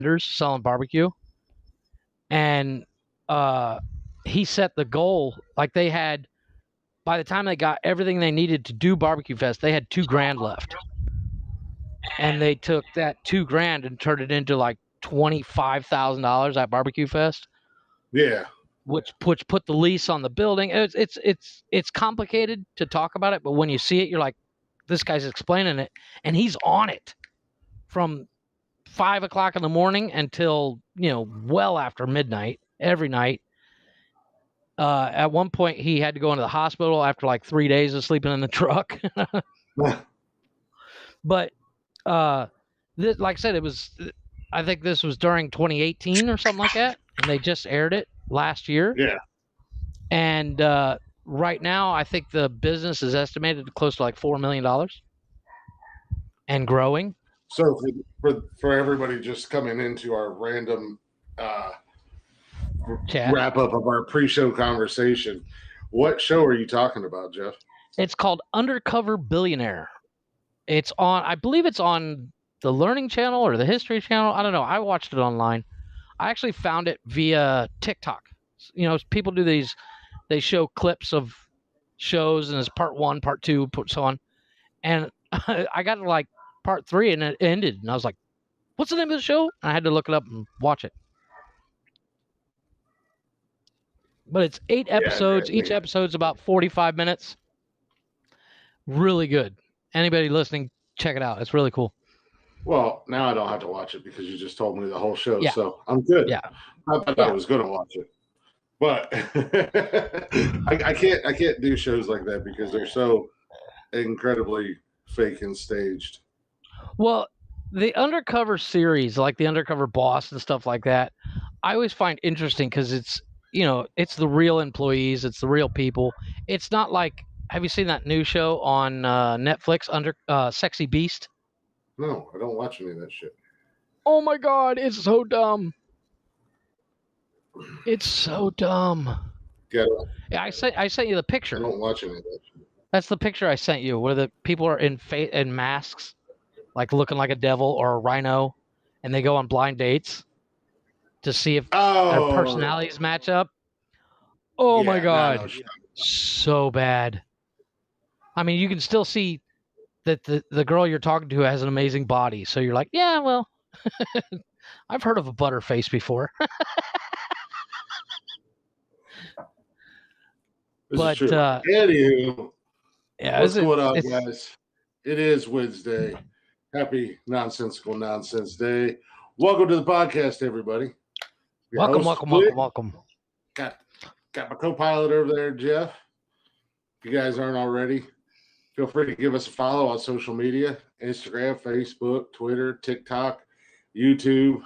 vendors selling barbecue, and he set the goal. Like they had, by the time they got everything they needed to do Barbecue Fest, they had $2,000 left, and they took that $2,000 and turned it into like $25,000 at Barbecue Fest. Yeah. Which put the lease on the building. It's complicated to talk about it, but when you see it, you're like, this guy's explaining it, and he's on it from 5 o'clock in the morning until well after midnight every night. At one point, he had to go into the hospital after like 3 days of sleeping in the truck. But like I said, it was. I think this was during 2018 or something like that, and they just aired it last year. Yeah. And right now, I think the business is estimated close to like $4 million and growing. So for everybody just coming into our random wrap up of our pre-show conversation, what show are you talking about, Jeff? It's called Undercover Billionaire. It's on, I believe it's on the Learning Channel or the History Channel. I don't know. I watched it online. I actually found it via TikTok. People do these. They show clips of shows, and it's part 1, part 2, so on. And I got to like part 3, and it ended, and I was like, "What's the name of the show?" And I had to look it up and watch it. But it's 8 episodes. Each episode's about 45 minutes. Really good. Anybody listening, check it out. It's really cool. Well, now I don't have to watch it because you just told me the whole show, so I'm good. Yeah. I thought I was going to watch it, but I can't do shows like that because they're so incredibly fake and staged. Well, the Undercover series, like the Undercover Boss and stuff like that, I always find interesting because it's the real employees, it's the real people. It's not like, have you seen that new show on Netflix, Sexy Beast? No, I don't watch any of that shit. Oh my God, it's so dumb. It's so dumb. Yeah, I sent you the picture. I don't watch any of that shit. That's the picture I sent you, where the people are in masks, like looking like a devil or a rhino, and they go on blind dates to see if their personalities match up. Oh my God, so bad. I mean, you can still see that the girl you're talking to has an amazing body, so you're like, yeah, well, I've heard of a butterface before. But anywho, what's going on, guys? It is Wednesday. Happy Nonsensical Nonsense Day. Welcome to the podcast, everybody. Welcome. Got my co-pilot over there, Jeff. If you guys aren't already, feel free to give us a follow on social media: Instagram, Facebook, Twitter, TikTok, YouTube,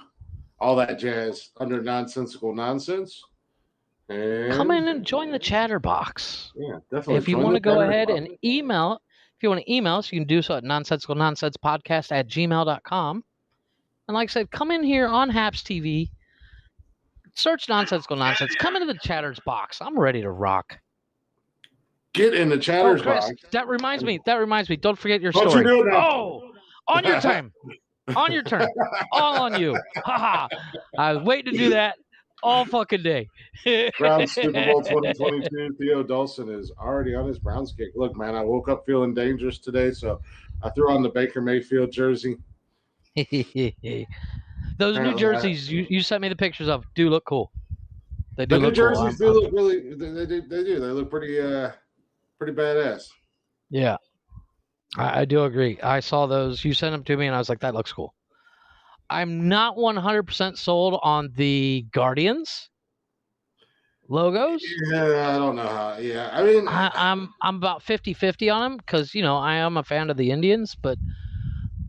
all that jazz under Nonsensical Nonsense. And come in and join the chatterbox. Yeah, definitely. If you want to go ahead and email, if you want to email us, you can do so at nonsensicalnonsensepodcast@gmail.com. And like I said, come in here on Haps TV, search Nonsensical Nonsense, come into the chatter's box. I'm ready to rock. Get in the chatter's box. That reminds me. Don't forget your story. On your time. On your turn. All on you. Haha. I was waiting to do that all fucking day. Browns Super Bowl 2022. Theo Dawson is already on his Browns kick. Look, man, I woke up feeling dangerous today, so I threw on the Baker Mayfield jersey. Those new jerseys you sent me the pictures of do look cool. They do look cool. The jerseys do look really. They do. They look pretty badass. Yeah, I do agree. I saw those. You sent them to me, and I was like, that looks cool. I'm not 100% sold on the Guardians logos. Yeah, I don't know how. Yeah, I mean, I'm about 50-50 on them because I am a fan of the Indians, but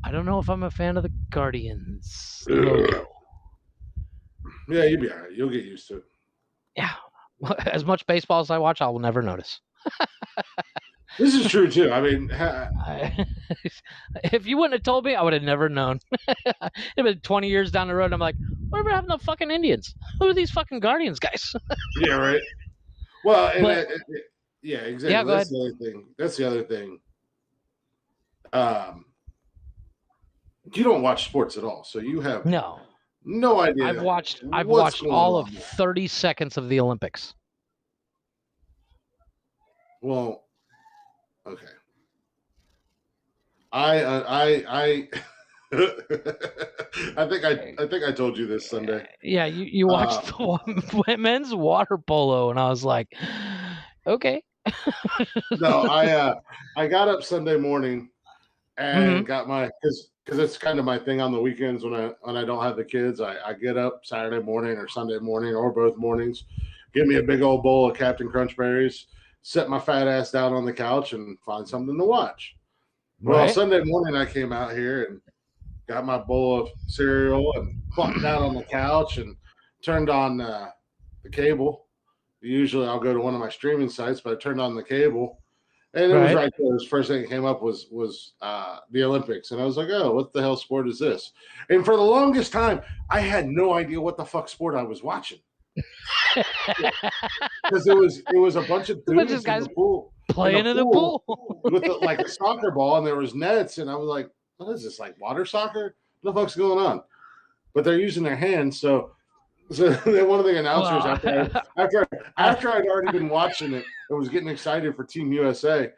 I don't know if I'm a fan of the Guardians logo. Yeah, you'll be all right. You'll get used to it. Yeah, as much baseball as I watch, I will never notice. This is true too. I mean, if you wouldn't have told me, I would have never known. It'd been 20 years down the road. I'm like, whatever happened to fucking Indians? Who are these fucking Guardians guys? Yeah, right. Well, yeah, exactly. Yeah, That's the other thing. That's the other thing. You don't watch sports at all, so you have no No idea. I've watched What's going all on? of 30 seconds of the Olympics. Well, okay. I I think I told you this Sunday. Yeah, you watched the men's water polo, and I was like, okay. No, I got up Sunday morning and got my because it's kind of my thing on the weekends when I don't have the kids. I get up Saturday morning or Sunday morning or both mornings, get me a big old bowl of Captain Crunch berries, set my fat ass down on the couch, and find something to watch. Well, Right. Sunday morning I came out here and got my bowl of cereal and plopped down on the couch and turned on the cable. Usually I'll go to one of my streaming sites, but I turned on the cable and it was right there. The first thing that came up was the Olympics, and I was like, "Oh, what the hell sport is this?" And for the longest time, I had no idea what the fuck sport I was watching because it was a bunch of dudes in the pool playing in the pool with like a soccer ball, and there was nets, and I was like, "What is this? Like water soccer? What the fuck's going on?" But they're using their hands, so then one of the announcers after I'd already been watching it and was getting excited for Team USA,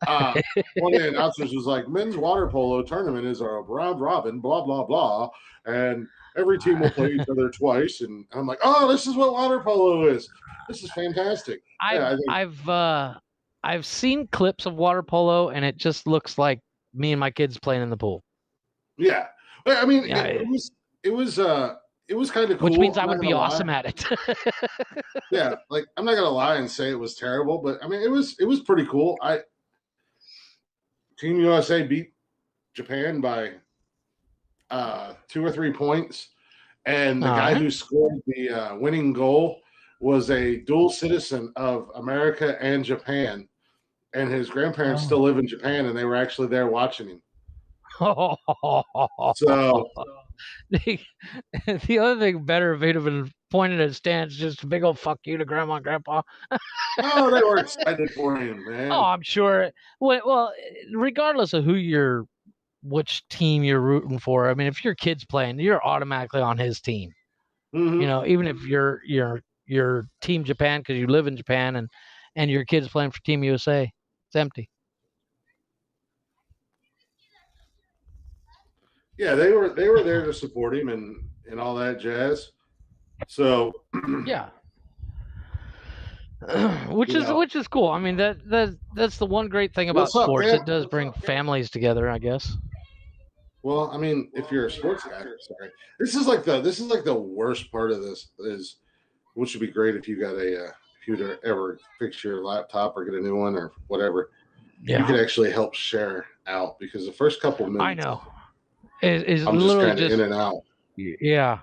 one of the announcers was like, "Men's water polo tournament is a round robin, blah blah blah, and every team will play each other twice." And I'm like, "Oh, this is what water polo is. This is fantastic." I've seen clips of water polo, and it just looks like me and my kids playing in the pool. Yeah, I mean, it was kind of cool. Which means I would be awesome at it. Yeah, like I'm not gonna lie and say it was terrible, but I mean it was pretty cool. Team USA beat Japan by 2 or 3 points, and the guy who scored the winning goal was a dual citizen of America and Japan, and his grandparents still live in Japan, and they were actually there watching him. So the other thing better if he'd have been pointed at stands, just a big old fuck you to grandma and grandpa. No, they were excited for him, man. Oh, I'm sure. Well, regardless of which team you're rooting for, I mean, if your kid's playing, you're automatically on his team. Mm-hmm. You know, even if you're Team Japan because you live in Japan and your kid's playing for Team USA, it's empty. Yeah, they were there to support him and all that jazz. So yeah, which is cool. I mean that's the one great thing about sports. It does bring families together, I guess. Well, I mean, if you're a sports guy, sorry, this is like the worst part of this is, which would be great if you got if you'd ever fix your laptop or get a new one or whatever. Yeah. You could actually help share out because the first couple minutes, I know, is I'm just kind of in and out. Yeah.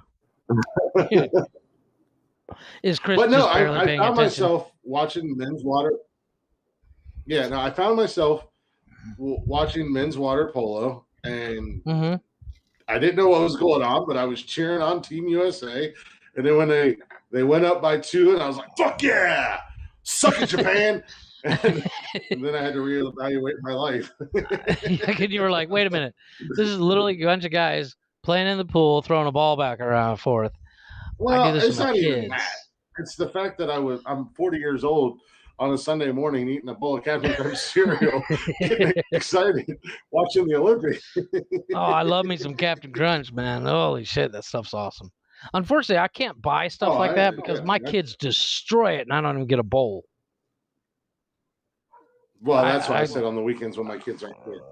Is Chris? But no, I found myself watching men's water. Yeah, no, I found myself watching men's water polo, and I didn't know what was going on, but I was cheering on Team USA. And then when they went up by 2, and I was like, "Fuck yeah, suck it, Japan!" and then I had to reevaluate my life. And you were like, "Wait a minute, this is literally a bunch of guys playing in the pool, throwing a ball back around and forth." Well, it's not even that. It's the fact that I'm 40 years old on a Sunday morning eating a bowl of Captain Crunch cereal, getting excited, watching the Olympics. Oh, I love me some Captain Crunch, man. Holy shit, that stuff's awesome. Unfortunately, I can't buy stuff like that because my kids destroy it and I don't even get a bowl. Well, that's what I said on the weekends when my kids aren't here.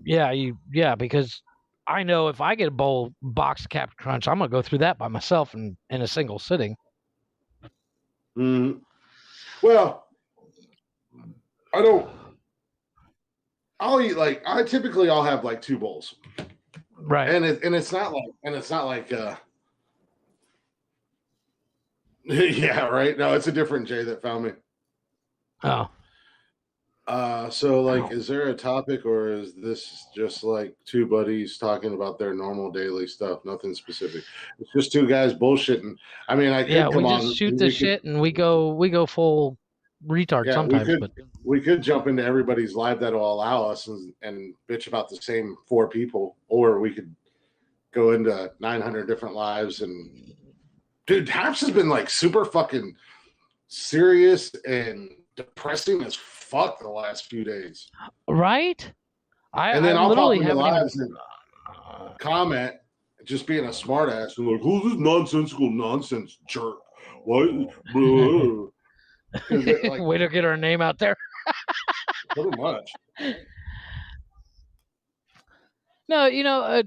Yeah, because I know if I get a box of Captain Crunch, I'm gonna go through that by myself in a single sitting. Well, I'll eat I'll have like 2 bowls. Right. And it's not like yeah, right. No, it's a different Jay that found me. Oh. So like, is there a topic or is this just like 2 buddies talking about their normal daily stuff? Nothing specific. It's just 2 guys bullshitting. I mean, I could we just shoot the shit and we go full retard sometimes. We could jump into everybody's live that'll allow us and bitch about the same 4 people, or we could go into 900 different lives. And dude, Haps has been like super fucking serious and depressing as fuck the last few days. Right? And then I I'll pop literally into haven't lives even. and comment, just being a smartass and like, who's this nonsensical nonsense jerk? What? Like, Way to get our name out there. pretty much. No,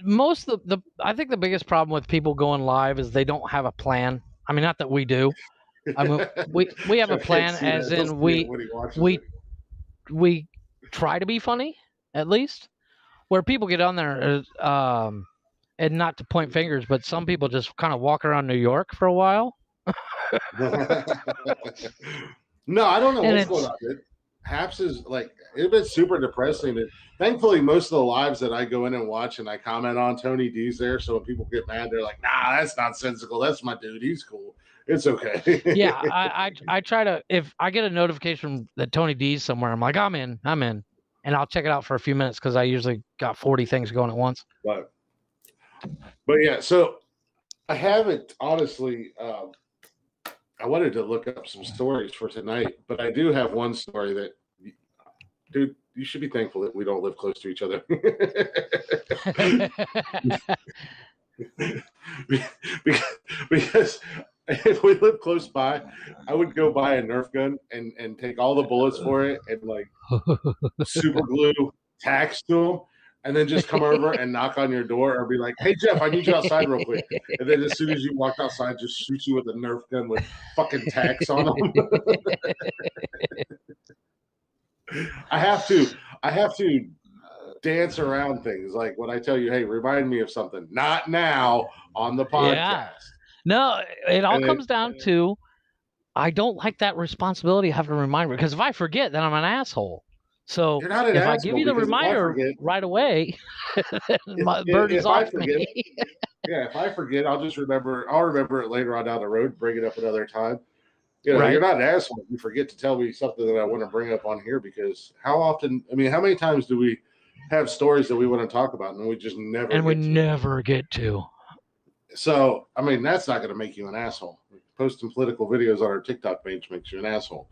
most of I think the biggest problem with people going live is they don't have a plan. I mean, not that we do. I mean, we have a plan, as in we try to be funny, at least. Where people get on there, and not to point fingers, but some people just kind of walk around New York for a while. No, I don't know And what's going on, dude. Haps is like, it's been super depressing. And thankfully, most of the lives that I go in and watch and I comment on, Tony D's there. So when people get mad, they're like, nah, that's nonsensical. That's my dude. He's cool. It's okay. Yeah, I try to, if I get a notification that Tony D's somewhere, I'm like, I'm in, and I'll check it out for a few minutes because I usually got 40 things going at once. But yeah, so I haven't honestly. I wanted to look up some stories for tonight, but I do have one story that, dude, you should be thankful that we don't live close to each other. Because if we lived close by, I would go buy a Nerf gun and take all the bullets for it and like super glue tacks to them, and then just come over and knock on your door or be like, hey, Jeff, I need you outside real quick. And then as soon as you walk outside, just shoot you with a Nerf gun with fucking tacks on them. I have to dance around things. Like when I tell you, hey, remind me of something. Not now on the podcast. Yeah. No, it all comes down to, I don't like that responsibility of having to remind me, because if I forget, then I'm an asshole. So You're not an if asshole, I give you the reminder right away, my burden's off me. Yeah, if I forget, I'll remember it later on down the road, bring it up another time. You know, Right. You're not an asshole if you forget to tell me something that I want to bring up on here, because how many times do we have stories that we want to talk about and we just never get to. So, I mean, that's not going to make you an asshole. Posting political videos on our TikTok page makes you an asshole.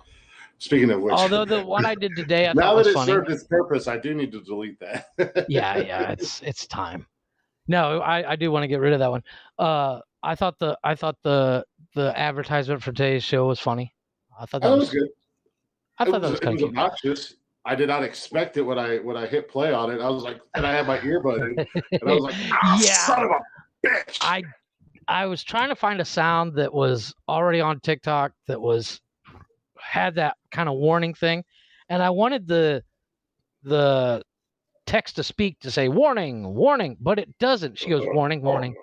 Speaking of which, although the one I did today, I now thought was that it funny. served its purpose, I do need to delete that. yeah, it's time. No, I do want to get rid of that one. I thought the advertisement for today's show was funny. I thought that was good. I thought that was kind of obnoxious. I did not expect it when I hit play on it. I was like, and I had my earbud in, and I was like, son of a bitch. I was trying to find a sound that was already on TikTok that had that kind of warning thing, and I wanted the text to speak to say warning, but it doesn't. She goes warning,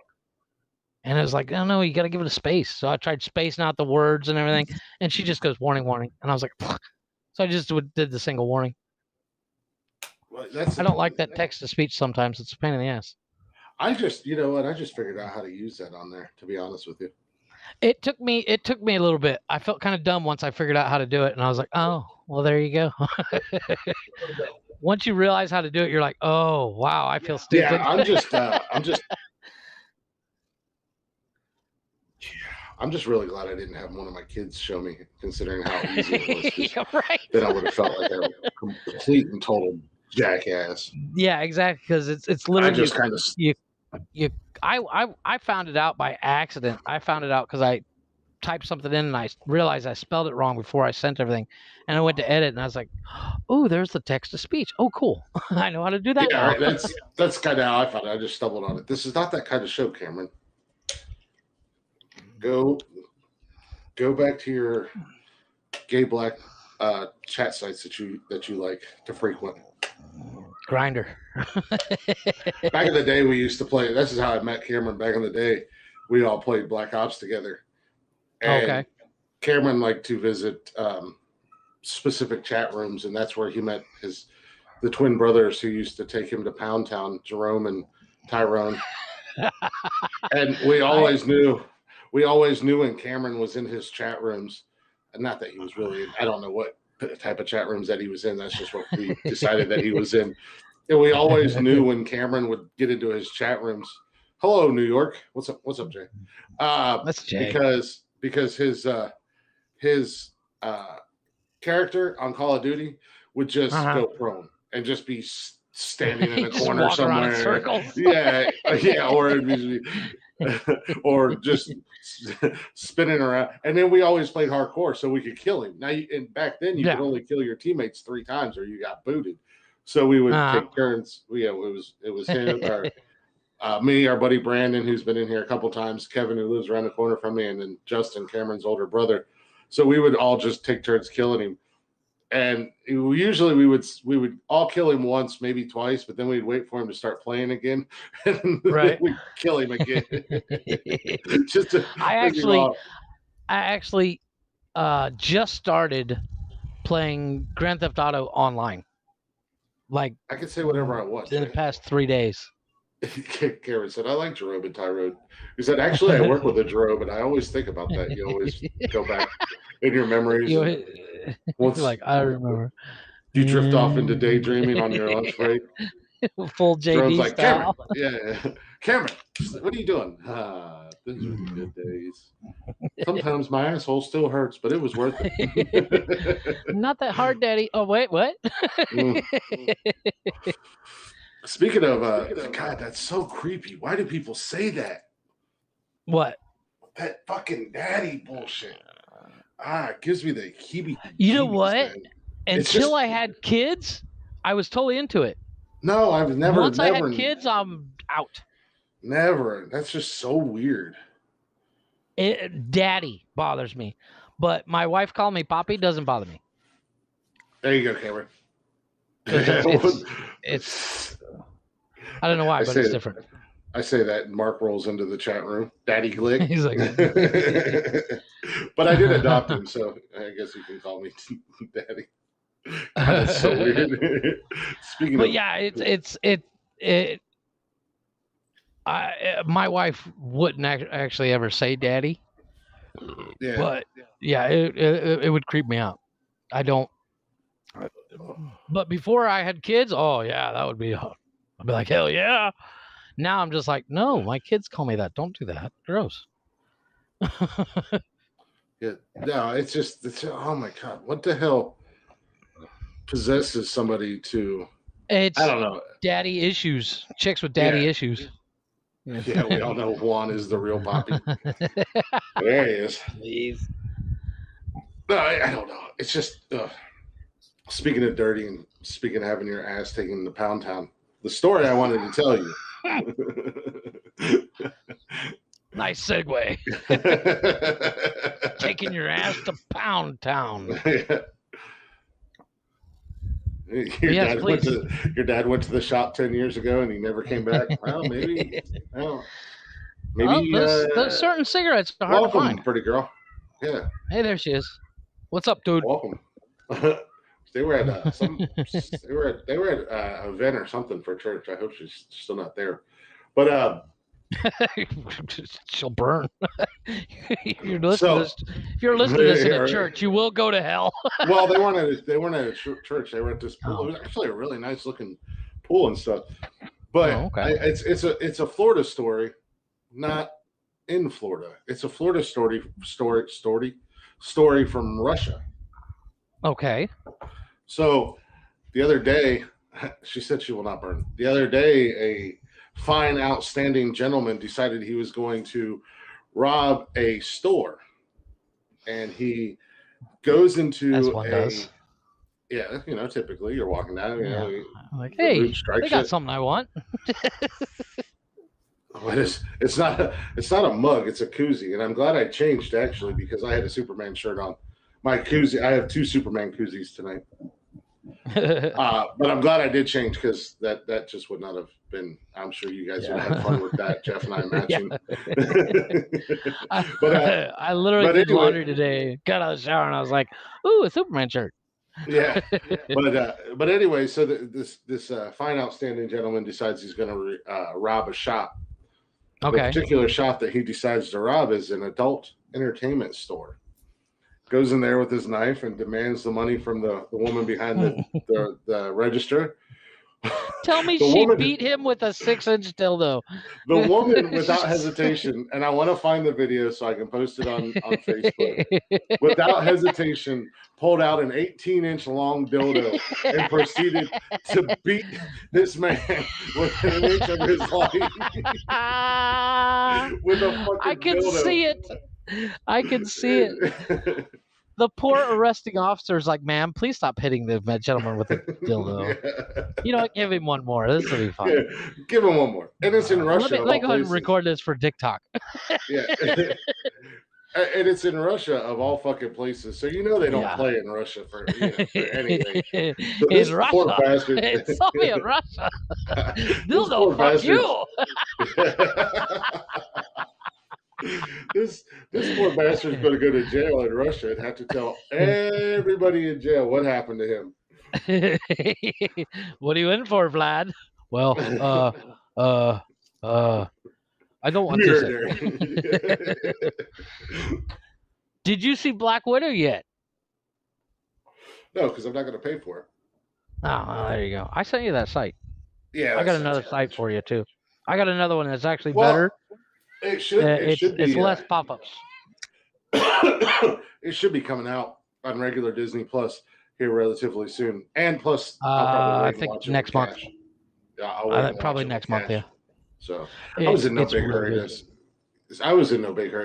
and I was like, oh no, you got to give it a space. So I tried spacing out the words and everything, and she just goes warning, and I was like, pfft. So I just did the single warning. Well, I don't like that text to speech sometimes. It's a pain in the ass. I just figured out how to use that on there, to be honest with you. It took me a little bit. I felt kind of dumb once I figured out how to do it, and I was like, oh, well, there you go. Once you realize how to do it, you're like, oh, wow, I feel stupid. Yeah, I'm just really glad I didn't have one of my kids show me, considering how easy it was. Yeah, right. Then I would have felt like a complete and total jackass. Yeah, exactly. Because it's literally, I just kind of I found it out by accident. I found it out because I typed something in and I realized I spelled it wrong before I sent everything, and I went to edit and I was like, oh, there's the text to speech. Oh, cool. I know how to do that. Yeah, now. Right. That's kind of how I found it. I just stumbled on it. This is not that kind of show, Cameron. Go back to your gay black chat sites that you like to frequent. Grinder. Back in the day, we used to play. This is how I met Cameron. Back in the day, we all played Black Ops together. And okay. Cameron liked to visit specific chat rooms, and that's where he met the twin brothers who used to take him to Pound Town, Jerome and Tyrone. And we always knew when Cameron was in his chat rooms, and not that he was really in, I don't know what type of chat rooms that he was in. That's just what we decided that he was in. And we always knew when Cameron would get into his chat rooms Hello, New York. What's up? What's up, Jay? That's Jay. Because his character on Call of Duty would just go prone and just be standing in a corner somewhere. In circles. Yeah, or just spinning around. And then we always played hardcore so we could kill him. Now, and back then you could only kill your teammates 3 times or you got booted. So we would take turns. It was him or me, our buddy Brandon, who's been in here a couple times, Kevin, who lives around the corner from me, and then Justin, Cameron's older brother. So we would all just take turns killing him. And usually we would all kill him once, maybe twice, but then we'd wait for him to start playing again, and we'd kill him again. I actually just started playing Grand Theft Auto online. Like I could say whatever I want in the past 3 days. Karen said, "I like Jerome and Tyrone." He said, "Actually, I work with a Jerome, and I always think about that. You always go back in your memories." Once, like I remember, you drift off into daydreaming on your lunch break. Full JD like, style. Cameron, what are you doing? Those are the good days. Sometimes my asshole still hurts, but it was worth it. Not that hard, Daddy. Oh wait, what? Speaking of, God, that's so creepy. Why do people say that? What? That fucking daddy bullshit. It gives me the heebie. You know what? Man. Until I had kids, I was totally into it. No, I've never. Once I had kids, I'm out. Never. That's just so weird. Daddy bothers me, but my wife calling me Poppy doesn't bother me. There you go, Cameron. It's I don't know why, but it's different. I say that, and Mark rolls into the chat room. Daddy Glick. He's like, but I did adopt him, so I guess you can call me Daddy. God, that's so weird. Speaking but of, yeah, my wife wouldn't actually ever say Daddy. Yeah, but yeah, it would creep me out. I don't. But before I had kids, oh yeah, that would be. I'd be like, hell yeah. Now I'm just like, no, my kids call me that. Don't do that. Gross. Yeah, no, it's oh my God, what the hell possesses somebody to? I don't know. Daddy issues. Chicks with daddy issues. Yeah, we all know Juan is the real Poppy. There he is. Please. No, I don't know. It's just speaking of dirty and speaking of having your ass taken to Pound Town. The story I wanted to tell you. Nice segue. Taking your ass to Pound Town. Your dad went to the shop 10 years ago and he never came back. Well, maybe. Those certain cigarettes are hard to find. Pretty girl. Yeah. Hey, there she is. What's up, dude? Welcome. They were at they were at an event or something for church. I hope she's still not there, but she'll burn. If you're listening to this in a church, you will go to hell. Well, they weren't at a church. They were at this pool. It was actually a really nice looking pool and stuff. But it's a Florida story, not in Florida. It's a Florida story from Russia. Okay. So the other day, she said she will not burn. The other day, a fine, outstanding gentleman decided he was going to rob a store. And he goes into as one does. Yeah, typically you're walking down, like, hey, they got something I want. It's not a mug, it's a koozie. And I'm glad I changed actually because I had a Superman shirt on. My koozie, I have 2 Superman koozies tonight. But I'm glad I did change because that just would not have been. I'm sure you guys would have had fun with that, Jeff and I matching. I literally did laundry today. Got out of the shower and I was like, "Ooh, a Superman shirt." Yeah, but anyway, so this fine, outstanding gentleman decides he's going to rob a shop. Okay. The particular shop that he decides to rob is an adult entertainment store. Goes in there with his knife and demands the money from the woman behind the register. Tell me The she woman- beat him with a 6-inch dildo. The woman, without hesitation, and I want to find the video so I can post it on Facebook. Without hesitation, pulled out an 18-inch long dildo and proceeded to beat this man within an inch of his life with a fucking I can dildo. see it. I can see it. The poor arresting officer is like, ma'am, please stop hitting the gentleman with a dildo. Yeah. You know what? Give him one more. This will be fun. Yeah, give him one more. And it's in Russia. Let me go ahead and record this for TikTok. Yeah. And it's in Russia of all fucking places, so you know they don't play in Russia for, for anything. So in Russia, poor bastard, it's only in Russia. Dildo, fuck you. this poor bastard's going to go to jail in Russia and have to tell everybody in jail what happened to him. What are you in for, Vlad? Well, I don't want to say. Did you see Black Widow yet? No, because I'm not going to pay for it. Oh, well, there you go. I sent you that site. Yeah, I got another site for you too. I got another one that's actually better. It should. It's less pop-ups. It should be coming out on regular Disney Plus here relatively soon, and plus, I think next month. Yeah, probably next month. Yeah. So I was in no big hurry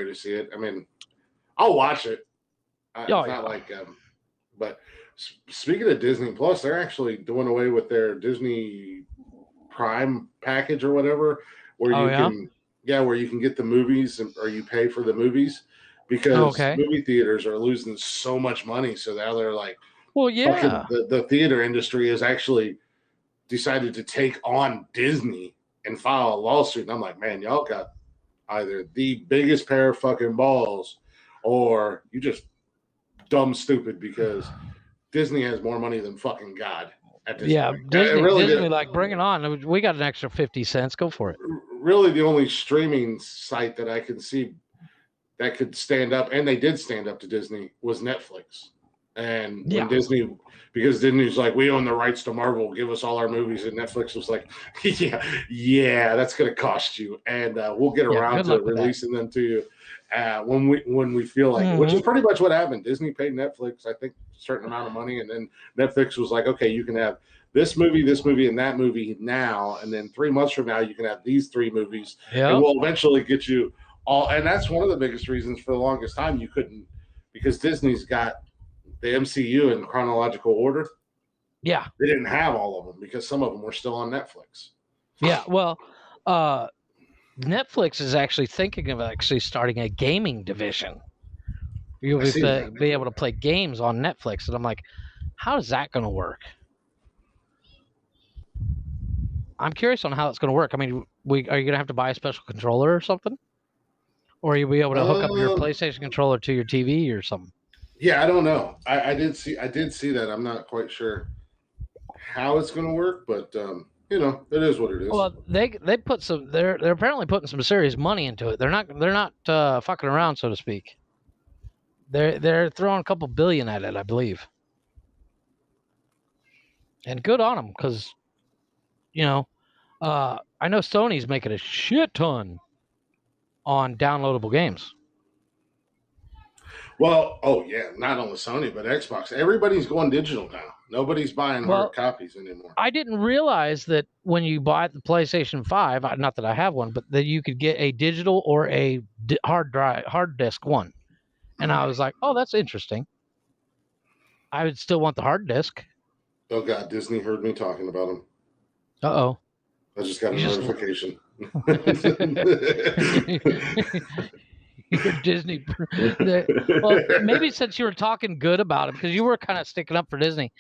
to see it. I mean, I'll watch it. Not like, but speaking of Disney Plus, they're actually doing away with their Disney Prime package or whatever, where where you can get the movies or you pay for the movies, because movie theaters are losing so much money. So now they're like, well, yeah, the theater industry has actually decided to take on Disney and file a lawsuit. And I'm like, man, y'all got either the biggest pair of fucking balls, or you just dumb stupid, because Disney has more money than fucking God at this point. Disney like, bring it on. We got an extra 50 cents. Go for it. Really, the only streaming site that I can see that could stand up, and they did stand up to Disney, was Netflix. And when because Disney's like, we own the rights to Marvel, give us all our movies, and Netflix was like, yeah, that's going to cost you, and we'll get around to releasing them to you when we feel like it, which is pretty much what happened. Disney paid Netflix, I think, a certain amount of money, and then Netflix was like, okay, you can have this movie, and that movie now, and then 3 months from now, you can have these 3 movies, and we'll eventually get you all. And that's one of the biggest reasons for the longest time you couldn't, because Disney's got the MCU in chronological order. Yeah. They didn't have all of them because some of them were still on Netflix. Yeah. Well, Netflix is actually thinking of starting a gaming division. You'll be able to play games on Netflix. And I'm like, how is that going to work? I'm curious on how it's going to work. I mean, are you going to have to buy a special controller or something? Or you'll be able to hook up your PlayStation controller to your TV or something? Yeah, I don't know. I did see that. I'm not quite sure how it's going to work, but it is what it is. Well, they put some. They're apparently putting some serious money into it. They're not fucking around, so to speak. They're throwing a couple billion at it, I believe. And good on them, because I know Sony's making a shit ton on downloadable games. Well, not only Sony, but Xbox. Everybody's going digital now. Nobody's buying hard copies anymore. I didn't realize that when you bought the PlayStation 5, not that I have one, but that you could get a digital or a hard disk one. And I was like, oh, that's interesting. I would still want the hard disk. Oh, God, Disney heard me talking about them. Uh-oh. I just got a notification. Disney. Well, maybe since you were talking good about it, because you were kind of sticking up for Disney,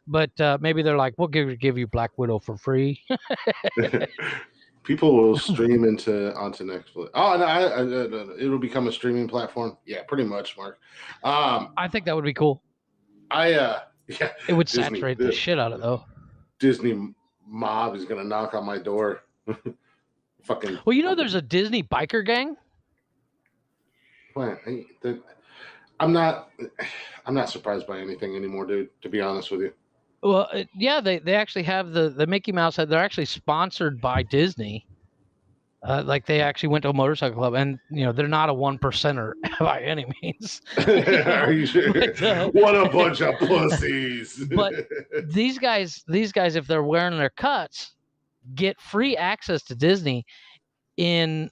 but maybe they're like, we'll give you Black Widow for free. People will stream onto Netflix. Oh, no, it'll become a streaming platform. Yeah, pretty much, Mark. I think that would be cool. It would saturate the shit out of it, though. Disney mob is gonna knock on my door. Fucking. Well, there's a Disney biker gang. Well, I'm not surprised by anything anymore, dude. To be honest with you. Well, yeah, they actually have the Mickey Mouse head. They're actually sponsored by Disney. Like they actually went to a motorcycle club, and they're not a 1%er by any means. Are you sure? But, what a bunch of pussies! But these guys, if they're wearing their cuts, get free access to Disney in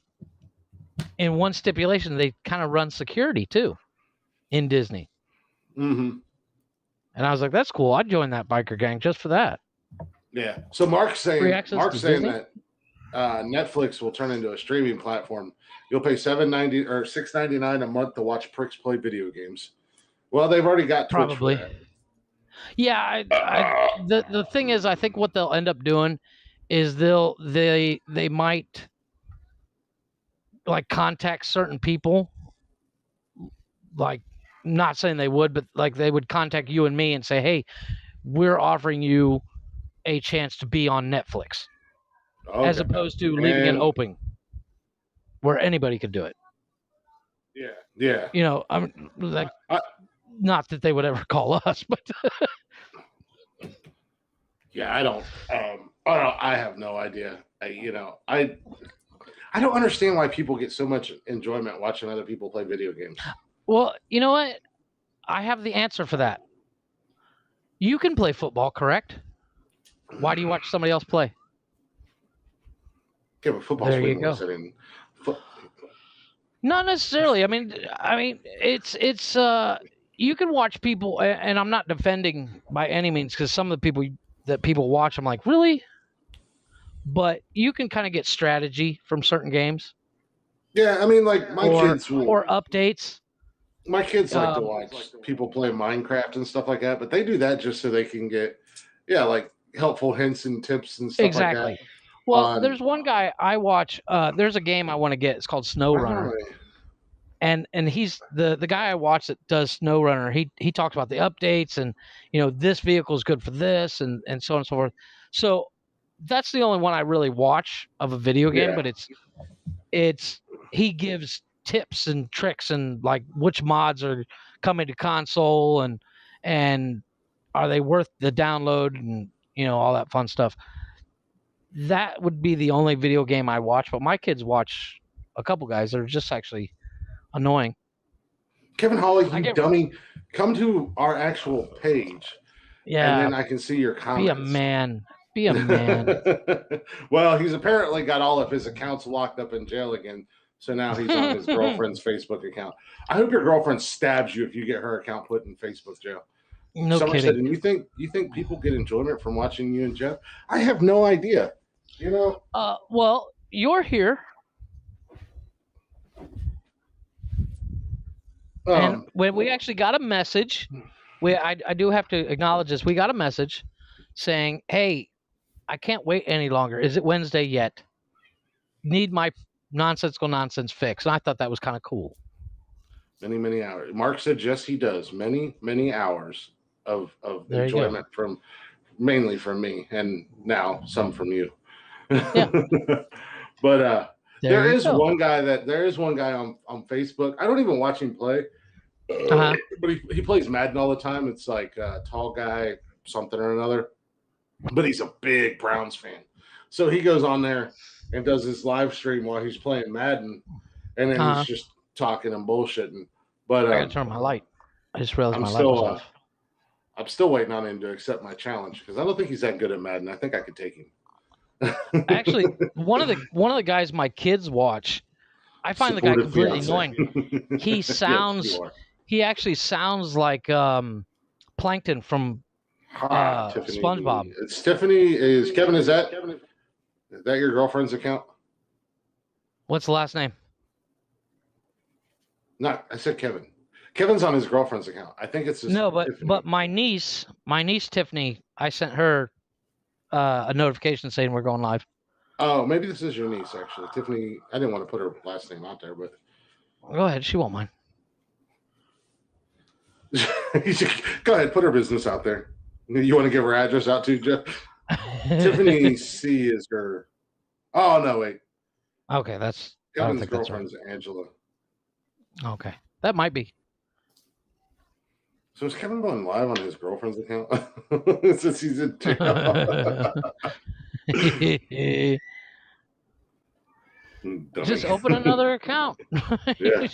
one stipulation. They kind of run security too in Disney. Mm-hmm. And I was like, that's cool. I'd join that biker gang just for that. Yeah. So Mark's saying Disney? that Netflix will turn into a streaming platform. You'll pay $7.90 or $6.99 a month to watch pricks play video games. Well, they've already got Twitch Probably. for that. Yeah, the thing is, I think what they'll end up doing is they might like contact certain people. Like, not saying they would, but like they would contact you and me and say, "Hey, we're offering you a chance to be on Netflix," as opposed to leaving it open where anybody could do it. Yeah. I'm like, not that they would ever call us, but yeah, I don't. I have no idea. I don't understand why people get so much enjoyment watching other people play video games. Well, you know what? I have the answer for that. You can play football, correct? Why do you watch somebody else play? Yeah, but football's way more exciting. Not necessarily. I mean, it's you can watch people, and I'm not defending by any means, because some of the people that people watch, I'm like, really? But you can kind of get strategy from certain games. Yeah, I mean, like my kids or updates. My kids like to watch people play Minecraft and stuff like that, but they do that just so they can get, like helpful hints and tips and stuff like that. Well, there's one guy I watch. There's a game I want to get. It's called SnowRunner. And he's the guy I watch that does SnowRunner. He talks about the updates and this vehicle is good for this and so on and so forth. So that's the only one I really watch of a video game. But it's he gives tips and tricks and like which mods are coming to console and are they worth the download and all that fun stuff. That would be the only video game I watch. But my kids watch a couple guys that are just actually annoying. Kevin Hawley, you dummy, come to our actual page. Yeah. And then I can see your comments. Be a man. Well, he's apparently got all of his accounts locked up in jail again. So now he's on his girlfriend's Facebook account. I hope your girlfriend stabs you if you get her account put in Facebook jail. No Someone kidding. Said, and you think people get enjoyment from watching you and Jeff? I have no idea. Well, you're here. And when we actually got a message, I do have to acknowledge this. We got a message saying, "Hey, I can't wait any longer. Is it Wednesday yet? Need my nonsensical nonsense fixed." And I thought that was kind of cool. Many hours. Mark said, yes, he does. Many hours of enjoyment mainly from me, and now some from you. Yeah. But there is one guy on Facebook. I don't even watch him play. But he plays Madden all the time. It's like a tall guy, something or another. But he's a big Browns fan. So he goes on there and does his live stream while he's playing Madden. And then he's just talking and bullshitting. But I gotta turn my light. I just realized my light was off. I'm still waiting on him to accept my challenge because I don't think he's that good at Madden. I think I could take him. Actually, one of the guys my kids watch, I find the guy completely annoying. He sounds he actually sounds like Plankton from SpongeBob. It's Tiffany. Is that your girlfriend's account? What's the last name? No, I said Kevin. Kevin's on his girlfriend's account. I think it's just but my niece Tiffany, I sent her a notification saying we're going live. Oh, maybe this is your niece, actually. Tiffany, I didn't want to put her last name out there, but go ahead, she won't mind. Go ahead, put her business out there. You want to give her address out too, Jeff? Tiffany C is her. Oh no, wait. Okay, that's Kevin's girlfriend's Angela. Okay, that might be. So is Kevin going live on his girlfriend's account since he's in jail? Just open another account. Yeah.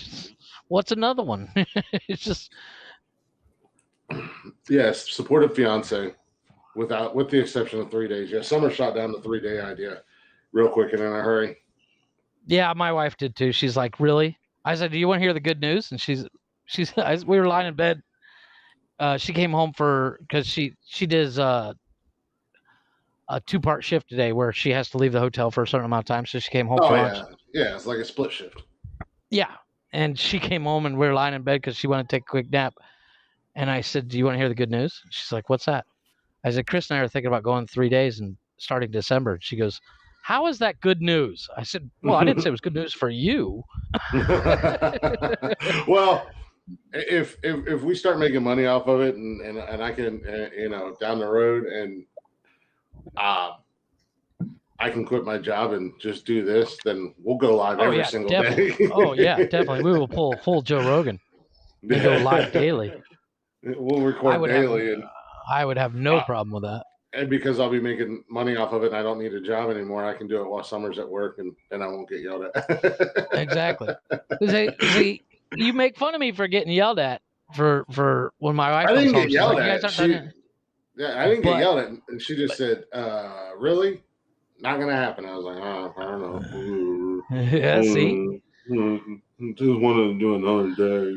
What's another one? It's just yes, supportive fiance, with the exception of 3 days. Yeah, Summer shot down the 3-day idea real quick and in a hurry. Yeah, my wife did too. She's like, "Really?" I said, "Do you want to hear the good news?" And we were lying in bed. She came home because she does a 2-part shift today where she has to leave the hotel for a certain amount of time. So she came home for lunch. Yeah, it's like a split shift. Yeah, and she came home and we were lying in bed because she wanted to take a quick nap. And I said, "Do you want to hear the good news?" She's like, "What's that?" I said, "Chris and I are thinking about going 3 days and starting December." She goes, "How is that good news?" I said, "Well, I didn't say it was good news for you." Well, if we start making money off of it and I can down the road and I can quit my job and just do this, then we'll go live every single day. Oh yeah, definitely. We will pull full Joe Rogan and go live daily. We'll record daily, and I would have no problem with that. And because I'll be making money off of it and I don't need a job anymore, I can do it while Summer's at work and I won't get yelled at. Exactly. See, you make fun of me for getting yelled at for when my wife comes home. I didn't get yelled at. I didn't get yelled at. And she just said, really? Not going to happen. I was like, oh, I don't know. Yeah, see? Just wanted to do another day.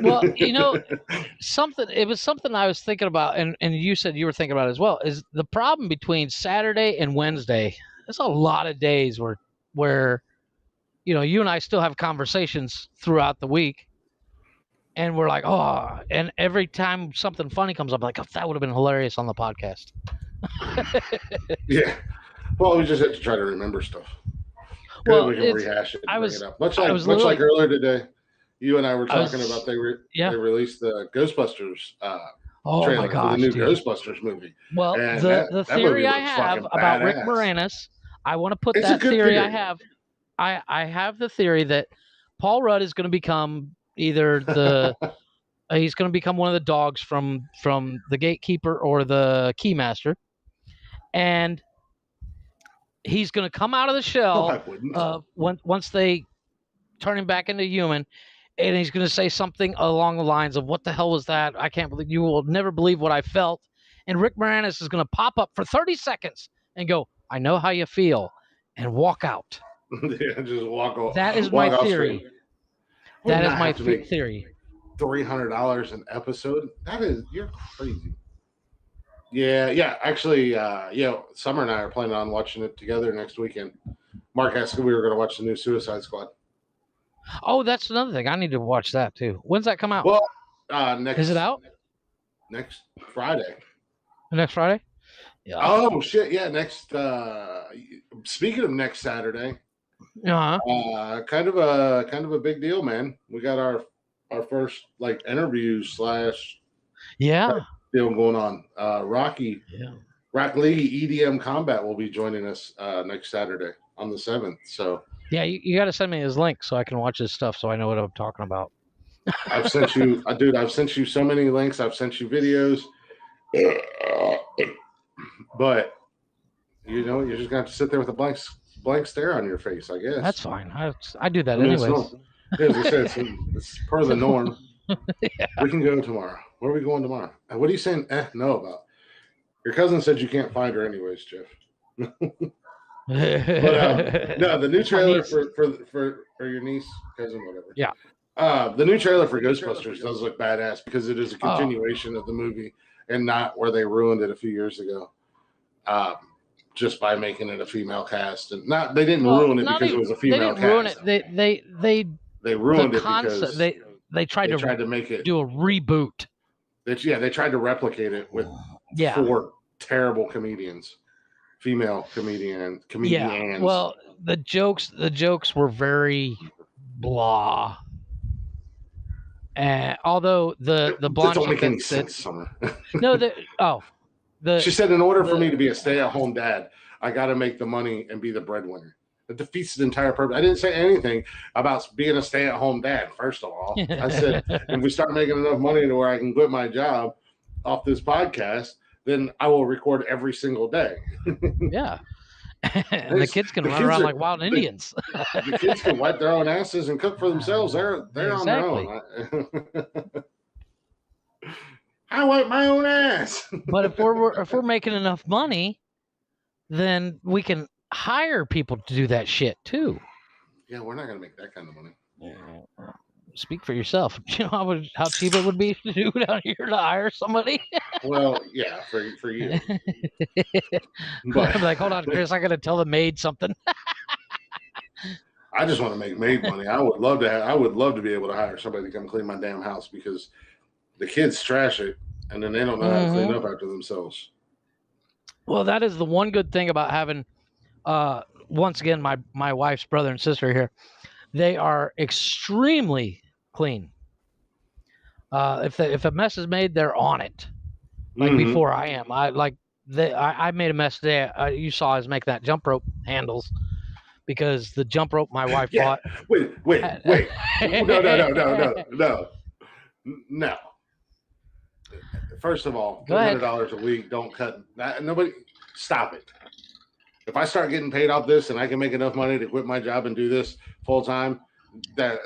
Well, it was something I was thinking about, and you said you were thinking about it as well, is the problem between Saturday and Wednesday. There's a lot of days where you and I still have conversations throughout the week, and we're like, oh, and every time something funny comes up, like, oh, that would have been hilarious on the podcast. Yeah. Well, we just have to try to remember stuff. Well, we can rehash it. Bring it up. Much like earlier today, you and I were talking about they released the Ghostbusters trailer for the new Ghostbusters movie. Well, the theory I have about Rick Moranis, I want to put that theory I have. I have the theory that Paul Rudd is going to become either he's going to become one of the dogs from the gatekeeper or the keymaster, and he's going to come out of the shell once they turn him back into human, and he's going to say something along the lines of, "What the hell was that? I can't believe you will never believe what I felt." And Rick Moranis is going to pop up for 30 seconds and go, "I know how you feel," and walk out. Yeah, just walk off. That is my theory. That is my theory. $300 an episode? You're crazy. Yeah. Actually, Summer and I are planning on watching it together next weekend. Mark asked if we were going to watch the new Suicide Squad. Oh, that's another thing. I need to watch that too. When's that come out? Well, is it out? Next Friday. Next Friday? Yeah. Oh shit! Yeah, next. Speaking of next Saturday, kind of a big deal, man. We got our first interview / deal going on. Rock Lee EDM Combat will be joining us next Saturday on the 7th. So yeah, you got to send me his link so I can watch his stuff so I know what I'm talking about. I've sent you, dude. I've sent you so many links. I've sent you videos, but you're just gonna have to sit there with a blank stare on your face. I guess that's fine. I do that anyways. As I said, it's per the norm. Yeah. We can go tomorrow. Where are we going tomorrow? What are you saying? No about? Your cousin said you can't find her anyways, Jeff. But no, the new trailer for your niece, cousin, whatever. Yeah. The new trailer for Ghostbusters does look badass because it is a continuation of the movie and not where they ruined it a few years ago. Just by making it a female cast, and they didn't ruin it because it was a female cast. They didn't ruin it. They ruined it because they tried to make it do a reboot. They tried to replicate it with 4 terrible comedians, female comedians. Yeah. Well, the jokes were very blah. Although the blonde don't make any sense, Summer. No, she said, in order for me to be a stay-at-home dad, I got to make the money and be the breadwinner. It defeats the entire purpose. I didn't say anything about being a stay-at-home dad, first of all. I said, if we start making enough money to where I can quit my job off this podcast, then I will record every single day. Yeah. And the kids can run around like wild Indians. The kids can wipe their own asses and cook for themselves. They're Exactly. on their own. I wipe my own ass. But if we're making enough money, then we can hire people to do that shit too. Yeah, we're not gonna make that kind of money. Yeah. Speak for yourself. Do you know how cheap it would be to do down here to hire somebody? Well, yeah, for you. But I'm like, hold on, Chris, I gotta tell the maid something. I just want to make maid money. I would love to be able to hire somebody to come clean my damn house because the kids trash it and then they don't know how to clean up after themselves. Well, that is the one good thing about having once again my wife's brother and sister here. They are extremely clean. If a mess is made, they're on it. Like before I am. I made a mess today. You saw us make that jump rope handles because the jump rope my wife bought. Wait. No. First of all, $200 a week. Don't cut. Nobody. Stop it. If I start getting paid off this and I can make enough money to quit my job and do this full time, that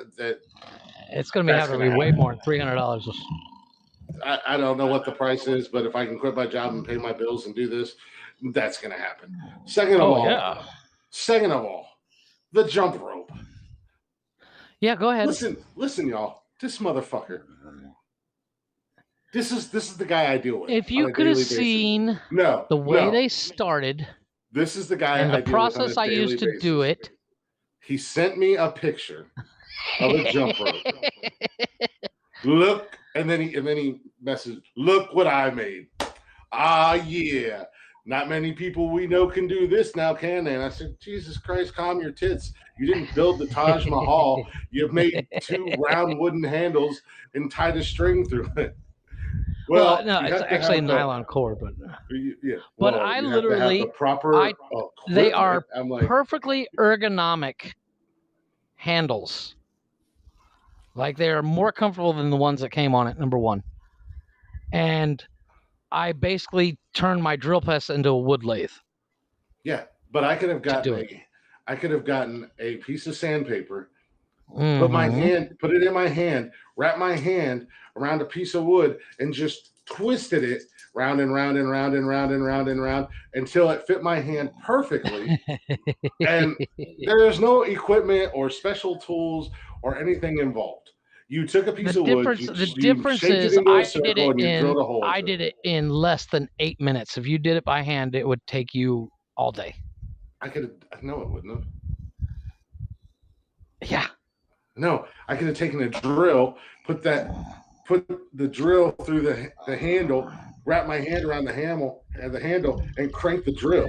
it's going to have to be way more than $300. I don't know what the price is, but if I can quit my job and pay my bills and do this, that's going to happen. Second of all, the jump rope. Yeah, go ahead. Listen, y'all. This motherfucker. This is the guy I deal with. If you could have seen the way they started, this is the guy and the process I used to do it. He sent me a picture of a jump rope. Look, and then he messaged, look what I made. Ah, yeah. Not many people we know can do this now, can they? And I said, Jesus Christ, calm your tits. You didn't build the Taj Mahal. You've made 2 round wooden handles and tied a string through it. Well, no, it's actually a nylon cord, but yeah. But I literally they are perfectly ergonomic handles. Like they are more comfortable than the ones that came on it, number one. And I basically turned my drill press into a wood lathe. Yeah, but I could have gotten a piece of sandpaper, put it in my hand, wrap my hand around a piece of wood, and just twisted it round and round and round and round and round and round until it fit my hand perfectly. And there's no equipment or special tools or anything involved. You took a piece of wood. The difference is I did it in less than 8 minutes. If you did it by hand, it would take you all day. No, it wouldn't have. Yeah. No, I could have taken a drill, put the drill through the handle, wrap my hand around the handle, and crank the drill.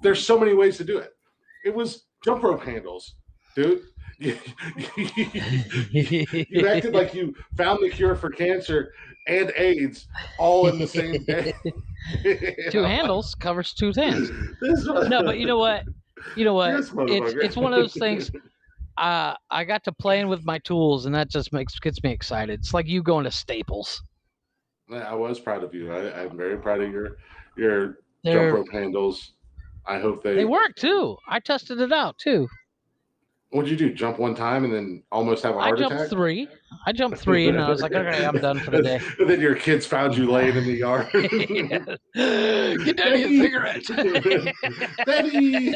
There's so many ways to do it. It was jump rope handles, dude. You acted like you found the cure for cancer and AIDS all in the same day. 2 handles covers 2 hands. No, but you know what? It's one of those things. I got to playing with my tools, and that just gets me excited. It's like you going to Staples. I was proud of you. I'm very proud of your jump rope handles. I hope they work too. I tested it out too. What'd you do? Jump one time and then almost have a heart attack? I jumped 3 and I was like, okay, I'm done for the day. And then your kids found you laying in the yard. Get Daddy a cigarette. Daddy!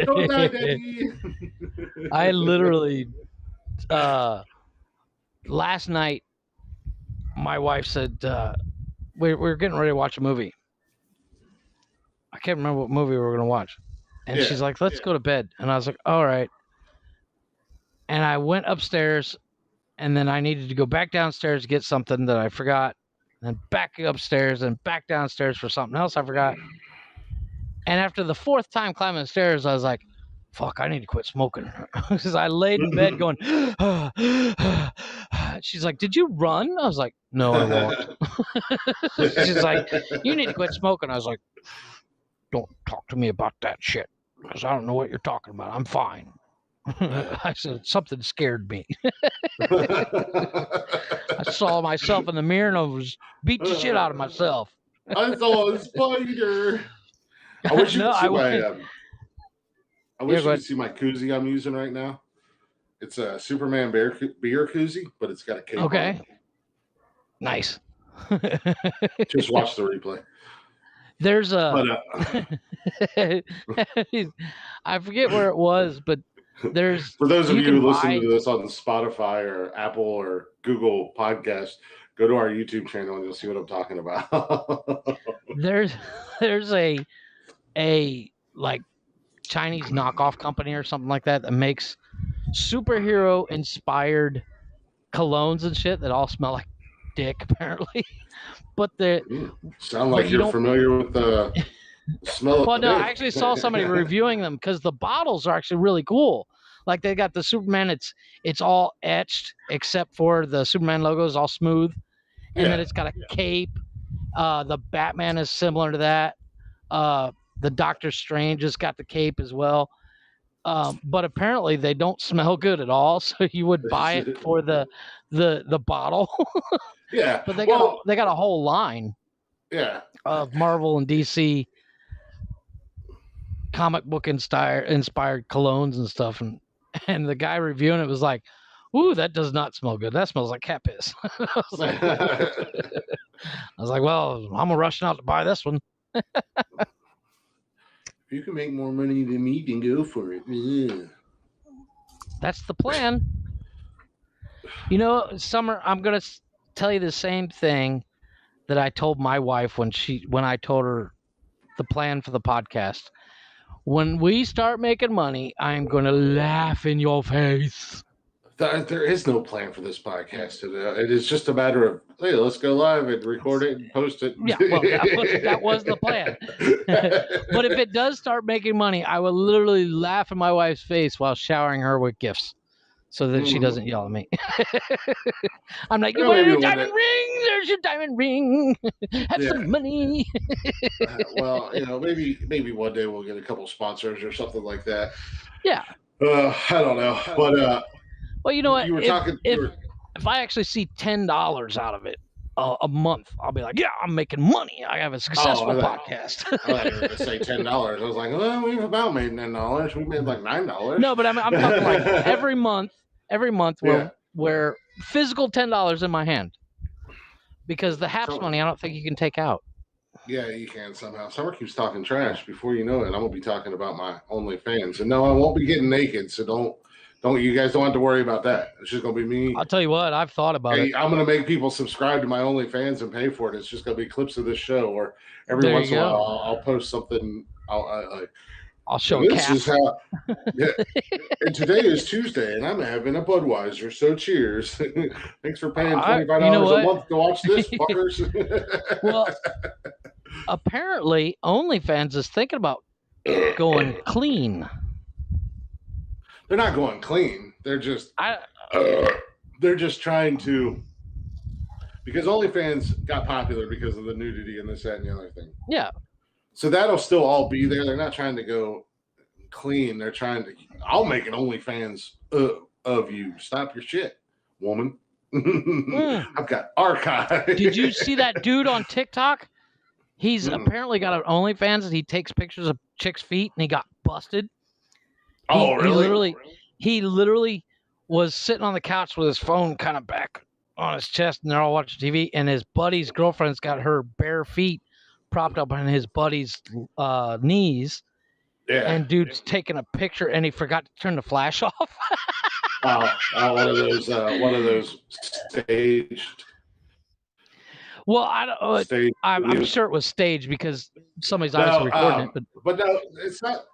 Don't die, Daddy! I literally, last night, my wife said, we were getting ready to watch a movie. I can't remember what movie we were going to watch. And she's like, let's go to bed. And I was like, all right. And I went upstairs, and then I needed to go back downstairs to get something that I forgot, and then back upstairs and back downstairs for something else I forgot. And after the 4th time climbing the stairs, I was like, fuck, I need to quit smoking. Because I laid in bed going, she's like, did you run? I was like, no, I walked. She's like, you need to quit smoking. I was like, don't talk to me about that shit. because I don't know what you're talking about. I'm fine. I said, something scared me. I saw myself in the mirror and I was beat the shit out of myself. I saw a spider. I wish you No, could see I my. went. I wish go you ahead. could see my koozie I'm using right now. It's a Superman beer koozie, but it's got a cape on it. Nice. Just watch the replay. There's a. But, I forget where it was, but there's. for those of you can who listen buy- to this on Spotify or Apple or Google Podcast, go to our YouTube channel and you'll see what I'm talking about. there's a like Chinese knockoff company or something like that that makes superhero inspired colognes and shit that all smell like dick apparently. But the sound like you're familiar with the smell well, of no, dick. I actually saw somebody reviewing them because the bottles are actually really cool. Like they got the Superman, it's all etched except for the Superman logo is all smooth, and then it's got a cape. The Batman is similar to that. The Doctor Strange has got the cape as well. But apparently they don't smell good at all. So you would buy it for the bottle. Yeah, but they got a whole line. Yeah, of Marvel and DC comic book inspired colognes and stuff, and the guy reviewing it was like, "Ooh, that does not smell good. That smells like cat piss." I was like, "Well, I'm rushing out to buy this one." If you can make more money than me, then go for it. Yeah. That's the plan. You know, Summer, I'm gonna tell you the same thing that I told my wife when I told her the plan for the podcast. When we start making money, I'm going to laugh in your face. There is no plan for this podcast. It is just a matter of, hey, let's go live and record it and post it. Yeah, well, that was the plan. But if it does start making money, I will literally laugh in my wife's face while showering her with gifts so that she doesn't yell at me. I'm like, you want a diamond ring? There's your diamond ring. Have some money. Well, maybe one day we'll get a couple sponsors or something like that. Yeah. I don't know, but well, you know what? You were talking. If I actually see $10 out of it a month, I'll be like, yeah, I'm making money. I have a successful podcast. I thought you were going to say $10. I was like, well, we've about made $10. We made like $9. No, but I'm talking like every month where physical $10 in my hand. Because the HAPS money, I don't think you can take out. Yeah, you can somehow. Summer keeps talking trash. Before you know it, I'm gonna be talking about my OnlyFans, and no, I won't be getting naked. So don't. You guys don't have to worry about that. It's just gonna be me. I'll tell you what, I've thought about it. I'm gonna make people subscribe to my OnlyFans and pay for it. It's just gonna be clips of this show, or every once in a while I'll post something. I'll show a this is how. Yeah. And today is Tuesday, and I'm having a Budweiser. So cheers! Thanks for paying $25 a month to watch this, fuckers. Well, apparently, OnlyFans is thinking about going clean. They're not going clean. They're just trying to, because OnlyFans got popular because of the nudity and this, that, and the other thing. Yeah. So that'll still all be there. They're not trying to go clean. They're trying to. I'll make an OnlyFans of you. Stop your shit, woman. I've got archive. Did you see that dude on TikTok? He's apparently got an OnlyFans and he takes pictures of chicks' feet and he got busted. Really? He literally was sitting on the couch with his phone kind of back on his chest and they're all watching TV and his buddy's girlfriend's got her bare feet propped up on his buddy's knees. Yeah. And dude's taking a picture and he forgot to turn the flash off. One of those staged. Well, I don't. I'm sure it was staged because somebody's obviously recording it. But no, it's not.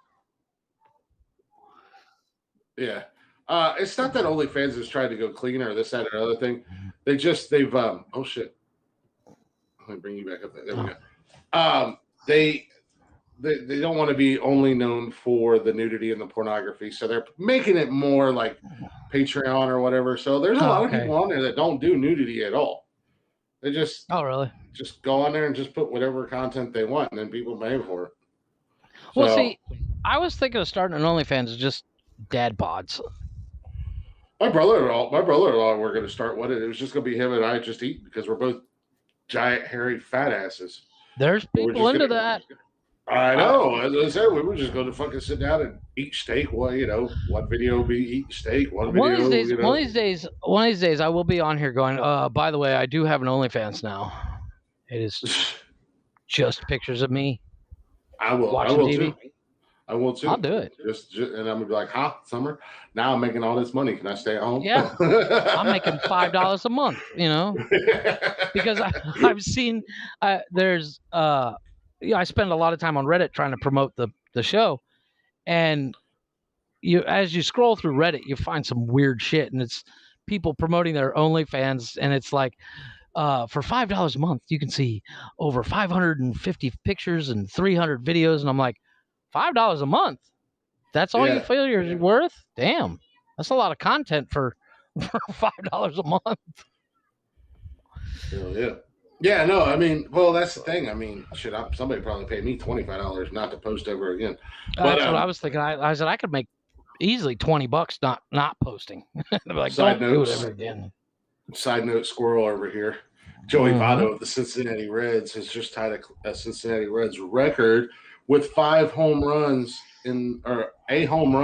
Yeah, it's not that OnlyFans is trying to go clean or this, that, or other thing. They've oh shit. Let me bring you back up there. There we go. They don't want to be only known for the nudity and the pornography, so they're making it more like Patreon or whatever. So there's a lot of people on there that don't do nudity at all. They just really just go on there and just put whatever content they want, and then people pay for it. Well, see, I was thinking of starting an OnlyFans, just dad bods. My brother-in-law, we're going to start one. It was just going to be him and I just eating because we're both giant, hairy, fat asses. There's people into that. I know. As I said, we were just going to fucking sit down and eat steak. Well, one video will be eating steak. One of these days, I will be on here going. By the way, I do have an OnlyFans now. It is just pictures of me. I will TV. too. I will too. I'll do it. Just and I'm gonna be like, "Huh, Summer? Now I'm making all this money. Can I stay at home?" Yeah, I'm making $5 a month. Because I've seen there's I spend a lot of time on Reddit trying to promote the show, and as you scroll through Reddit, you find some weird shit, and it's people promoting their OnlyFans, and it's like, for $5 a month, you can see over 550 pictures and 300 videos, and I'm like, $5 a month? That's all you feel you're worth? Damn, that's a lot of content for $5 a month. Hell yeah. Yeah, no, I mean, well, that's the thing. I mean, somebody probably paid me $25 not to post ever again. But that's what I was thinking. I said I could make easily $20 not posting. Like, don't do it ever again. Side note, squirrel over here. Joey Votto of the Cincinnati Reds has just tied a Cincinnati Reds record with 5 home runs one home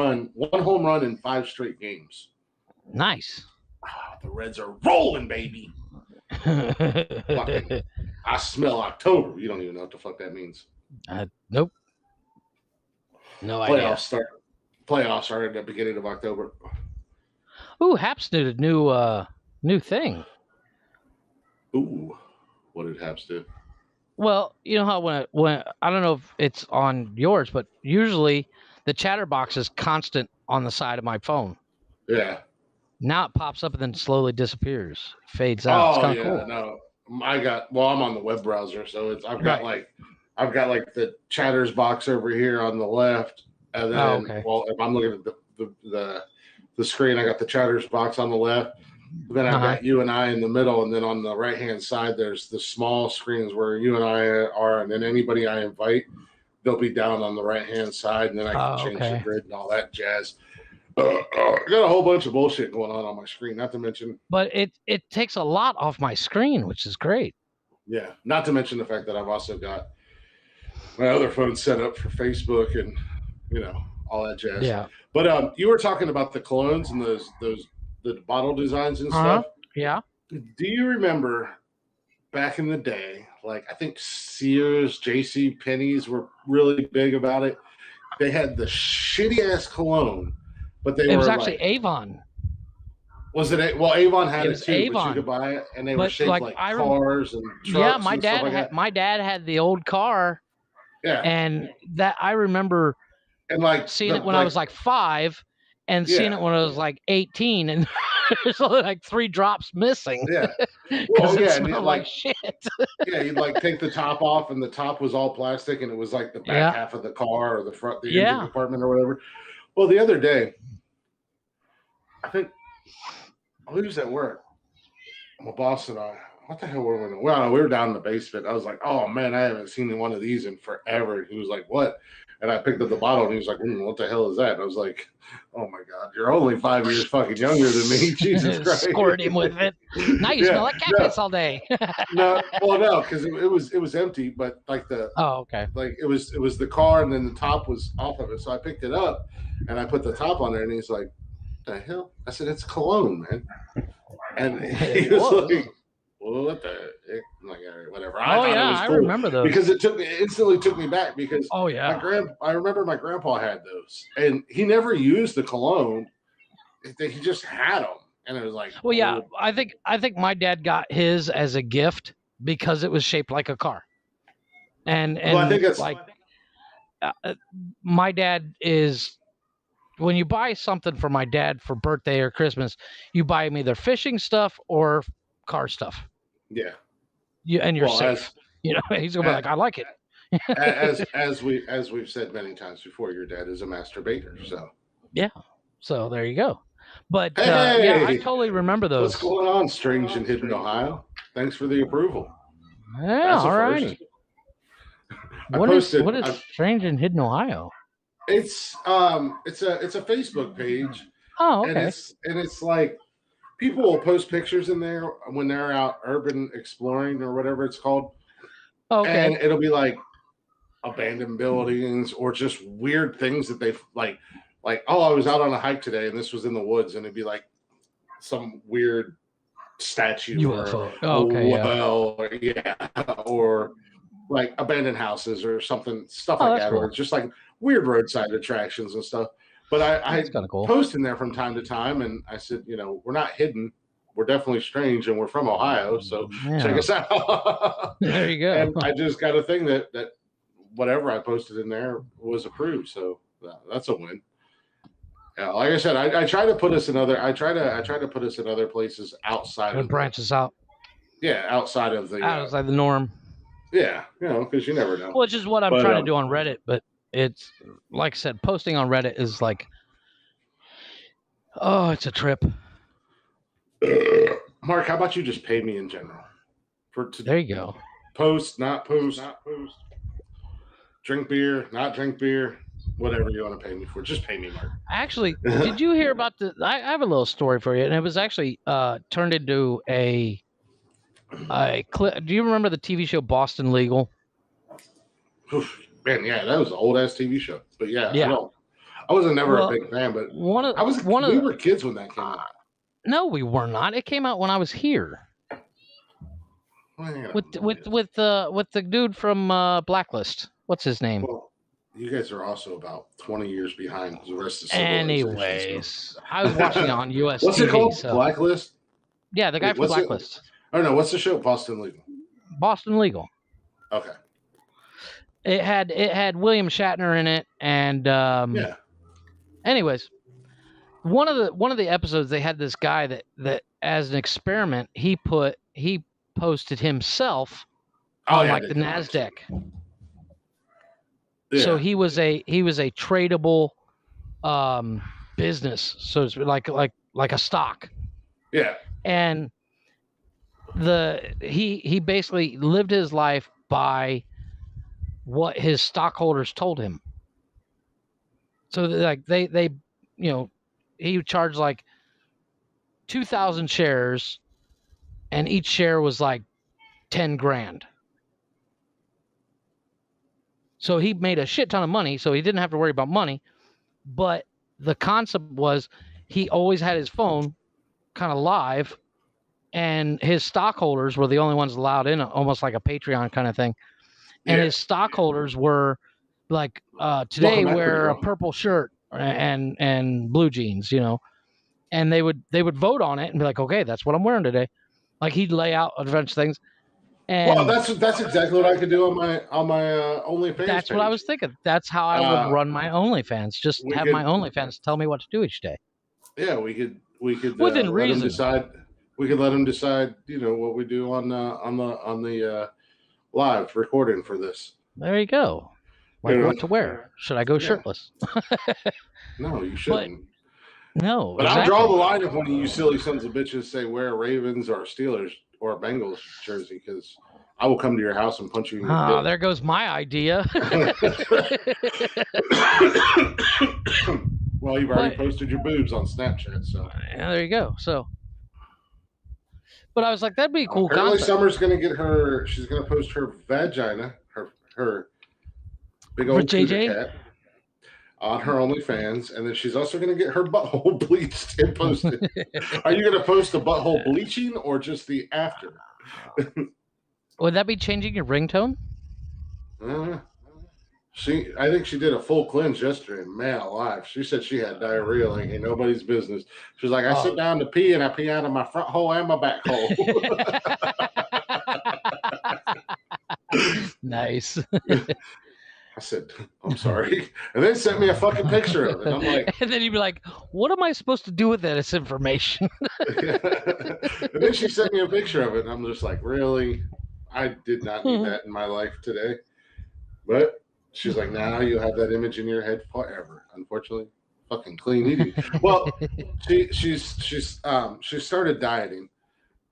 run in 5 straight games. Nice. The Reds are rolling, baby. I smell October. You don't even know what the fuck that means. Nope. No idea. Playoffs start at the beginning of October. Ooh, Haps did a new thing. Ooh, what did Haps do? Well, you know how when I don't know if it's on yours, but usually the chatterbox is constant on the side of my phone. Yeah. Now it pops up and then slowly disappears, fades out. It's kind of cool. No, I'm on the web browser, so I've got like the chatters box over here on the left, and then if I'm looking at the screen, I got the chatters box on the left. Then I've got you and I in the middle, and then on the right hand side, there's the small screens where you and I are, and then anybody I invite, they'll be down on the right hand side, and then I can change the grid and all that jazz. I got a whole bunch of bullshit going on my screen, not to mention. But it takes a lot off my screen, which is great. Yeah, not to mention the fact that I've also got my other phone set up for Facebook and all that jazz. Yeah. But you were talking about the colognes and the bottle designs and stuff. Yeah. Do you remember back in the day? Like I think Sears, J.C. Penney's were really big about it. They had the shitty ass cologne. But it was actually Avon. Was it? Well, Avon had it too. Avon. But you could buy it, and they were shaped like cars and trucks. Yeah, my dad had the old car. Yeah, and that I remember, and seeing it when I was like 5, and seeing it when I was like 18, and there's only like 3 drops missing. Yeah, it smelled like shit. Yeah, you'd like take the top off, and the top was all plastic, and it was like the back half of the car or the front, the engine compartment or whatever. Well, the other day, I think we was at work. My boss and I, what the hell were we doing? Well, we were down in the basement. I was like, oh man, I haven't seen one of these in forever. He was like, what? And I picked up the bottle and he was like, what the hell is that? And I was like, oh my God, you're only 5 years fucking younger than me. Jesus Christ. Squirt him with it. Now you smell like cactus all day. No, because it was empty, but like like it was the car and then the top was off of it. So I picked it up and I put the top on there and he's like, the hell? I said, it's cologne, man. And he was like, well, what the heck? I'm like, all right, whatever. I remember those. Because it instantly took me back because I remember my grandpa had those and he never used the cologne. He just had them. And it was like, well, yeah, I think my dad got his as a gift because it was shaped like a car. And I think it's like my dad is, when you buy something for my dad for birthday or Christmas, you buy him either fishing stuff or car stuff. Yeah. And you're safe. He's gonna be like, I like it. as we've said many times before, your dad is a masturbator. So yeah. So there you go. But I totally remember those. What's going on, Strange and Hidden Ohio? Thanks for the approval. Yeah, all righty. What is Strange and Hidden Ohio? It's a Facebook page, Oh, and okay. it's like people will post pictures in there when they're out urban exploring or whatever it's called, Okay. and it'll be like abandoned buildings or just weird things that they've like oh, I was out on a hike today and this was in the woods, and it'd be like some weird statue UFO. or a Okay, yeah. well or yeah or like abandoned houses or something stuff Oh, like that's that, or cool. it's just like weird roadside attractions and stuff. But I That's kind of cool. post in there from time to time, and I said, we're not hidden, we're definitely strange, and we're from Ohio, so check Yeah. us out. There you go. And I just got a thing that whatever I posted in there was approved, so that's a win. Yeah, like I said, I try to put us in other. I try to put us in other places outside It of branches out outside of the outside the norm. yeah, because you never know. Which is what I'm But trying to do on Reddit, but it's like I said, posting on Reddit is like, oh, it's a trip. Mark, how about you just pay me in general There you go. Post, not post, drink beer, not drink beer, whatever you want to pay me for. Just pay me, Mark. Actually, did you hear about the? I have a little story for you, and it was actually turned into a clip. Do you remember the TV show Boston Legal? Man, yeah, that was an old ass TV show. But yeah. Yeah. I wasn't never a big fan, but we were kids when that came out. No, we were not. It came out when I was here. With the dude from Blacklist. What's his name? Well, you guys are also about 20 years behind the rest of civilization. Anyways, I was watching it on US What's TV, it called? So. Blacklist? Yeah, the guy from Blacklist. Oh no, what's the show? Boston Legal. Boston Legal. Okay. It had William Shatner in it, and yeah. Anyways, one of the episodes they had this guy that as an experiment he posted himself on like the NASDAQ. Yeah. So he was a tradable business, so it's like a stock. Yeah. And he basically lived his life by what his stockholders told him. So like they he charged like 2,000 shares, and each share was like 10 grand. So he made a shit ton of money, so he didn't have to worry about money. But the concept was he always had his phone kind of live, and his stockholders were the only ones allowed in, almost like a Patreon kind of thing. And his stockholders were like, today wear a purple shirt and blue jeans, and they would vote on it and be like, okay, that's what I'm wearing today. Like he'd lay out a bunch of things. And well, that's exactly what I could do on my OnlyFans. That's page. What I was thinking. That's how I would run my OnlyFans. Just have my OnlyFans tell me what to do each day. Yeah, we could within reason. Decide. We could let them decide. What we do on the live recording for this. There you go. Like what to wear? Should I go shirtless? No, you shouldn't. No, but exactly. I'll draw the line of when you silly sons of bitches say wear a Ravens or a Steelers or a Bengals jersey, because I will come to your house and punch you in your dick. There goes my idea. Well, you've already posted your boobs on Snapchat, so yeah, there you go. So, but I was like, that'd be a cool. Apparently, Summer's going to get her. She's going to post her vagina, her big old cat, on her OnlyFans, and then she's also going to get her butthole bleached and posted. Are you going to post the butthole bleaching or just the after? Would that be changing your ringtone? I think she did a full cleanse yesterday. Man alive, she said she had diarrhea like ain't nobody's business. She was like, I sit down to pee and I pee out of my front hole and my back hole. Nice. I said, I'm sorry. And then sent me a fucking picture of it. I'm like, and then you'd be like, what am I supposed to do with this information? And then she sent me a picture of it. And I'm just like, really? I did not need that in my life today. But she's like, now you have that image in your head forever. Unfortunately, fucking clean eating. Well, she started dieting.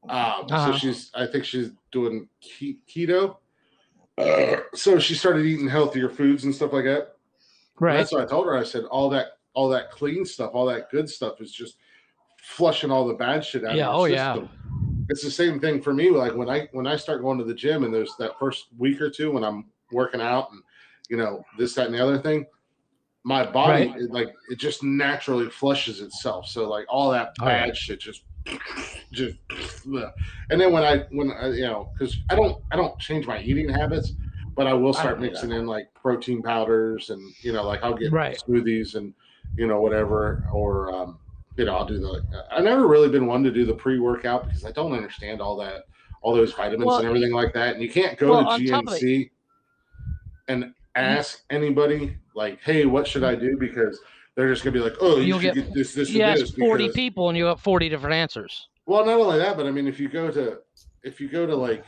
So I think she's doing keto. So she started eating healthier foods and stuff like that. Right. And that's what I told her. I said, all that clean stuff, all that good stuff is just flushing all the bad shit out of your system. It's the same thing for me. Like when I start going to the gym and there's that first week or two when I'm working out and this, that, and the other thing, my body it just naturally flushes itself. So like all that bad shit just and then when I because I don't change my eating habits, but I will start mixing in like protein powders and like I'll get smoothies and whatever, or I'll do I never really been one to do the pre-workout because I don't understand all those vitamins and everything like that. And you can't go to GNC and ask anybody like, hey, what should I do? Because they're just gonna be like, oh, you should get this, and this. 40 people and you have 40 different answers. Well, not only that, but I mean, if you go to like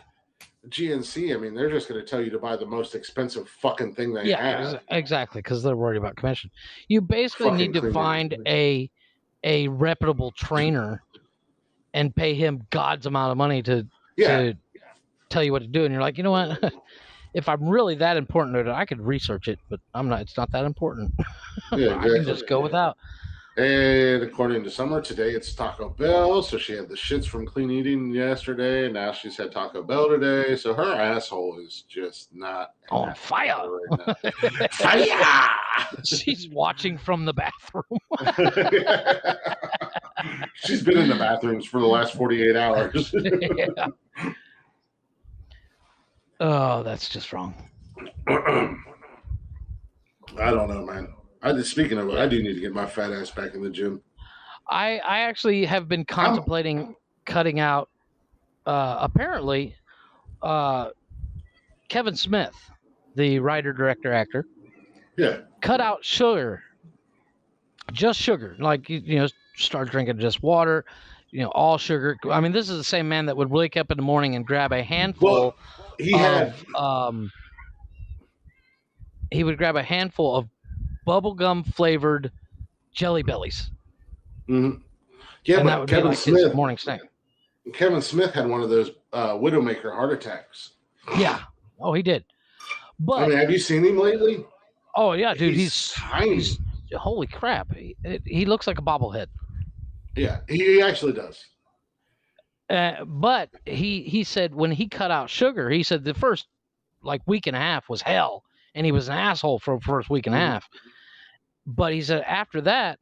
GNC, I mean, they're just going to tell you to buy the most expensive fucking thing they have. Exactly, because they're worried about commission. You basically need to find a reputable trainer and pay him God's amount of money to tell you what to do. And you're like, you know what? If I'm really that important, I could research it, but I'm not. It's not that important. Yeah, exactly. I can just go without. And according to Summer, today it's Taco Bell. So she had the shits from clean eating yesterday, and now she's had Taco Bell today. So her asshole is just not on fire right now. Fire! She's watching from the bathroom. She's been in the bathrooms for the last 48 hours. Yeah. Oh, that's just wrong. I don't know, man. Speaking of it, I do need to get my fat ass back in the gym. I actually have been contemplating cutting out, apparently, Kevin Smith, the writer, director, actor. Yeah. Cut out sugar. Just sugar. Like, start drinking just water, all sugar. I mean, this is the same man that would wake up in the morning and grab a handful he would grab a handful of bubblegum flavored Jelly Bellies. Mm-hmm. Yeah, and that would Kevin be like Smith, his morning snack. Kevin Smith had one of those Widowmaker heart attacks. Yeah. Oh, he did. But I mean, have you seen him lately? Oh yeah, dude, he's tiny. Holy crap! He looks like a bobblehead. Yeah, he actually does. But he said when he cut out sugar, he said the first week and a half was hell, and he was an asshole for the first week and a half. But he said after that,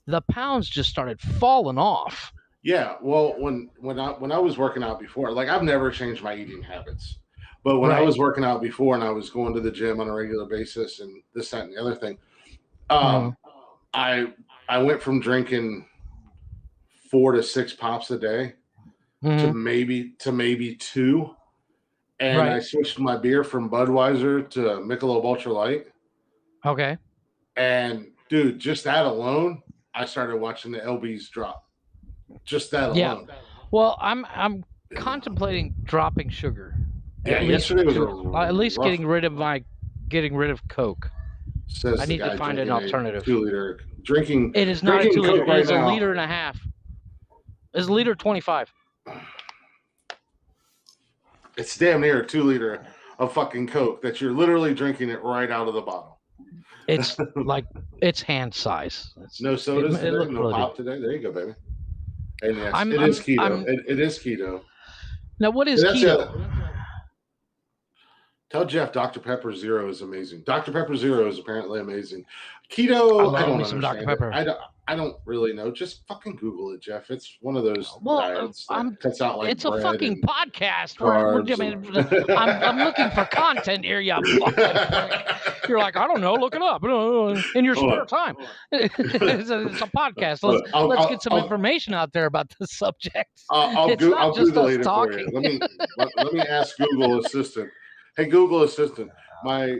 the pounds just started falling off. Yeah, well, when I was working out before, like I've never changed my eating habits, but when I was working out before and I was going to the gym on a regular basis and this, that, and the other thing, I went from drinking 4 to 6 pops a day to maybe 2, and I switched my beer from Budweiser to Michelob Ultra Light. Okay. And dude, just that alone, I started watching the LBs drop. Just that alone. Yeah. Well, I'm contemplating dropping sugar. Yeah, yesterday was at least getting rid of Coke. I need to find an alternative. 2-liter drinking. It is not a 2-liter. It's a liter and a half. It's a liter 25. It's damn near a 2-liter of fucking Coke that you're literally drinking it right out of the bottle. It's it's hand size. No sodas today, no pop today. There you go, baby. And yes, it is keto. It is keto. Now, what is keto? Tell Jeff Dr. Pepper Zero is amazing. Dr. Pepper Zero is apparently amazing. Keto, I don't understand. Some Dr. Pepper. I don't really know. Just fucking Google it, Jeff. It's one of those diets that cuts out like it's a fucking podcast. I'm looking for content here, you fucking. You're like, I don't know. Look it up in your spare time. It's a podcast. Let's get some information out there about the subject. I'll Google it for you. Let me ask Google Assistant. Hey, Google Assistant, my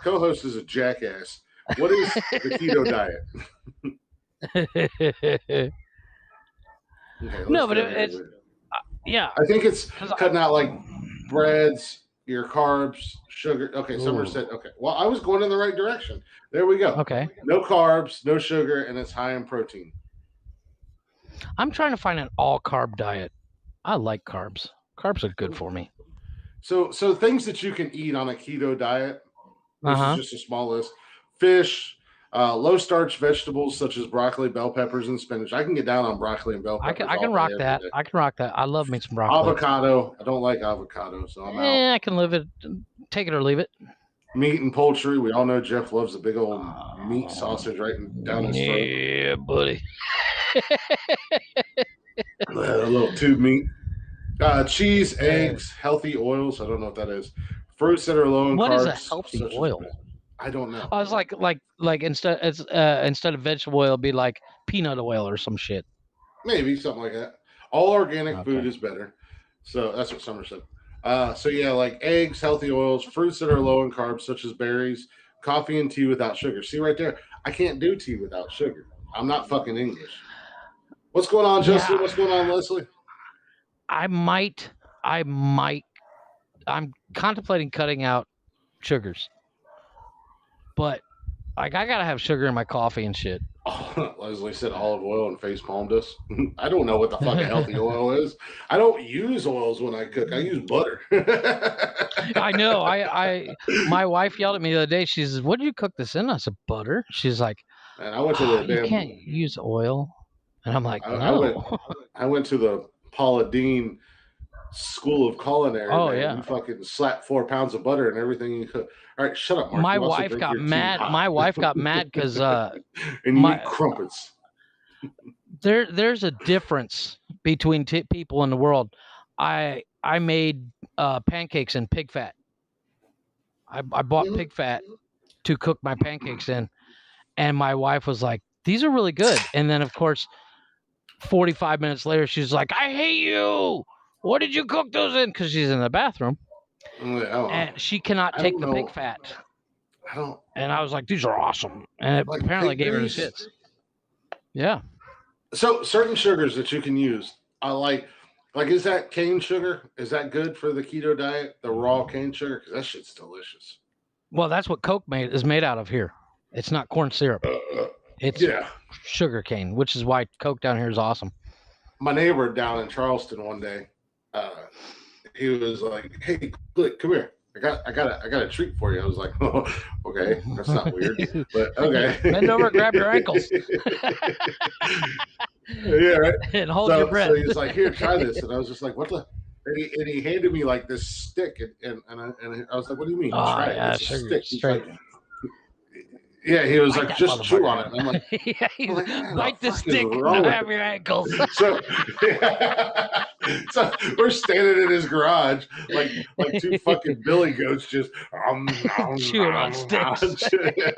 co-host is a jackass. What is the keto diet? Okay, no, but it's yeah. I think it's cutting out like breads, your carbs, sugar. Okay, Summer said, okay. Well, I was going in the right direction. There we go. Okay. No carbs, no sugar, and it's high in protein. I'm trying to find an all-carb diet. I like carbs. Carbs are good for me. So things that you can eat on a keto diet, this is just a small list. Fish, Low starch vegetables such as broccoli, bell peppers, and spinach. I can get down on broccoli and bell peppers. I can rock that. I can rock that. I love me some broccoli. Avocado. I don't like avocado, so I'm out. I can live it. Take it or leave it. Meat and poultry. We all know Jeff loves a big old meat sausage right down his throat. Yeah, buddy. A little tube meat. Cheese, eggs, healthy oils. I don't know what that is. Fruits that are low in What carbs. is a healthy oil? I don't know. I was like instead of vegetable oil, it'd be like peanut oil or some shit. Maybe something like that. All organic food is better. So that's what Summer said. So yeah, like eggs, healthy oils, fruits that are low in carbs, such as berries, coffee and tea without sugar. See right there, I can't do tea without sugar. I'm not fucking English. What's going on, Justin? Yeah. What's going on, Leslie? I'm contemplating cutting out sugars, but like I gotta have sugar in my coffee and shit. Oh, Leslie said olive oil and face palmed us. I don't know what the fucking healthy oil is. I don't use oils when I cook. I use butter. I know. My wife yelled at me the other day. She says, "What did you cook this in?" I said, "Butter." She's like, "And I went to the you can't use oil." And I'm like, "No." I went to the Paula Deen School of Culinary. Oh, yeah. You fucking slap 4 pounds of butter and everything you cook. All right, shut up, Mark. My wife got mad. My wife got mad because and you eat crumpets. There's a difference between people in the world. I made pancakes in pig fat. I bought pig fat to cook my pancakes in, and my wife was like, "These are really good." And then, of course, 45 minutes later, she's like, "I hate you. What did you cook those in?" Because she's in the bathroom. And she cannot take the pig fat. And I was like, "These are awesome." And it apparently gave her the shits. Yeah. So certain sugars that you can use, I like is that cane sugar? Is that good for the keto diet? The raw cane sugar? Because that shit's delicious. Well, that's what Coke is made out of here. It's not corn syrup. It's sugar cane, which is why Coke down here is awesome. My neighbor down in Charleston one day, he was like, "Hey, Click, come here. I got a treat for you." I was like, "Oh, okay, that's not weird, but okay." Bend over, grab your ankles. Yeah, right. And hold your breath. So he's like, "Here, try this," and I was just like, "What the?" And he handed me like this stick, and I was like, "What do you mean? Try it. It's a stick." Straight. Yeah, he was like, "Just chew on it." And I'm like, "Bite the stick and have your ankles." So we're standing in his garage like two fucking billy goats just chewing on sticks.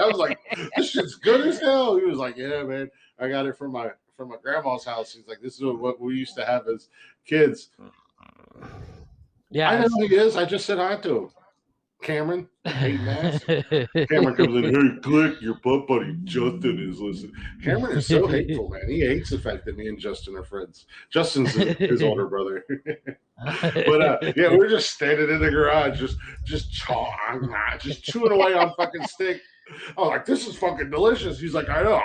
I was like, "This shit's good as hell." He was like, "Yeah, man, I got it from my grandma's house." He's like, "This is what we used to have as kids." Yeah, I know who he is. I just said hi to him. Cameron, hating ass. Cameron comes in, "Hey, Click, your butt buddy Justin is listening." Cameron is so hateful, man. He hates the fact that me and Justin are friends. Justin's his older brother. But yeah, we're just standing in the garage, just chewing away on fucking steak. I was like, "This is fucking delicious." He's like, "I know."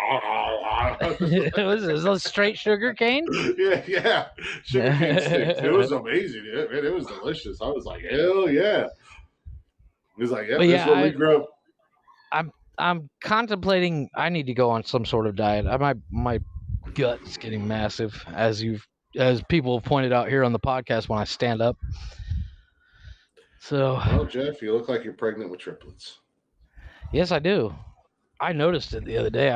Was it straight sugar cane? Yeah, sugar cane sticks. It was amazing. It was delicious. I was like, "Hell yeah." He's like, "Yeah, that's what we grew up." I'm contemplating. I need to go on some sort of diet. My gut's getting massive, as people have pointed out here on the podcast when I stand up. So, well, Jeff, you look like you're pregnant with triplets. Yes, I do. I noticed it the other day.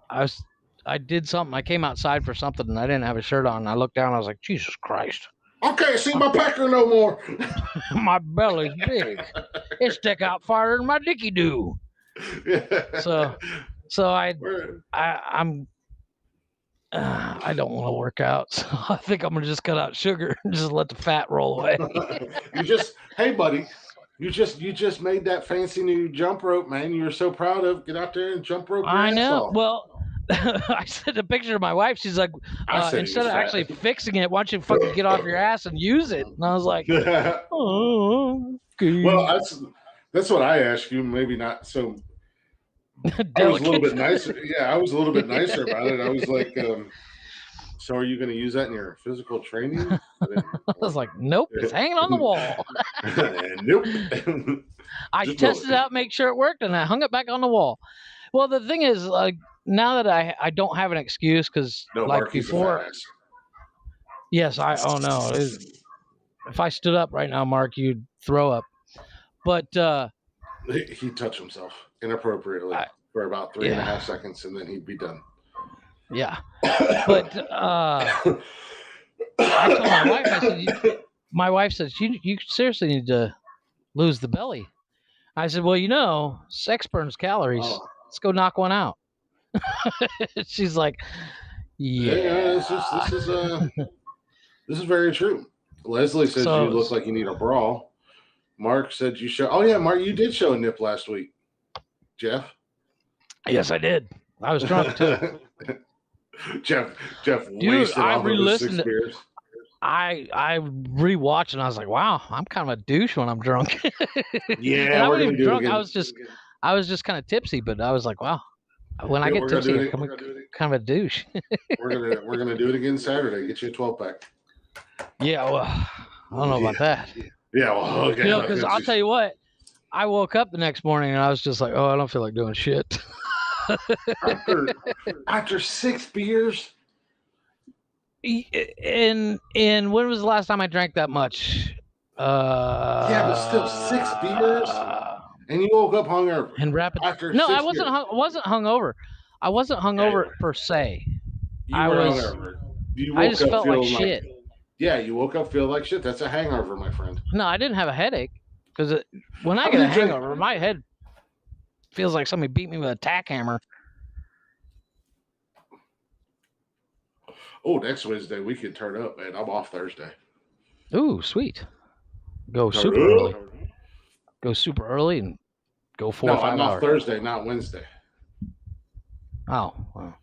I did something. I came outside for something and I didn't have a shirt on. And I looked down and I was like, "Jesus Christ. I can't see my pecker no more." My belly's big. It stick out farther than my dicky do. Yeah. So I'm I don't want to work out, so I think I'm gonna just cut out sugar and just let the fat roll away. Hey buddy, you just made that fancy new jump rope, man. You were so proud of. Get out there and jump rope. I know. Well, I sent a picture of my wife. She's like, instead of actually fixing it, why don't you fucking get off your ass and use it? And I was like, "Oh, okay." Well, that's what I asked you. Maybe not so. I was a little bit nicer. Yeah, I was a little bit nicer about it. I was like, "So are you going to use that in your physical training?" I was like, "Nope, it's hanging on the wall." Nope. I tested it out, make sure it worked, and I hung it back on the wall. Well, the thing is, like, now that I don't have an excuse because, No, like, Mark, he's a before, fat ass. yes, oh no, if I stood up right now, Mark, you'd throw up. But he touched himself inappropriately for about 3.5 seconds, and then he'd be done. Yeah, but I told my wife, I said, my wife said, you seriously need to lose the belly. I said, well, sex burns calories. Oh. Let's go knock one out. She's like, yeah. This is very true. Leslie says you look like you need a brawl. Mark said you show. Oh yeah, Mark, you did show a nip last week. Jeff. Yes, I did. I was drunk too. Jeff Dude, wasted all of his 6 beers. I rewatched and I was like, wow, I'm kind of a douche when I'm drunk. Yeah, and I wasn't even drunk. I was just kind of tipsy, but I was like, wow. When I get tipsy, I'm kind of a douche. we're gonna do it again Saturday. Get you a 12-pack. Yeah, well, I don't know about that. Yeah, well, okay. Because I'll tell you what, I woke up the next morning and I was just like, oh, I don't feel like doing shit. after 6 beers. And when was the last time I drank that much? Yeah, but still 6 beers. And you woke up hungover. And I wasn't hungover. I wasn't hungover per se. Hungover. I just felt like shit. Yeah, you woke up feeling like shit. That's a hangover, my friend. No, I didn't have a headache because when I get a hangover, my head feels like somebody beat me with a tack hammer. Oh, next Wednesday we could turn up, man. I'm off Thursday. Ooh, sweet. Go super early. Go super early and go 4 or 5 hours. I'm off Thursday, not Wednesday. Oh, wow.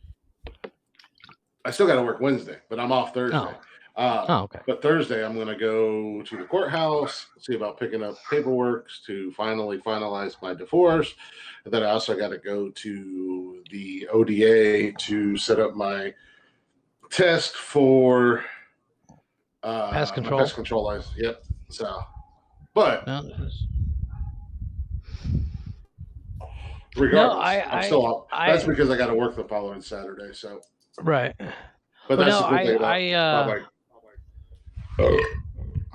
I still got to work Wednesday, but I'm off Thursday. Okay. But Thursday I'm going to go to the courthouse, see about picking up paperwork to finally finalize my divorce. And then I also got to go to the ODA to set up my test for pest control. Pest control license. Yep. So, but regardless, I'm still off. That's because I got to work the following Saturday. So right. But that's the good thing about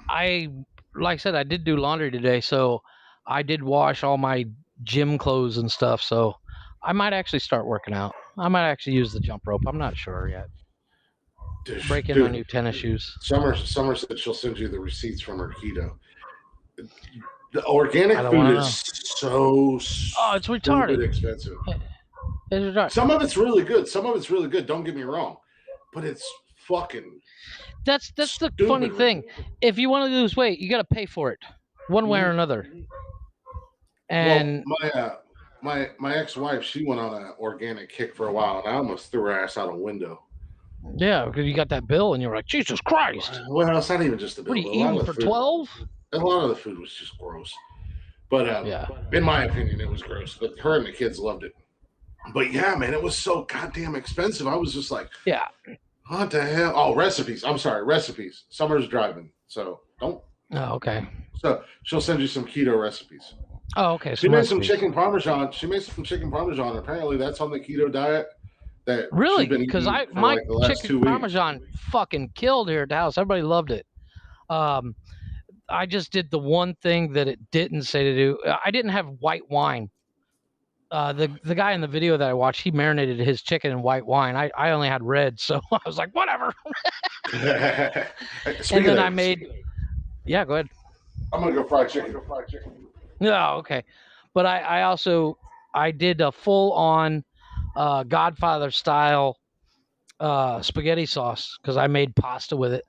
I like I said, I did do laundry today, so I did wash all my gym clothes and stuff. So I might actually start working out. I might actually use the jump rope. I'm not sure yet. Break in my new tennis shoes. Summer said she'll send you the receipts from her keto. The organic food is so it's retarded expensive. It's retarded. Some of it's really good. Don't get me wrong, but it's fucking. That's the funny thing. If you want to lose weight, you got to pay for it, one way or another. And my ex-wife, she went on an organic kick for a while, and I almost threw her ass out a window. Yeah, because you got that bill, and you were like, Jesus Christ. Well, it's not even just the bill. What are you eating for 12? A lot of the food was just gross. But in my opinion, it was gross. But her and the kids loved it. But yeah, man, it was so goddamn expensive. I was just like, yeah. What the hell? Oh, recipes. I'm sorry, recipes. Summer's driving, so don't. Oh, okay. So she'll send you some keto recipes. Oh, okay. She made some chicken parmesan. Apparently, that's on the keto diet. That really? Because my chicken parmesan fucking killed here at the house. Everybody loved it. I just did the one thing that it didn't say to do. I didn't have white wine. The guy in the video that I watched, he marinated his chicken in white wine. I only had red, so I was like, whatever. And then I made. Yeah, go ahead. I'm gonna go fried chicken. No, okay. But I did a full on Godfather style spaghetti sauce because I made pasta with it.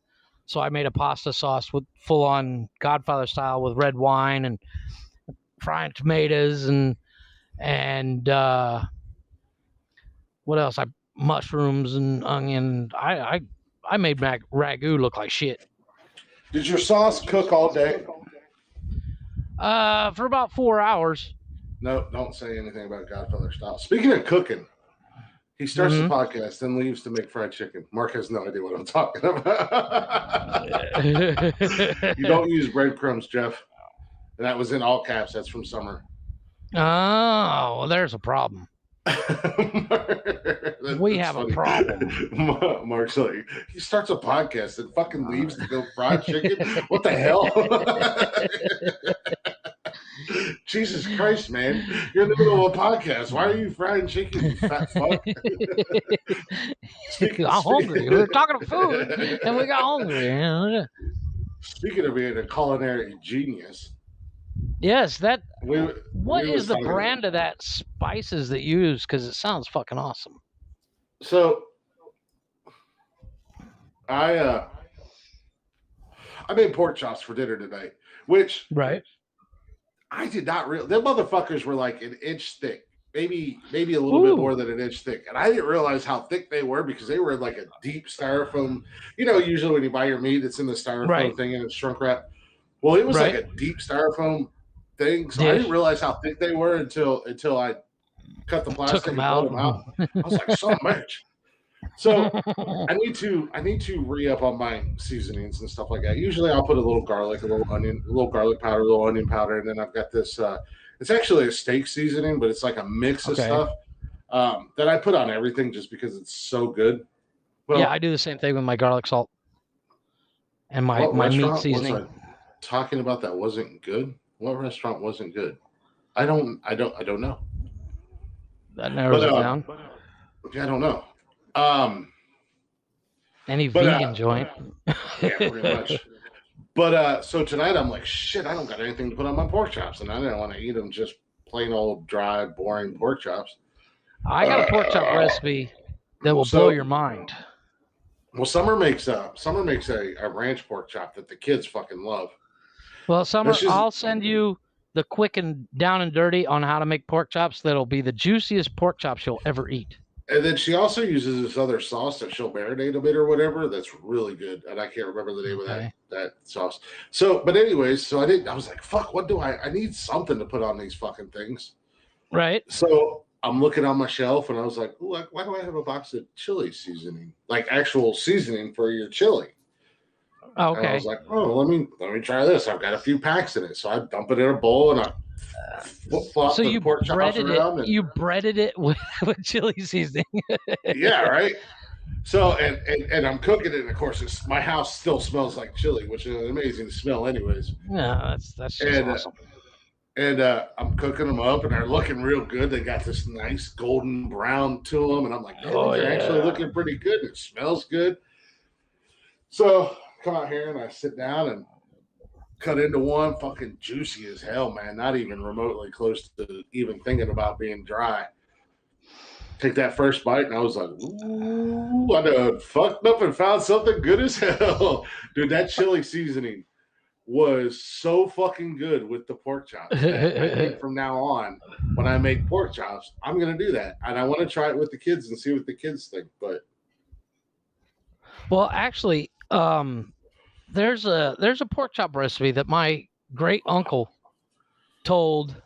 So I made a pasta sauce with full on Godfather style with red wine and frying tomatoes and what else? Mushrooms and onion. I made ragu look like shit. Did your sauce cook all day? For about 4 hours. No, don't say anything about Godfather style. Speaking of cooking, he starts the podcast, then leaves to make fried chicken. Mark has no idea what I'm talking about. You don't use breadcrumbs, Jeff. And that was in all caps. That's from Summer. Oh, well, there's a problem. We have a problem. Mark's like, he starts a podcast and fucking leaves to go fry chicken. What the hell? Jesus Christ, man! You're in the middle of a podcast. Why are you frying chicken, you fat fuck? I'm hungry. We were talking to food, and we got hungry. Speaking of being a culinary genius, yes, that. what is the brand of that spices that you use? Because it sounds fucking awesome. So, I made pork chops for dinner tonight, which right. I did not realize. Them motherfuckers were like an inch thick, maybe a little bit more than an inch thick, and I didn't realize how thick they were because they were in like a deep styrofoam. You know, usually when you buy your meat, it's in the styrofoam thing and it's shrunk wrap. Well, it was like a deep styrofoam thing, so I didn't realize how thick they were until I cut the plastic and pulled them out. I was like, so much. So I need to re-up on my seasonings and stuff like that. Usually I'll put a little garlic, a little onion, a little garlic powder, a little onion powder, and then I've got this. It's actually a steak seasoning, but it's like a mix of stuff that I put on everything just because it's so good. Well, yeah, I do the same thing with my garlic salt and my meat seasoning. Was I talking about that wasn't good? What restaurant wasn't good? I don't know. That narrows it down. Yeah, I don't know. Any vegan joint. Yeah, pretty much. But so tonight I'm like, shit, I don't got anything to put on my pork chops, and I didn't want to eat them just plain old dry, boring pork chops. I got a pork chop recipe that will blow your mind. Well, Summer makes a ranch pork chop that the kids fucking love. Well, Summer, I'll send you the quick and down and dirty on how to make pork chops. That'll be the juiciest pork chops you'll ever eat. And then she also uses this other sauce that she'll marinate a bit or whatever. That's really good. And I can't remember the name of that sauce. So, but anyways, I was like, fuck, what do I need something to put on these fucking things. Right. So I'm looking on my shelf and I was like, why do I have a box of chili seasoning? Like actual seasoning for your chili. Okay. And I was like, let me try this. I've got a few packs in it. So I dump it in a bowl and I so you breaded it. You breaded it with chili seasoning. Yeah, right. So and I'm cooking it, and of course, my house still smells like chili, which is an amazing smell, anyways. Yeah, that's just awesome. And I'm cooking them up, and they're looking real good. They got this nice golden brown to them, and I'm like, they're actually looking pretty good. It smells good. So come out here, and I sit down and cut into one, fucking juicy as hell, man. Not even remotely close to even thinking about being dry. Take that first bite, and I was like, ooh, I done fucked up and found something good as hell. Dude, that chili seasoning was so fucking good with the pork chops. I think from now on, when I make pork chops, I'm going to do that. And I want to try it with the kids and see what the kids think. But well, actually, there's a pork chop recipe that my great uncle told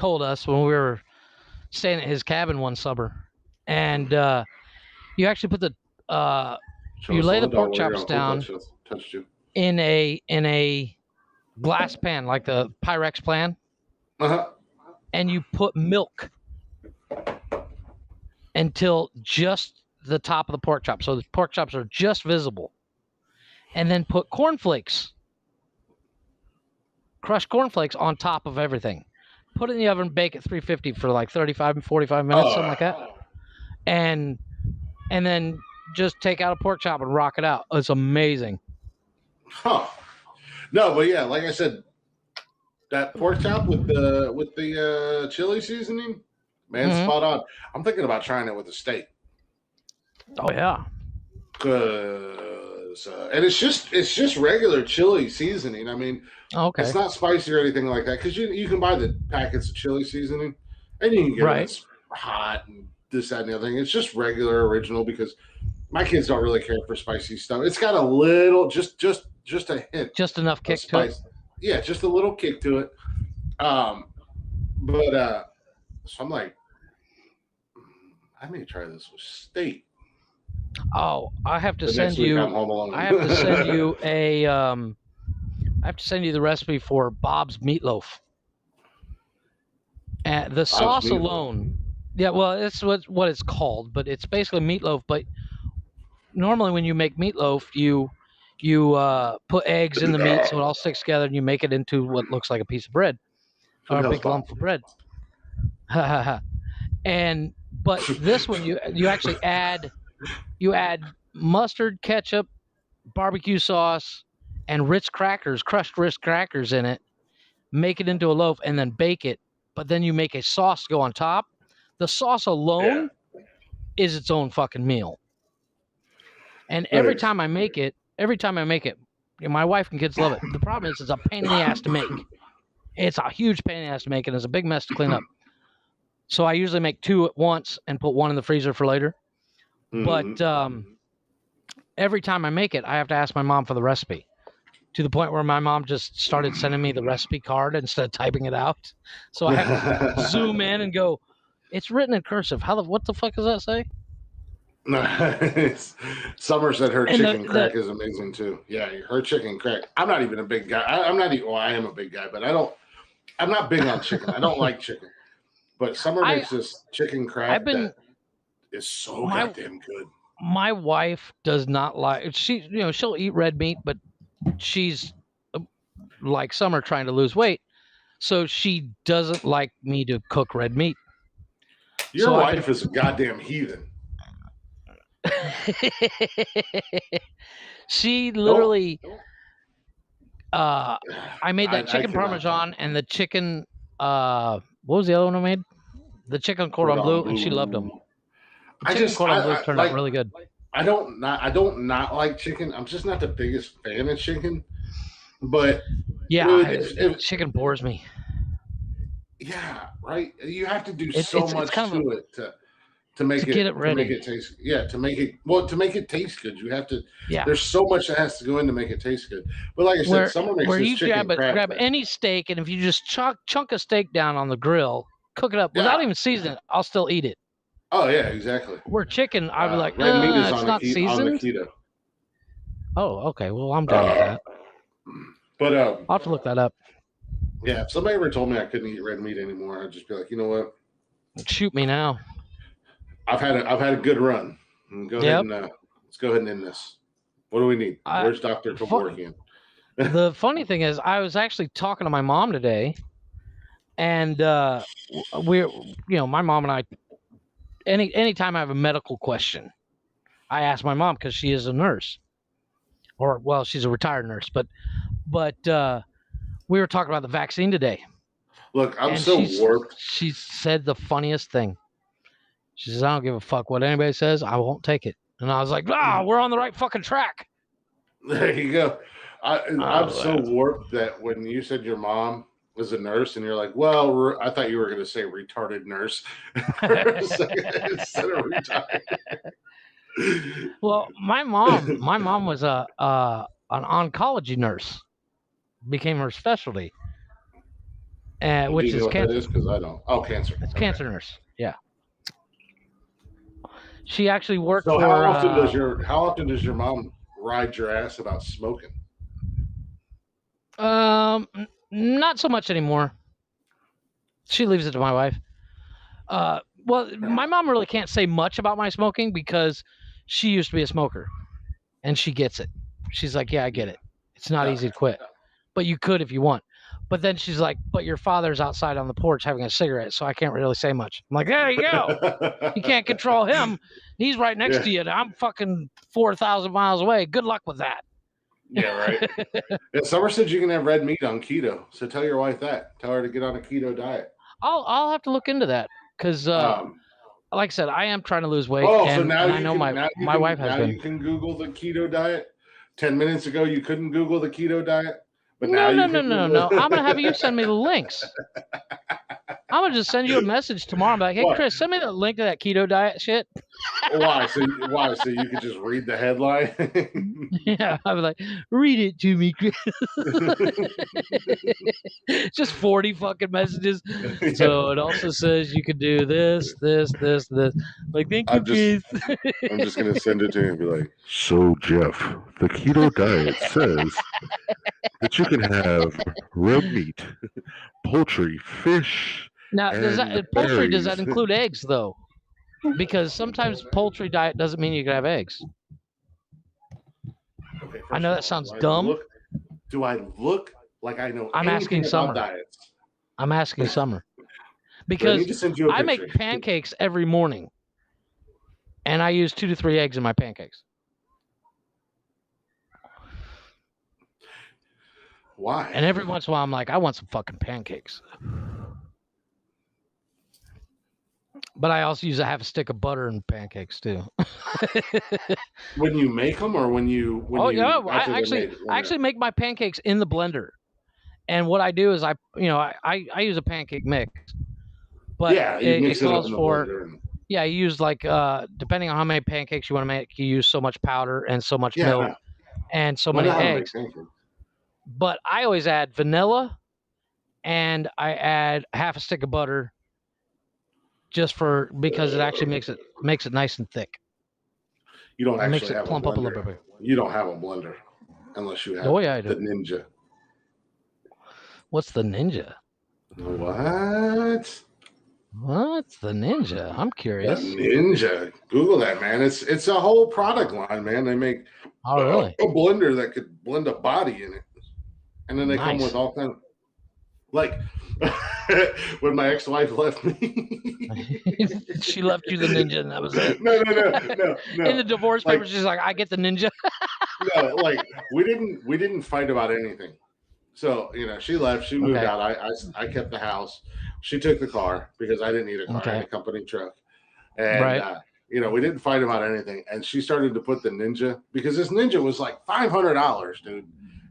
us when we were staying at his cabin one summer, and you actually put the you lay the pork chops down in a glass pan like the Pyrex pan, and you put milk until just the top of the pork chop, so the pork chops are just visible. And then put cornflakes, crushed cornflakes on top of everything. Put it in the oven, bake at 350 for like 35 and 45 minutes, something like that. And then just take out a pork chop and rock it out. It's amazing. Huh. No, but yeah, like I said, that pork chop with the chili seasoning, man, spot on. I'm thinking about trying it with a steak. Oh yeah. And it's just regular chili seasoning. I mean, it's not spicy or anything like that because you can buy the packets of chili seasoning and you can get it hot and this, that, and the other thing. It's just regular original because my kids don't really care for spicy stuff. It's got a little, just a hint, just enough kick to it. Yeah, just a little kick to it. So I'm like, I may try this with steak. Oh, I have to send you. I have to send you a. I have to send you the recipe for Bob's meatloaf. The sauce alone Yeah, well, it's what it's called, but it's basically meatloaf. But normally, when you make meatloaf, you put eggs in the meat so it all sticks together, and you make it into what looks like a piece of bread or a big lump of bread. And but this one, you actually add mustard, ketchup, barbecue sauce, and Ritz crackers, crushed Ritz crackers in it. Make it into a loaf and then bake it. But then you make a sauce to go on top. The sauce alone is its own fucking meal. And every time I make it, my wife and kids love it. The problem is, it's a pain in the ass to make. It's a huge pain in the ass to make, and it's a big mess to clean up. So I usually make two at once and put one in the freezer for later. But every time I make it, I have to ask my mom for the recipe, to the point where my mom just started sending me the recipe card instead of typing it out. So I have to zoom in and go, it's written in cursive. What the fuck does that say? Nice. Summer said her chicken crack is amazing too. Yeah, her chicken crack. I'm not even a big guy. I'm not even. Well, I am a big guy, but I'm not big on chicken. I don't like chicken. But Summer makes this chicken crack that is so goddamn good. My wife does not like. She'll eat red meat, but she's like Summer, trying to lose weight, so she doesn't like me to cook red meat. Your wife is a goddamn heathen. She literally I made that chicken parmesan and the chicken what was the other one I made? The chicken cordon bleu, and she loved them. The chicken cordon bleu turned out really good. I don't not like chicken. I'm just not the biggest fan of chicken. But yeah, chicken bores me. Yeah, right. You have to do so much to it to make it ready. To make it taste. Yeah, to make it taste good, you have to. Yeah. There's so much that has to go in to make it taste good. But like I said, someone makes this chicken crack. Grab any steak, and if you just chunk a steak down on the grill, cook it up without even seasoning it, I'll still eat it. Oh yeah, exactly. Where chicken, I'd be like, red meat is it's not seasoned. On the keto. Oh, okay. Well, I'm done with that. But I'll have to look that up. Yeah, if somebody ever told me I couldn't eat red meat anymore, I'd just be like, you know what? Shoot me now. I've had a good run. Go ahead and let's go ahead and end this. What do we need? Where's Dr. Kevorkian? The funny thing is, I was actually talking to my mom today, and my mom and I, anytime I have a medical question, I ask my mom, because she is a nurse, she's a retired nurse, but we were talking about the vaccine today. Look, I'm so warped. She said the funniest thing. She says, I don't give a fuck what anybody says. I won't take it. And I was like, we're on the right fucking track. There you go. I'm so warped that when you said your mom was a nurse, and you're like, well, I thought you were going to say retarded nurse instead of retarded. Well, my mom was an oncology nurse. Became her specialty, which is cancer. Because I don't. Oh, cancer. It's cancer nurse. Yeah. She actually worked. So how often does your mom ride your ass about smoking? Not so much anymore. She leaves it to my wife. My mom really can't say much about my smoking because she used to be a smoker, and she gets it. She's like, yeah, I get it. It's not easy to quit, but you could if you want. But then she's like, but your father's outside on the porch having a cigarette, so I can't really say much. I'm like, there you go. You can't control him. He's right next to you. I'm fucking 4,000 miles away. Good luck with that. Yeah, right. Summer said you can have red meat on keto, so tell your wife that. Tell her to get on a keto diet. I'll have to look into that because, like I said, I am trying to lose weight. So now I know my wife has been. You can Google the keto diet. 10 minutes ago, you couldn't Google the keto diet. But no. I'm going to have you send me the links. I'm going to just send you a message tomorrow. I'm like, hey, Chris, send me the link to that keto diet shit. Why? So you could just read the headline? Yeah, I was like, read it to me, Chris. Just 40 fucking messages. Yeah. So it also says you could do this. Like, thank you, Chris. I'm just going to send it to you and be like, so, Jeff, the keto diet says that you can have red meat, poultry, fish, Now, does and that poultry? Does that berries. include eggs though? Because sometimes poultry diet doesn't mean you can have eggs. Okay, I know that sounds dumb. Do I look like I know I'm anything asking about Summer. diets? I'm asking Summer Do I because need to send you a I picture? make pancakes every morning, and I use 2 to 3 eggs in my pancakes. Why? And every once in a while, I'm like, I want some fucking pancakes. But I also use a half a stick of butter in pancakes too. When you make them, or when you yeah, after I they're made? actually make my pancakes in the blender. And what I do is I use a pancake mix, but Yeah, you mix it it up calls in the for blender. And, you use like depending on how many pancakes you want to make, you use so much powder and so much yeah, milk no. and so Well, I many know how to make eggs. pancakes. But I always add vanilla and I add half a stick of butter just because it actually makes it nice and thick. You don't It makes actually it have a plump up a blender. little bit. You don't have a blender unless you have Oh yeah, I the do. Ninja. What's the Ninja? What? What's the Ninja? I'm The curious. Ninja. Google that, man. It's a whole product line, man. They make Oh really? a blender that could blend a body in it, and then they come with all kinds of, like when my ex-wife left me. She left you the Ninja, and that was it. No. In the divorce papers, she's like, "I get the Ninja." No, like we didn't fight about anything. So she left. She moved out. I kept the house. She took the car because I didn't need a car. I had a company truck, and we didn't fight about anything. And she started to put the Ninja, because this Ninja was like $500, dude.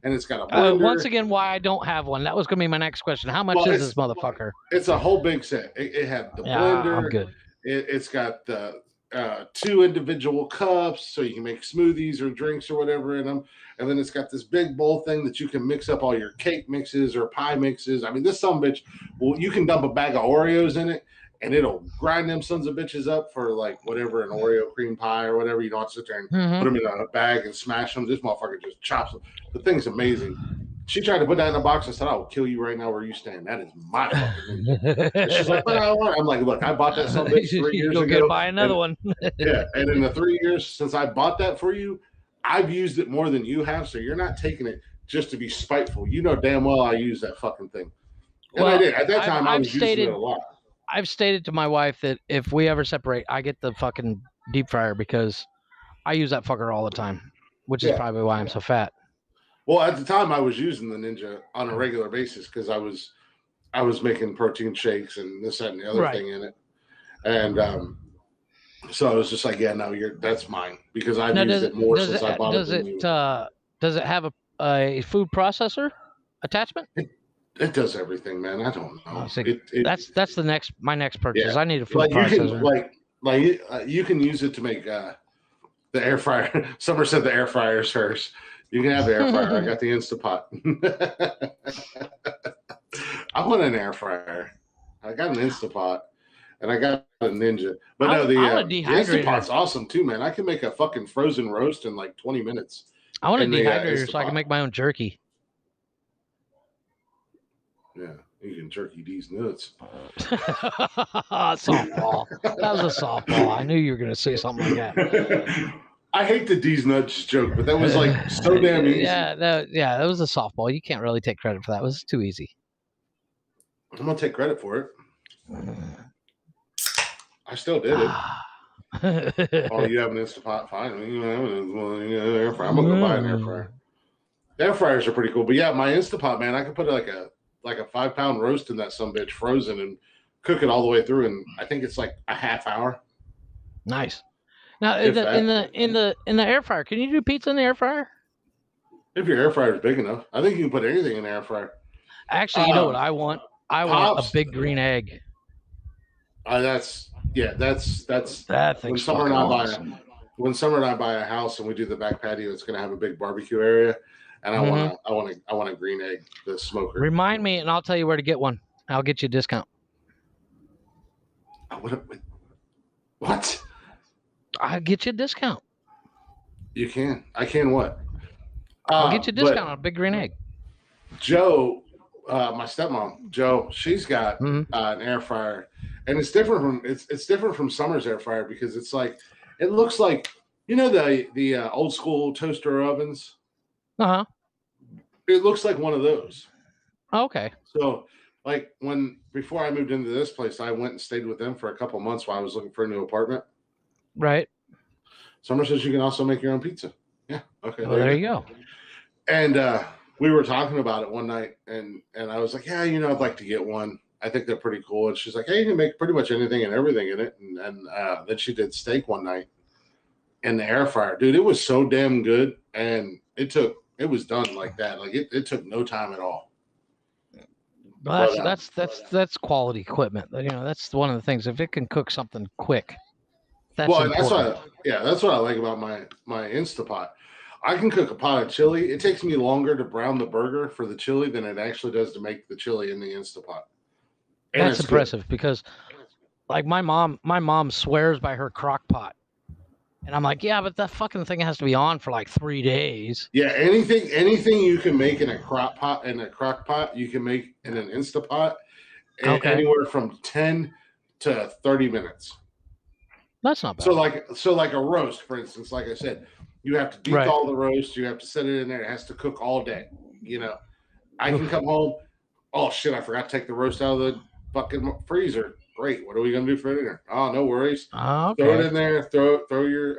And it's got a blender. Once again, why I don't have one. That was going to be my next question. How much is this motherfucker? It's a whole big set. It had the blender. I'm good. It's got the 2 individual cups, so you can make smoothies or drinks or whatever in them. And then it's got this big bowl thing that you can mix up all your cake mixes or pie mixes. I mean, this sumbitch, well, you can dump a bag of Oreos in it, and it'll grind them sons of bitches up for like whatever, an Oreo cream pie or whatever. You don't have to sit there and put them in a bag and smash them. This motherfucker just chops them. The thing's amazing. She tried to put that in a box and said, "I will kill you right now where you stand. That is my fucking Ninja." And she's like, "But I want." I'm like, "Look, I bought that son of bitch 3 years ago. Go buy another one." Yeah, and in the 3 years since I bought that for you, I've used it more than you have. So you're not taking it just to be spiteful. You know damn well I use that fucking thing. And I did. At that time, I was using it a lot. I've stated to my wife that if we ever separate, I get the fucking deep fryer because I use that fucker all the time, which is probably why I'm so fat. Well, at the time, I was using the Ninja on a regular basis because I was making protein shakes and this, that, and the other thing in it. And so I was just like, "Yeah, no, that's mine," because I've used it more since I bought it. Does it have a food processor attachment? It does everything, man. I don't know. That's my next purchase. Yeah. I need a food processor. You can use it to make the air fryer. Summer said the air fryer is hers. You can have the air fryer. I got the Instapot. I want an air fryer. I got an Instapot, and I got a Ninja. But no, the Instapot's awesome too, man. I can make a fucking frozen roast in like 20 minutes. I want a dehydrator so I can make my own jerky. Yeah, you can jerky these nuts. Softball. That was a softball. I knew you were going to say something like that. I hate the D's nuts joke, but that was like so damn easy. That was a softball. You can't really take credit for that. It was too easy. I'm gonna take credit for it. I still did it. Oh, you have an Instapot? Fine. Air fryer. I'm gonna go buy an air fryer. Air fryers are pretty cool, but yeah, my Instapot, man, I could put like a 5-pound roast in that sumbitch frozen and cook it all the way through, and I think it's like a half hour. Nice. Now in the air fryer, can you do pizza in the air fryer? If your air fryer is big enough, I think you can put anything in the air fryer. Actually, you know what I want? I want a big green egg. That thing's fucking awesome. When Summer and I buy a house and we do the back patio, it's going to have a big barbecue area, and I want a green egg, the smoker. Remind me, and I'll tell you where to get one. I'll get you a discount. What? I'll get you a discount. You can. I can what? I'll get you a discount on a big green egg. Joe my stepmom, Joe, she's got Mhm. an air fryer, and it's different from it's different from Summer's air fryer because it's like it looks like the old school toaster ovens. Uh-huh. It looks like one of those. Okay. So, like before I moved into this place, I went and stayed with them for a couple months while I was looking for a new apartment. Right. Summer says you can also make your own pizza. Yeah. Okay. Well, there you go. And we were talking about it one night, and I was like, yeah, I'd like to get one. I think they're pretty cool. And she's like, hey, you can make pretty much anything and everything in it. And then she did steak one night in the air fryer. Dude, it was so damn good. And it was done like that. Like it took no time at all. Well, that's quality equipment. That's one of the things. If it can cook something quick, that's important. That's what I like about my Instapot. I can cook a pot of chili. It takes me longer to brown the burger for the chili than it actually does to make the chili in the Instapot. And that's impressive because, like my mom swears by her crock pot, and I'm like, yeah, but that fucking thing has to be on for like 3 days. Yeah, anything you can make in a crock pot, you can make in an Instapot, anywhere from 10 to 30 minutes. That's not bad. So like a roast, for instance, like I said, you have to deep thaw the roast. You have to set it in there. It has to cook all day. I can come home. Oh shit! I forgot to take the roast out of the fucking freezer. Great. What are we gonna do for dinner? Oh, no worries. Okay. Throw it in there. Throw your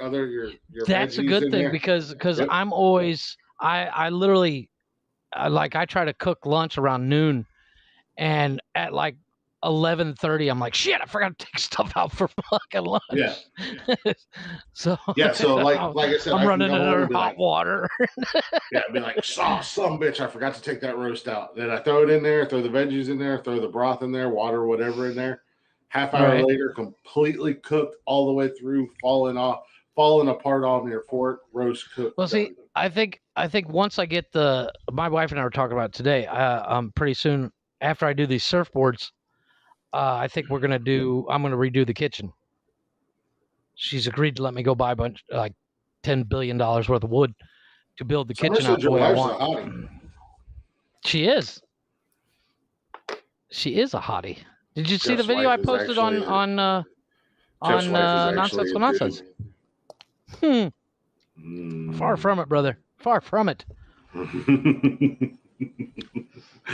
That's a good thing because I'm always I literally I try to cook lunch around noon, and at like 11:30, I'm like, shit, I forgot to take stuff out for fucking lunch. Yeah. so like I said, I'm running under hot water. Be like, some bitch, I forgot to take that roast out. Then I throw it in there, throw the veggies in there, throw the broth in there, water, whatever in there. Half hour later, completely cooked all the way through, falling apart on your fork, roast cooked. Well, see, I think once I get my wife and I were talking about it today. Pretty soon after I do these surfboards. I think I'm going to redo the kitchen. She's agreed to let me go buy like $10 billion worth of wood to build the kitchen out the way I want. She is. She is a hottie. Did you see the video I posted on Nonsensical Nonsense? Far from it, brother. Far from it.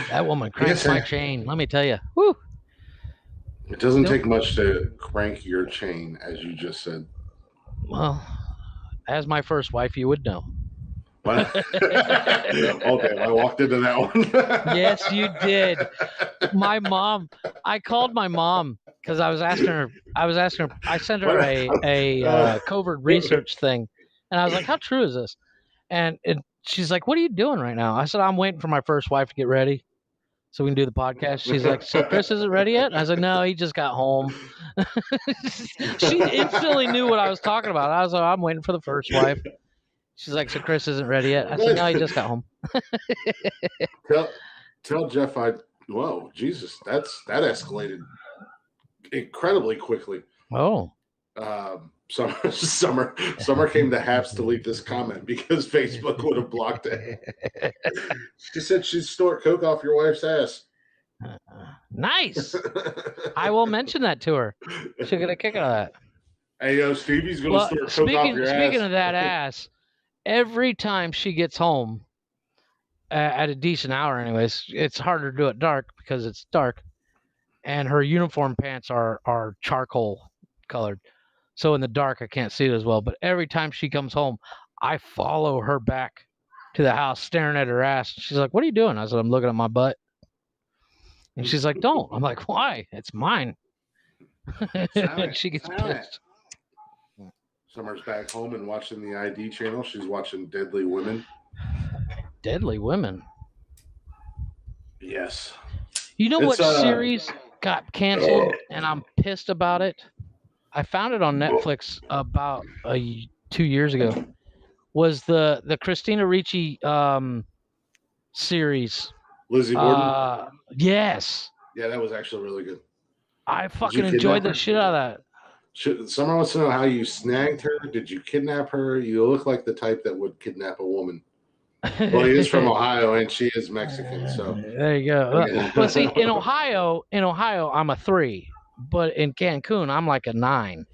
That woman cranks my chain. Let me tell you. Woo. It doesn't take much to crank your chain, as you just said. Well, as my first wife, you would know. Okay, I walked into that one. Yes, you did. I called my mom because I sent her, I sent her a covert research thing. And I was like, how true is this? And she's like, what are you doing right now? I said, I'm waiting for my first wife to get ready so we can do the podcast. She's like, so Chris isn't ready yet? And I was like, no, he just got home. She instantly knew what I was talking about. I was like, I'm waiting for the first wife. She's like, so Chris isn't ready yet? I said, no, he just got home. Tell Jeff whoa, Jesus, that escalated incredibly quickly. Oh. Summer came to Haps to delete this comment because Facebook would have blocked it. She said she'd snort coke off your wife's ass. Nice. I will mention that to her. She'll get a kick out of that. Hey, Stevie's going to snort coke off your ass. Speaking of that ass, every time she gets home at a decent hour anyways, it's harder to do it dark because it's dark, and her uniform pants are charcoal colored. So in the dark, I can't see it as well. But every time she comes home, I follow her back to the house, staring at her ass. She's like, what are you doing? I said, I'm looking at my butt. And she's like, don't. I'm like, why? It's mine. She gets pissed. Summer's back home and watching the ID channel. She's watching Deadly Women. Deadly Women? Yes. You know what series got canceled and I'm pissed about it? I found it on Netflix about 2 years ago. Was the Christina Ricci series? Lizzie Borden? Yes. Yeah, that was actually really good. I fucking enjoyed the shit out of that. Someone wants to know how you snagged her. Did you kidnap her? You look like the type that would kidnap a woman. Well, he is from Ohio, and she is Mexican. So there you go. Well, see, in Ohio, I'm a 3, but in Cancun, I'm like a 9.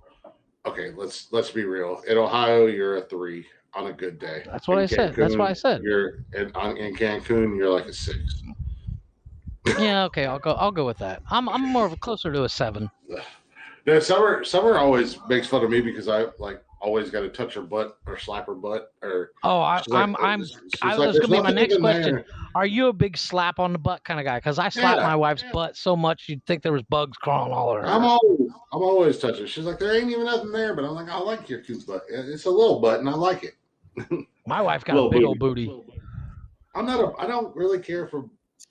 Okay, let's be real. In Ohio, you're a 3 on a good day. That's what I said. That's what I said. You're in Cancun, you're like a 6. Yeah, okay, I'll go with that. I'm more of a closer to a 7. Yeah, Summer always makes fun of me because I like always got to touch her butt or slap her butt or. That was gonna be my next question. Are you a big slap on the butt kind of guy? Because I slap my wife's butt so much you'd think there was bugs crawling all over her. I'm always touching. She's like, there ain't even nothing there, but I'm like, I like your cute butt. It's a little butt, and I like it. My wife got a big old booty. I don't really care for.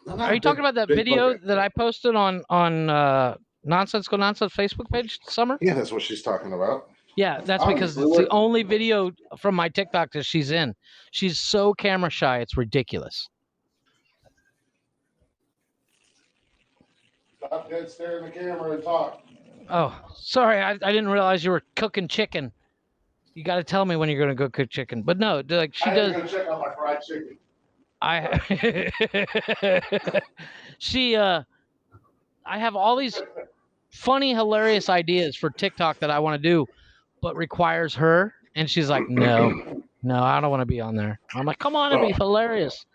Are you talking about that video that I posted on Nonsensical Nonsense Facebook page, Summer? Yeah, that's what she's talking about. Yeah, that's because it's the only video from my TikTok that she's in. She's so camera shy, it's ridiculous. Stop dead staring at the camera and talk. Oh, sorry, I didn't realize you were cooking chicken. You got to tell me when you're going to go cook chicken. But no, like she does. I'm going to check out my fried chicken. I have all these funny, hilarious ideas for TikTok that I want to do, but requires her. And she's like, no, I don't want to be on there. I'm like, come on, it'd be hilarious.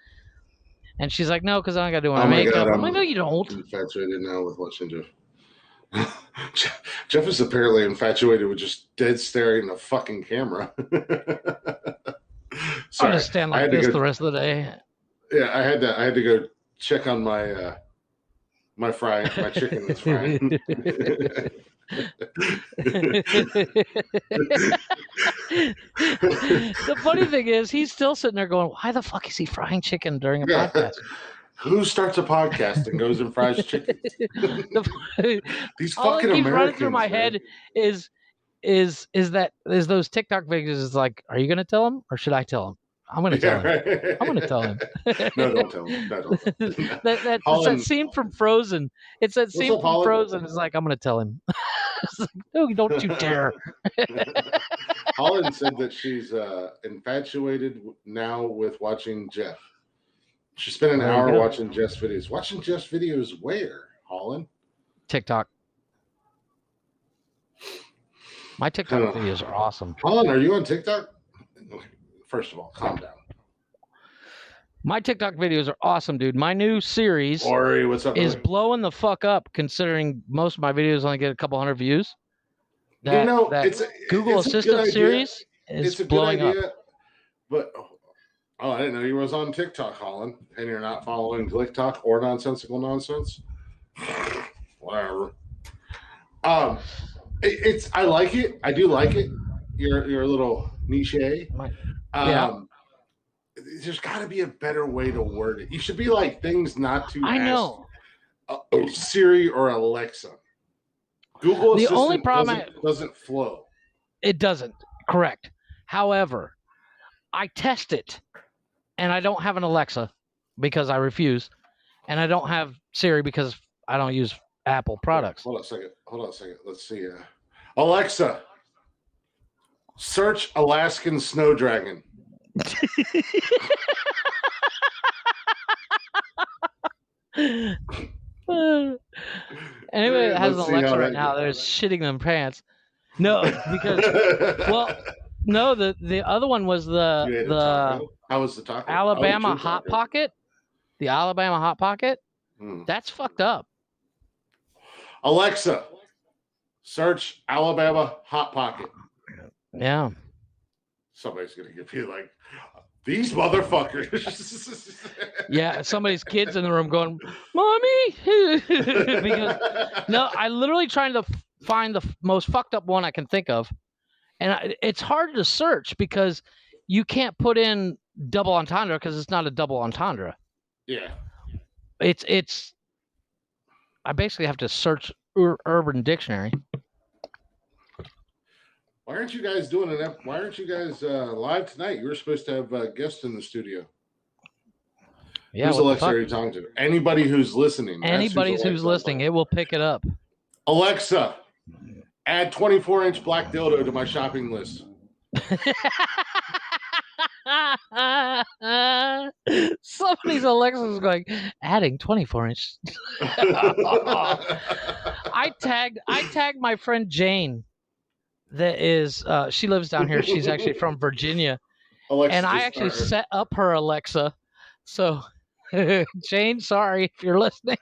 And she's like, no, because I got to do my makeup. I'm like, no, you don't. I'm infatuated now with watching Jeff. Jeff is apparently infatuated with just dead staring at the fucking camera. I'll just stand like this the rest of the day. Yeah, I had to go check on my my chicken that's frying. The funny thing is, he's still sitting there going, "Why the fuck is he frying chicken during a podcast?" Who starts a podcast and goes and fries chicken? These fucking Americans. Running through my head is those TikTok videos. Is like, are you going to tell him or should I tell him? I'm going to tell him. Right. I'm going to tell him. No, don't tell him. No, don't. It's that scene from Frozen. It's that scene from Frozen. It's like, I'm going to tell him. It's like, no, don't you dare. Holland said that she's infatuated now with watching Jeff. She spent an hour watching Jeff's videos. Watching Jeff's videos where, Holland? TikTok. My TikTok videos are awesome. Holland, are you on TikTok? First of all, calm down. My TikTok videos are awesome, dude. My new series is blowing the fuck up, considering most of my videos only get a couple hundred views. That Google Assistant series is blowing up. But I didn't know you was on TikTok, Holland, and you're not following TikTok or Nonsensical Nonsense. Whatever. I like it. I do like it. You're a little niche. There's got to be a better way to word it. You should be like things not to ask Siri or Alexa. Google Assistant only problem doesn't flow. It doesn't. Correct. However, I test it, and I don't have an Alexa because I refuse, and I don't have Siri because I don't use Apple products. Hold on a second. Let's see. Alexa, search Alaskan snow dragon. Anybody that has an Alexa right now, they're shitting them pants. No, because the other one was the how was the taco? Alabama Hot Pocket. The Alabama Hot Pocket. That's fucked up. Alexa, search Alabama Hot Pocket. Yeah. Somebody's gonna give you like these motherfuckers. Yeah, somebody's kids in the room going, "Mommy," because I literally trying to find the most fucked up one I can think of, and it's hard to search because you can't put in double entendre because it's not a double entendre. Yeah, it's. I basically have to search Urban Dictionary. Why aren't you guys doing Why aren't you guys live tonight? You were supposed to have a guest in the studio. Yeah, who's Alexa are you talking to? Anybody who's listening. Anybody who's listening, it will pick it up. Alexa, add 24-inch black dildo to my shopping list. Somebody's Alexa is going, adding 24-inch. I tagged my friend Jane. That is, she lives down here. She's actually from Virginia, Alexa and I actually set up her Alexa. So, Jane, sorry if you're listening.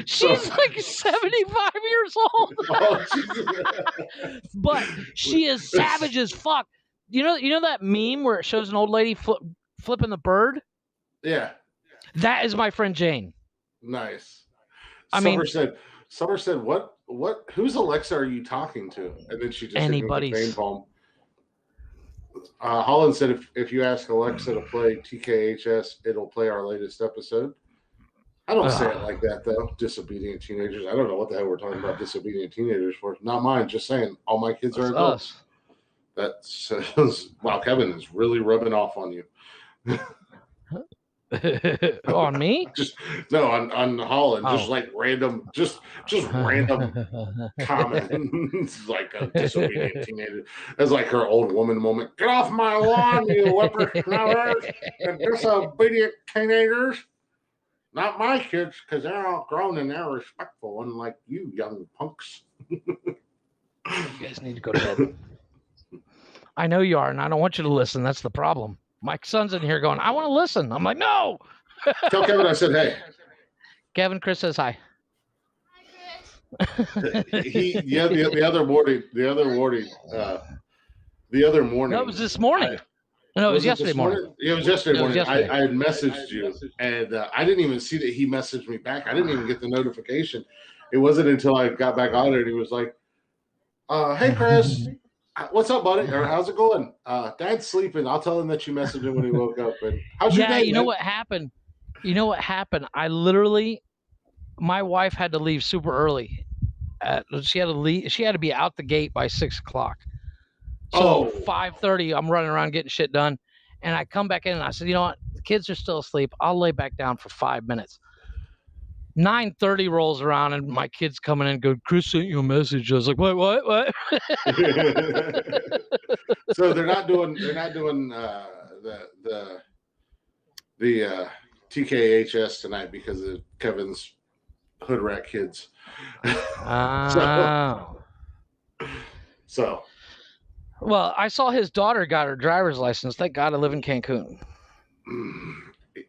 She's like 75 years old. Oh, but she is savage as fuck. You know that meme where it shows an old lady flipping the bird? Yeah. That is my friend Jane. Nice. Summer said, what, whose Alexa are you talking to? And then she just anybody's hit me with the fame poem. Holland said, if you ask Alexa to play TKHS, it'll play our latest episode. I don't say it like that, though. Disobedient teenagers. I don't know what the hell we're talking about disobedient teenagers for. Not mine. Just saying, all my kids are adults. That says, wow, Kevin is really rubbing off on you. On me? On Holland. Just like random, just random comments, like a disobedient teenager. That's like her old woman moment. Get off my lawn, you whippersnappers and disobedient teenagers. Not my kids, because they're all grown and they're respectful, unlike you young punks. You guys need to go to bed. I know you are, and I don't want you to listen. That's the problem. My son's in here going, I want to listen. I'm like, no. Tell Kevin I said, hey. Kevin, Chris says hi. Hi, Chris. The other morning. No, it was this morning. No, it was yesterday morning. It was yesterday morning. I had messaged you, and I didn't even see that he messaged me back. I didn't even get the notification. It wasn't until I got back on it, and he was like, hey, Chris, what's up, buddy? Or how's it going? Dad's sleeping. I'll tell him that you messaged him when he woke up. And how's your day, you know what happened? I literally, my wife had to leave super early. She had to leave. She had to be out the gate by 6:00. So 5:30, I'm running around getting shit done. And I come back in and I said, you know what? The kids are still asleep. I'll lay back down for 5 minutes. 9:30 rolls around and my kid's coming in and go, Chris sent you a message. I was like, what? So they're not doing the TKHS tonight because of Kevin's hood rat kids. So. Well, I saw his daughter got her driver's license. Thank God I live in Cancun.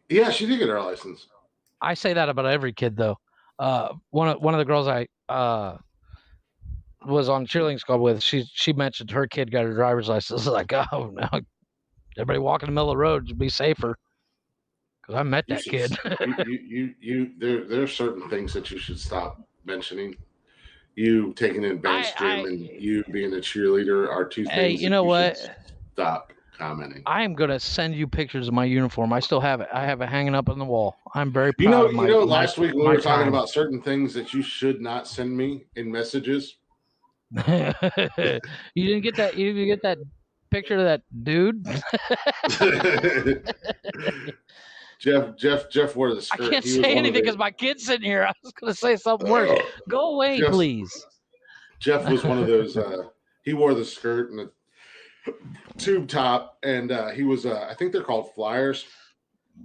Yeah, she did get her license. I say that about every kid, though. One of the girls I was on cheerleading squad with, she mentioned her kid got her driver's license. Like, oh no, everybody walk in the middle of the road to be safer. Because I met that kid. There's certain things that you should stop mentioning. You taking in bench gym and you being a cheerleader are two things. Hey, you know what? Stop commenting. I am gonna send you pictures of my uniform. I still have it. I have it hanging up on the wall. I'm very proud of my. Last week when we were talking about certain things that you should not send me in messages. You didn't get that. You didn't get that picture of that dude. Jeff wore the skirt. I can't say anything because my kid's sitting here. I was going to say something worse. Go away, please. Jeff was one of those. He wore the skirt and the tube top, and he was. I think they're called flyers.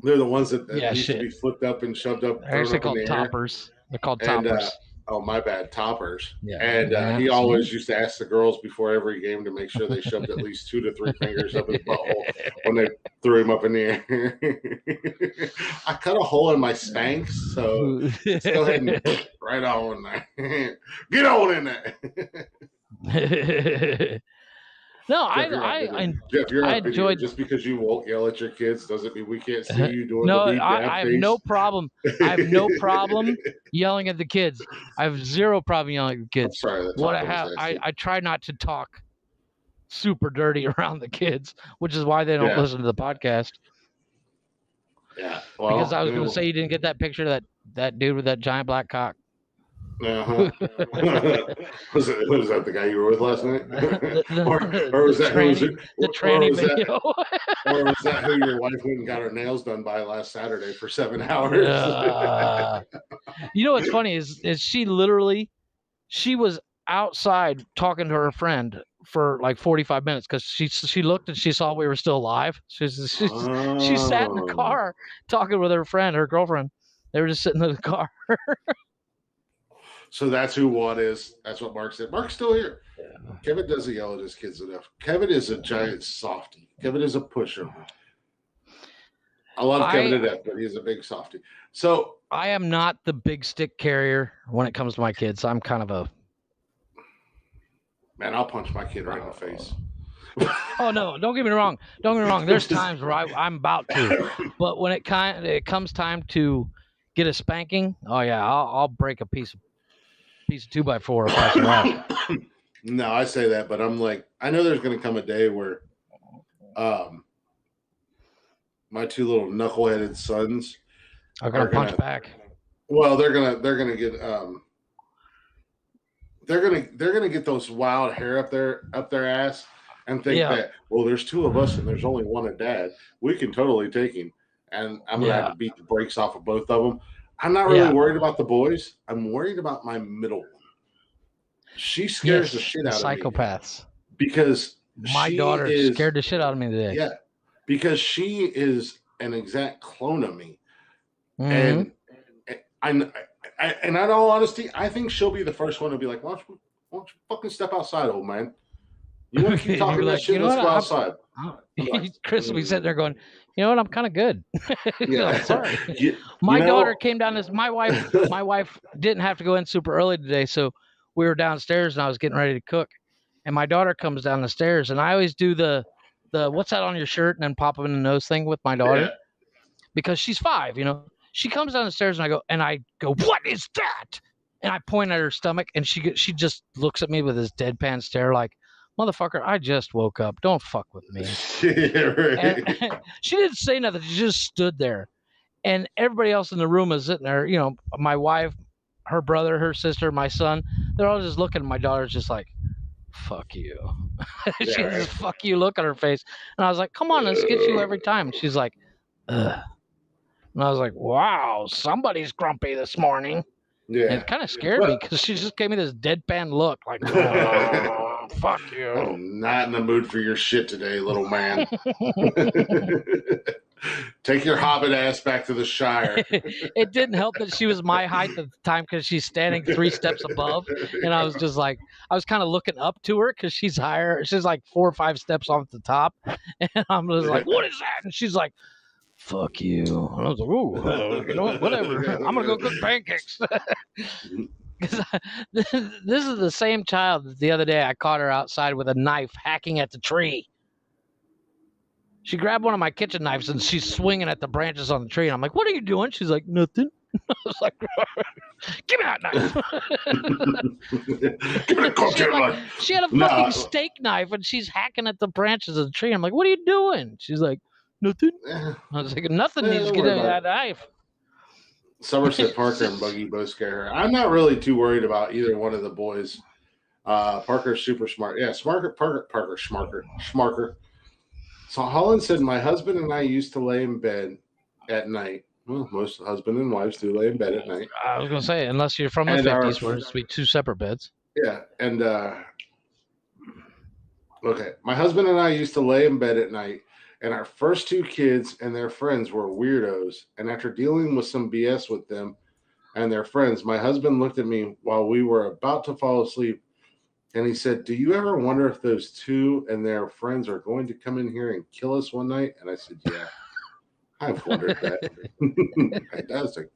They're the ones that used to be flipped up and shoved up. They're actually called toppers. They're called toppers. Oh, my bad, toppers. Yeah. And he always used to ask the girls before every game to make sure they shoved at least 2 to 3 fingers up his butthole when they threw him up in the air. I cut a hole in my Spanx, so let's go ahead and right on there. Get on in there. No, Jeff, you're I enjoyed. Just because you won't yell at your kids doesn't mean we can't see you doing no, the beat I have no problem. I have no problem yelling at the kids. I have zero problem yelling at the kids. I'm sorry, what I have, I try not to talk super dirty around the kids, which is why they don't listen to the podcast. Yeah, because I was going to say you didn't get that picture of that dude with that giant black cock. Uh-huh. was that the guy you were with last night? or was that the tranny video? Or was that who your wife went and got her nails done by last Saturday for 7 hours? You know what's funny is she was outside talking to her friend for like 45 minutes because she looked and she saw we were still alive. She sat in the car talking with her friend, her girlfriend. They were just sitting in the car. So that's who Watt is. That's what Mark said. Mark's still here. Yeah. Kevin doesn't yell at his kids enough. Kevin is a giant softie. Kevin is a pushover. I love Kevin to death, but he's a big softie. So I am not the big stick carrier when it comes to my kids. I'm kind of a man. I'll punch my kid right in the face. Oh no! Don't get me wrong. Don't get me wrong. There's times where I'm about to, but when it comes time to get a spanking, oh yeah, I'll break a piece of 2x4 if I survive. No, I say that, but I'm like, I know there's going to come a day where, my two little knuckleheaded sons are going to punch back. Well, they're gonna get they're gonna get those wild hair up their ass and think that, well, there's two of us and there's only one of dad. We can totally take him, and I'm gonna have to beat the brakes off of both of them. I'm not really worried about the boys. I'm worried about my middle one. She scares the shit out of me. Psychopaths. Because my daughter scared the shit out of me today. Yeah, because she is an exact clone of me, and in all honesty, I think she'll be the first one to be like, why don't you fucking step outside, old man? You want to keep talking that shit? Let's go outside. Chris will be sitting there going, you know what? I'm kind of good. Sorry. My daughter came down as my wife didn't have to go in super early today, so we were downstairs and I was getting ready to cook, and my daughter comes down the stairs, and I always do the what's that on your shirt and then pop them in the nose thing with my daughter because she's 5. She comes down the stairs and I go, what is that? And I point at her stomach, and she just looks at me with this deadpan stare like, motherfucker, I just woke up. Don't fuck with me. And she didn't say nothing. She just stood there. And everybody else in the room is sitting there, my wife, her brother, her sister, my son. They're all just looking. My daughter's just like, fuck you. She has this fuck you look on her face. And I was like, come on, this gets you every time. She's like, ugh. And I was like, wow, somebody's grumpy this morning. Yeah. And it kind of scared me because she just gave me this deadpan look like, oh, fuck you. I'm not in the mood for your shit today, little man. Take your hobbit ass back to the Shire. It didn't help that she was my height at the time because she's standing 3 steps above. And I was just like, I was kind of looking up to her because she's higher. She's like 4 or 5 steps off the top. And I'm just like, what is that? And she's like, fuck you. And I was like, ooh, you know what? Whatever. I'm going to go cook pancakes. This is the same child that the other day I caught her outside with a knife hacking at the tree. She grabbed one of my kitchen knives and she's swinging at the branches on the tree. And I'm like, what are you doing? She's like, nothing. I was like, give me that knife. She had a fucking steak knife and she's hacking at the branches of the tree. I'm like, what are you doing? She's like, nothing. I was like, nothing needs to get out of that knife. Somerset Parker and Buggy both scare her. I'm not really too worried about either one of the boys. Parker's super smart. Yeah, Parker, smarker. So Holland said, my husband and I used to lay in bed at night. Well, most husband and wives do lay in bed at night. I was going to say, unless you're from the 50s where it's be 2 separate beds. Yeah, and okay. My husband and I used to lay in bed at night, and our first 2 kids and their friends were weirdos. And after dealing with some BS with them and their friends, my husband looked at me while we were about to fall asleep, and he said, do you ever wonder if those 2 and their friends are going to come in here and kill us one night? And I said, yeah, I've wondered that. Fantastic.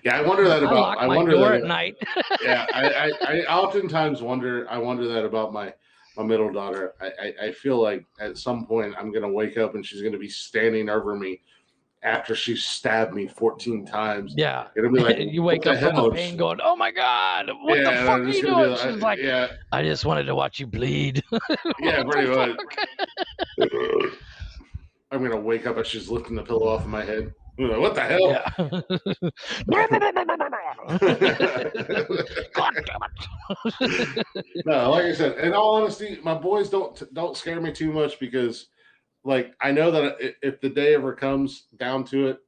Yeah, I wonder that about. I wonder that at night. Yeah, I oftentimes wonder. I wonder that about my middle daughter. I feel like at some point I'm going to wake up and she's going to be standing over me after she stabbed me 14 times. Yeah. It'll be like, you wake up from the pain going, oh my God, what the fuck are you doing? She's like, I just wanted to watch you bleed. Yeah, pretty much. I'm going to wake up and she's lifting the pillow off of my head. Like, what the hell? Yeah. God damn it. No, like I said, in all honesty, my boys don't scare me too much because, like, I know that if the day ever comes down to it,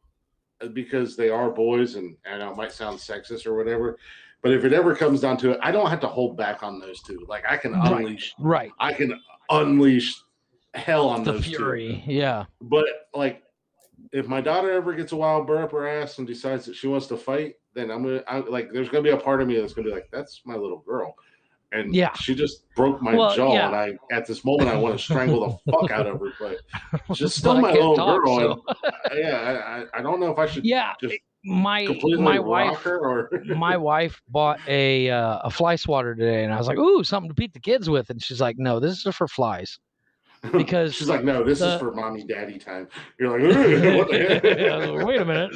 because they are boys, and I know it might sound sexist or whatever, But if it ever comes down to it, I don't have to hold back on those two. Like I can unleash, right. I can unleash hell on The those fury, two. yeah. But like, if my daughter ever gets a wild bird up her ass and decides that she wants to fight, then there's gonna be a part of me that's gonna be like, that's my little girl. And yeah, she just broke my jaw, and at this moment I want to strangle the fuck out of her, but she's still my little girl. So. And I don't know if I should. Just my wife or my wife bought a fly swatter today, and I was like, "Ooh, something to beat the kids with," and she's like, "No, this is for flies." Because she's like, "No, this is for mommy daddy time." You're like, "What the heck?" Wait a minute.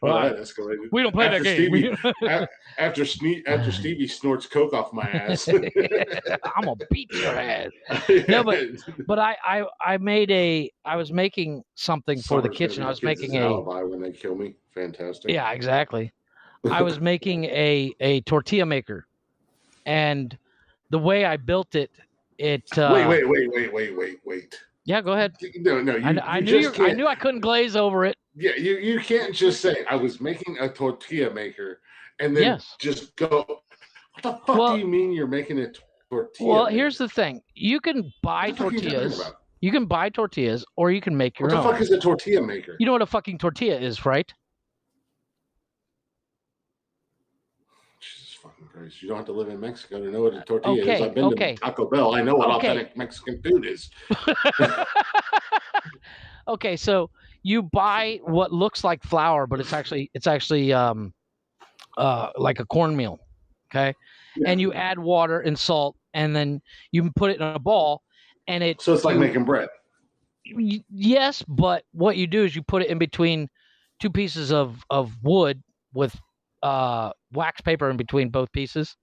Well, that escalated. We don't play that game. After Stevie snorts coke off my ass, I'm gonna beat your ass. No, but I was making something for the kitchen. I was making a alibi when they kill me. Fantastic. Yeah, exactly. I was making a tortilla maker, and the way I built it. Wait. Yeah, go ahead. No, I knew I couldn't glaze over it. Yeah, you can't just say I was making a tortilla maker and then just go. What the fuck do you mean you're making a tortilla? Well, here's the thing: you can buy tortillas. You can buy tortillas, or you can make your own. What the fuck is a tortilla maker? You know what a fucking tortilla is, right? Christ. You don't have to live in Mexico to know what a tortilla is. I've been to Taco Bell. I know what authentic Mexican food is. Okay, so you buy what looks like flour, but it's actually like a cornmeal. Okay, and you add water and salt, and then you put it in a ball, and so it's like making bread. Yes, but what you do is you put it in between two pieces of wood with wax paper in between both pieces,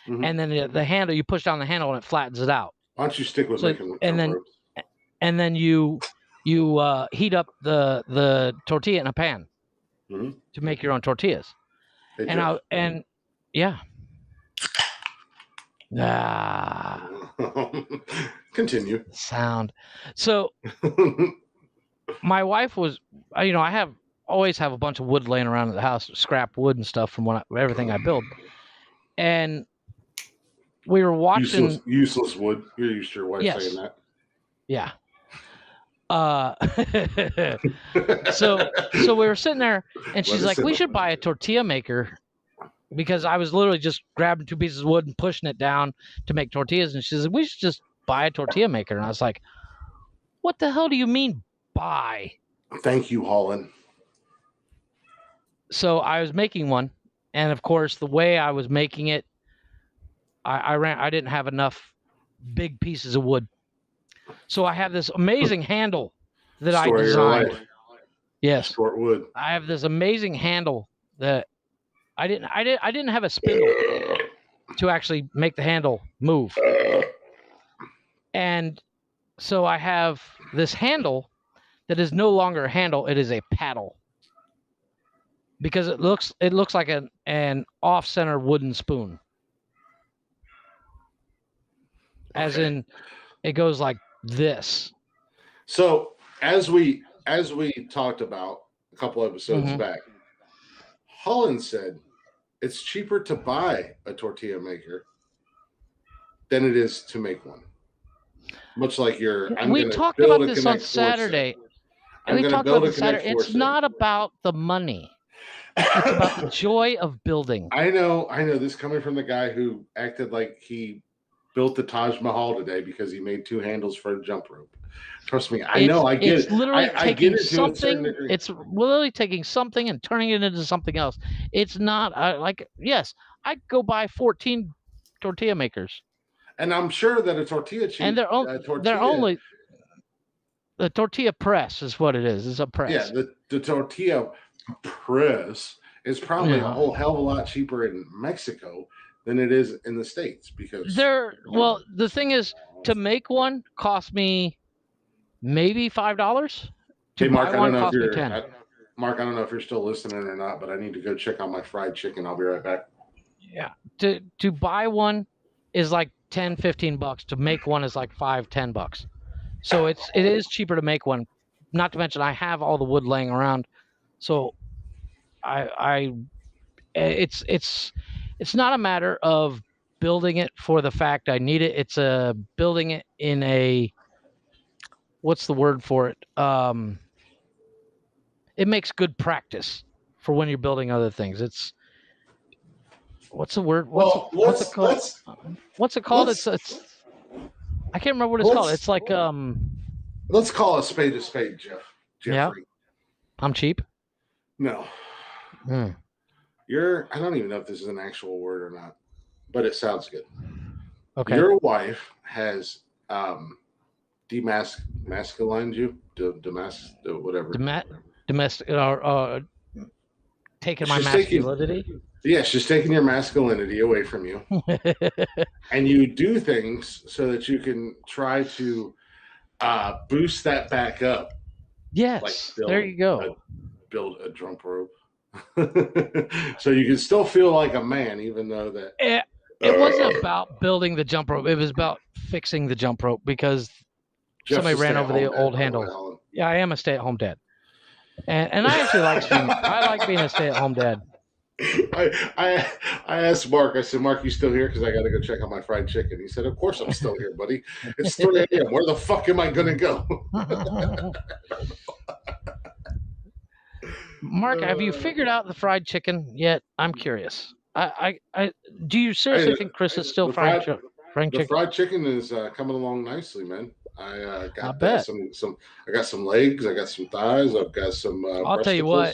and then the handle, you push down the handle and it flattens it out. Why don't you stick with making and then you heat up the tortilla in a pan to make your own tortillas. Continue. Sound. So my wife was, I always have a bunch of wood laying around in the house, scrap wood and stuff from everything I build. And we were watching useless wood. You're used to your wife saying that. Yeah. So we were sitting there, and she's like, "We should buy a tortilla maker," because I was literally just grabbing two pieces of wood and pushing it down to make tortillas. And she said, "We should just buy a tortilla maker." And I was like, "What the hell do you mean buy?" Thank you, Holland. So I was making one, and of course, the way I was making it, I didn't have enough big pieces of wood. So I have this amazing handle that I designed. Yes. Short wood. I have this amazing handle that I didn't have a spindle to actually make the handle move. And so I have this handle that is no longer a handle, it is a paddle. Because it looks like an off-center wooden spoon. As in, it goes like this. So as we talked about a couple episodes back, Holland said it's cheaper to buy a tortilla maker than it is to make one. Much like we talked about this on Saturday. We talked about this Saturday. It's not about the money. It's about the joy of building. I know. This coming from the guy who acted like he built the Taj Mahal today because he made two handles for a jump rope. Trust me, I get it. It's literally taking something. It's literally taking something and turning it into something else. It's not yes, I go buy 14 tortilla makers, and I'm sure that a tortilla and they're only the tortilla press is what it is. It's a press. Yeah, the tortilla press is probably a whole hell of a lot cheaper in Mexico than it is in the States because the thing is, to make one cost me maybe $5. Hey, Mark, I don't know if you're Mark, I don't know if you're still listening or not, but I need to go check on my fried chicken. I'll be right back. Yeah. To buy one is like $10-15. To make one is like $5-10. So it is cheaper to make one. Not to mention I have all the wood laying around. So it's not a matter of building it for the fact I need it. It's building it in a, what's the word for it? It makes good practice for when you're building other things. It's, what's the word? What's it called? What's it called? It's I can't remember what it's called. It's like let's call a spade, Jeff. Jeffrey. Yeah. I'm cheap. No. I don't even know if this is an actual word or not, but it sounds good. Okay. Your wife has demasculined you, whatever. Domestic taking my masculinity. She's taking your masculinity away from you. And you do things so that you can try to boost that back up. Yes, there you go. Build a jump rope. So you can still feel like a man, even though that... It wasn't about building the jump rope. It was about fixing the jump rope because somebody ran over the old handle. Yeah, I am a stay-at-home dad. And I actually like being a stay-at-home dad. I asked Mark, I said, Mark, you still here? Because I got to go check on my fried chicken. He said, of course I'm still here, buddy. It's 3 a.m. Where the fuck am I going to go? Mark, have you figured out the fried chicken yet? I'm curious. Do you seriously think Chris is still frying chicken? The fried chicken is coming along nicely, man. I got some. I got some legs. I got some thighs. I've got some. I'll tell you what.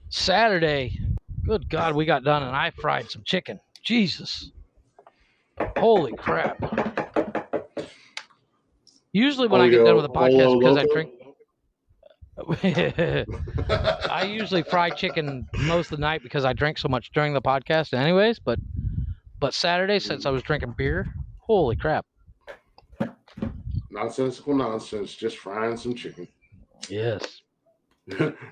Saturday, good God, we got done and I fried some chicken. Jesus, holy crap! Usually when I get done with the podcast, because I drink. I usually fry chicken most of the night because I drink so much during the podcast anyways, but Saturday, since I was drinking beer, holy crap. Nonsensical nonsense, just frying some chicken. Yes.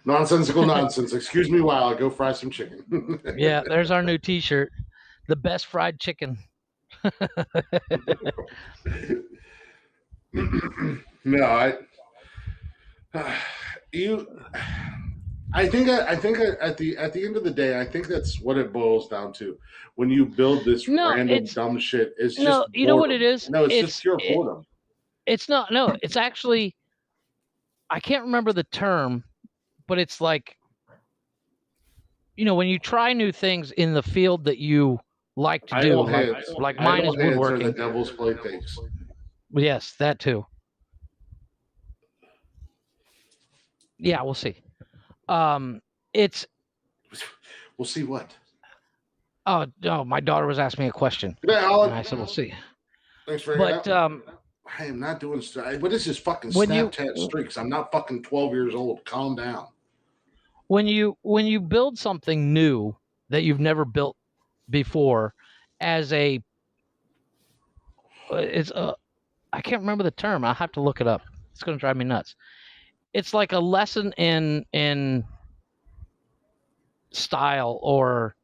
Nonsensical nonsense. Excuse me while I go fry some chicken. Yeah, there's our new t-shirt. The best fried chicken. No, I think at the end of the day, I think that's what it boils down to. When you build this random dumb shit, it's just boredom. You know what it is? No, it's just pure boredom. It's not. No, it's actually, I can't remember the term, but it's like, when you try new things in the field that you like to do, like mine is woodworking. The devil's playthings. Yes, that too. Yeah, we'll see. We'll see what? Oh no, my daughter was asking me a question. Yeah, Alan. And I said, we'll see. Thanks for I am not doing. What is this fucking Snapchat streaks? I'm not fucking 12 years old. Calm down. When you build something new that you've never built before, I can't remember the term. I'll have to look it up. It's going to drive me nuts. It's like a lesson in style or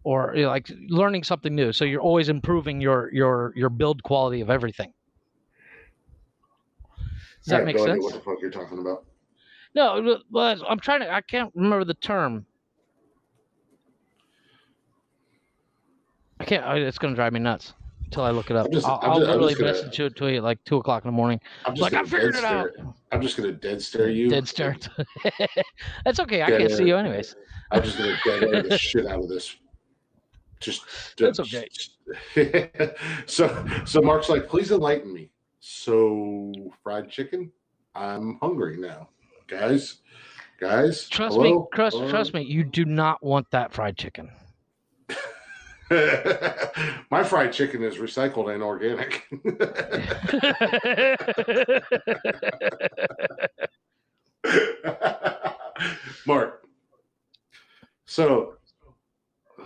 like learning something new. So you're always improving your build quality of everything. Does that make sense? What the fuck you're talking about? No, but I can't remember the term. I can't. It's going to drive me nuts until I look it up. I'll literally message it to you at like 2:00 in the morning. I figured it out. I'm just going to dead stare you. Dead stare. That's okay. I can't see you anyways. I'm just going to dead air the shit out of this. That's okay. So Mark's like, please enlighten me. So fried chicken? I'm hungry now. Guys. Trust me, you do not want that fried chicken. My fried chicken is recycled and organic. Mark. So,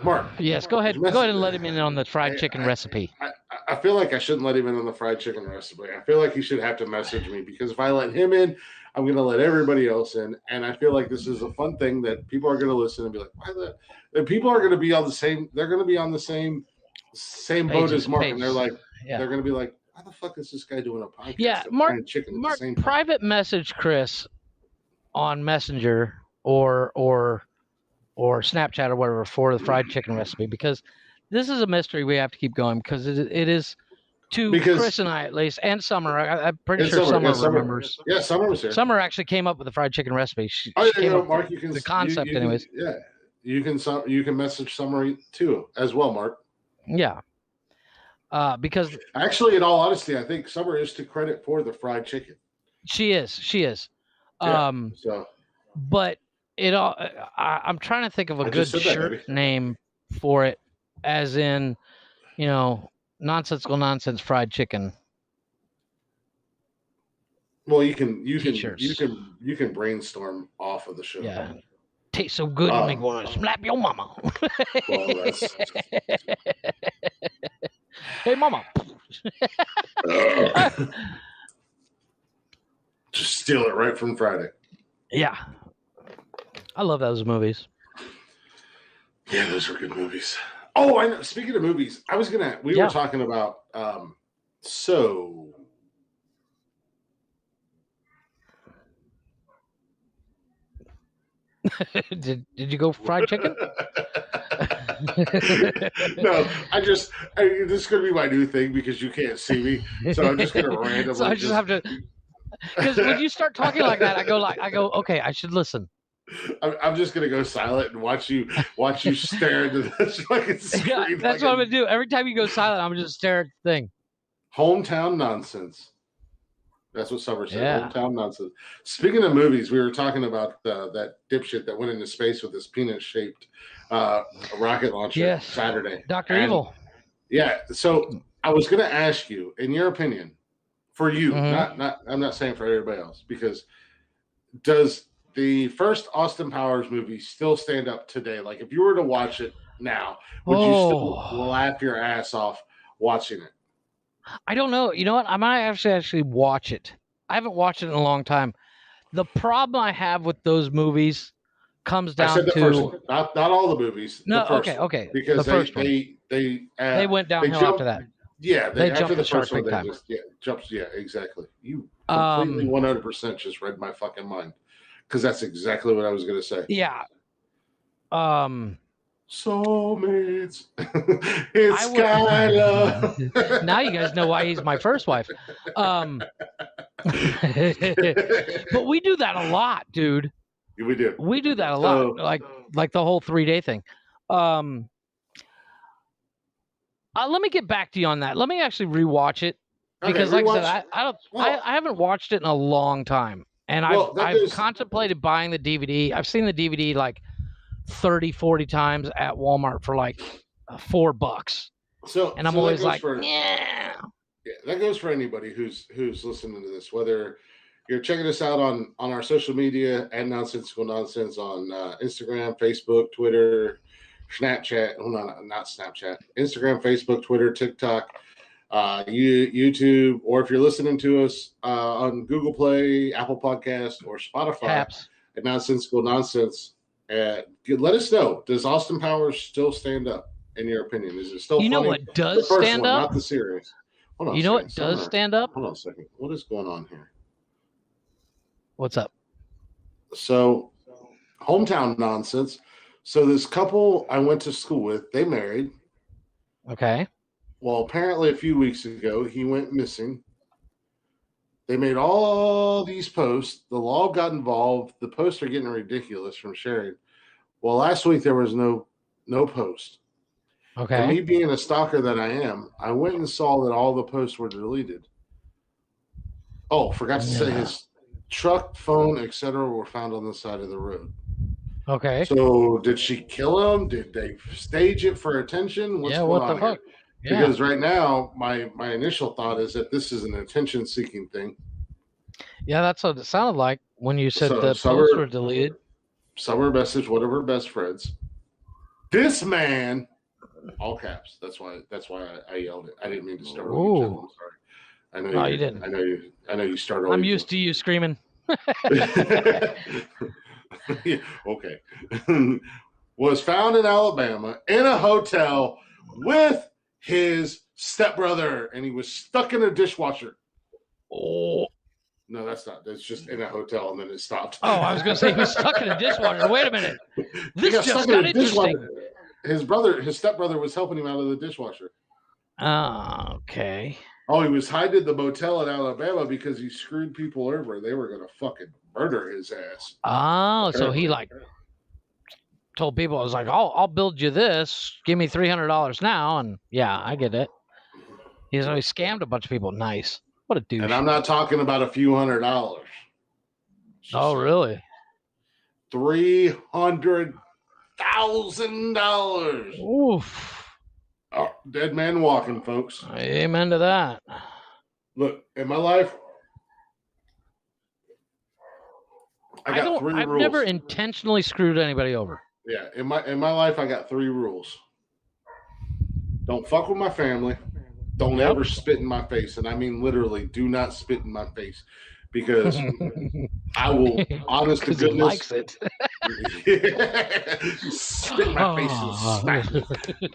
Mark. Yes, go ahead and let him in on the fried chicken recipe. I feel like I shouldn't let him in on the fried chicken recipe. I feel like he should have to message me because if I let him in, I'm going to let everybody else in. And I feel like this is a fun thing that people are going to listen and be like, why that? And people are going to be on the same, they're going to be on the same boat as Mark. And they're like, they're going to be like, why the fuck is this guy doing a podcast? Yeah, Mark, private message Chris on Messenger or or Snapchat or whatever for the fried chicken recipe, because this is a mystery we have to keep going, because it is to Chris and I at least, and Summer. I'm pretty sure Summer remembers. Yeah, Summer was here. Summer actually came up with the fried chicken recipe. She there you came go, up Mark. with the concept, anyways. You can message Summer too as well, Mark. Yeah. Because actually, in all honesty, I think Summer is to credit for the fried chicken. She is. But it all. I'm trying to think of a good shirt name for it, as in, nonsensical nonsense fried chicken. Well, you can brainstorm off of the show. Yeah, tastes so good, you make want to slap your mama. Well, that's... Hey, mama. Just steal it right from Friday. Yeah, I love those movies. Yeah, those are good movies. Oh, I know. Speaking of movies, we were talking about so. Did you go fried chicken? No, this is going to be my new thing because you can't see me, so I'm just going to randomly. So I just have to, because when you start talking like that, I go, okay, I should listen. I'm just going to go silent and watch you stare into this fucking screen. Yeah, that's what I'm going to do. Every time you go silent, I'm going to just stare at the thing. Hometown nonsense. That's what Summer said. Yeah. Hometown nonsense. Speaking of movies, we were talking about that dipshit that went into space with this peanut-shaped rocket launcher Saturday. Dr. Evil. Yeah. So I was going to ask you, in your opinion, for you, I'm not saying for everybody else, because does the first Austin Powers movie still stand up today? Like, if you were to watch it now, would you still laugh your ass off watching it? I don't know. You know what? I might actually watch it. I haven't watched it in a long time. The problem I have with those movies comes down to first one. Not all the movies. No, the first okay. Because they went downhill after that. Yeah, they jumped the shark first one. They time. Jumps. Yeah, exactly. You completely 100% just read my fucking mind, because that's exactly what I was going to say. Yeah. Soulmates. It's Skylar. Now you guys know why he's my first wife. But we do that a lot, dude. We do. We do that a lot, like the whole 3-day thing. Let me get back to you on that. Let me actually rewatch it, because, like I said, I haven't watched it in a long time, and I've contemplated buying the DVD. I've seen the DVD like 30-40 times at Walmart for like $4. And I'm always like, yeah. That goes for anybody who's listening to this, whether you're checking us out on our social media at Nonsensical Nonsense on Instagram, Facebook, Twitter, Snapchat. Hold on, not Snapchat. Instagram, Facebook, Twitter, TikTok, YouTube, or if you're listening to us on Google Play, Apple Podcast, or Spotify at Nonsensical Nonsense. Let us know. Does Austin Powers still stand up, in your opinion? Is it still funny? You know what does stand up? Not the series. Hold on. You know what does stand up? Hold on a second. What is going on here? What's up? So, hometown nonsense. So this couple I went to school with, they married. Okay. Well, apparently a few weeks ago, he went missing. They made all these posts. The law got involved. The posts are getting ridiculous from sharing. Well, last week there was no post. Okay. And me being a stalker that I am, I went and saw that all the posts were deleted. Oh, forgot to say his truck, phone, etc. were found on the side of the road. Okay. So did she kill him? Did they stage it for attention? What's going on here? Yeah. Because right now, my initial thought is that this is an attention-seeking thing. Yeah, that's what it sounded like when you said the posts were deleted. Summer messaged one of her best friends. This man, all caps. That's why I yelled it. I didn't mean to start. Ooh. I'm sorry. I know no, you didn't. I know you started. I'm used to you screaming. Yeah, okay. Was found in Alabama in a hotel with his stepbrother, and he was stuck in a dishwasher. Oh, No, that's not. That's just in a hotel, and then it stopped. Oh, I was going to say he was stuck in a dishwasher. Wait a minute. He This just got interesting. His stepbrother was helping him out of the dishwasher. Okay. Oh, he was hiding at the motel in Alabama because he screwed people over. They were going to fucking murder his ass. Oh, so he like told people, I was like, I'll build you this. Give me $300 now. And yeah, I get it. He scammed a bunch of people. Nice. What a douche. And I'm not talking about a few $100s. Oh, really? $300,000. Oof. Oh, dead man walking, folks. Amen to that. Look, in my life, I got 3 rules. I've never intentionally screwed anybody over. Yeah, in my life, I got 3 rules. Don't fuck with my family. Don't ever spit in my face. And I mean literally, do not spit in my face. Because I will, honest to goodness. He likes it. Spit in my face and smack me.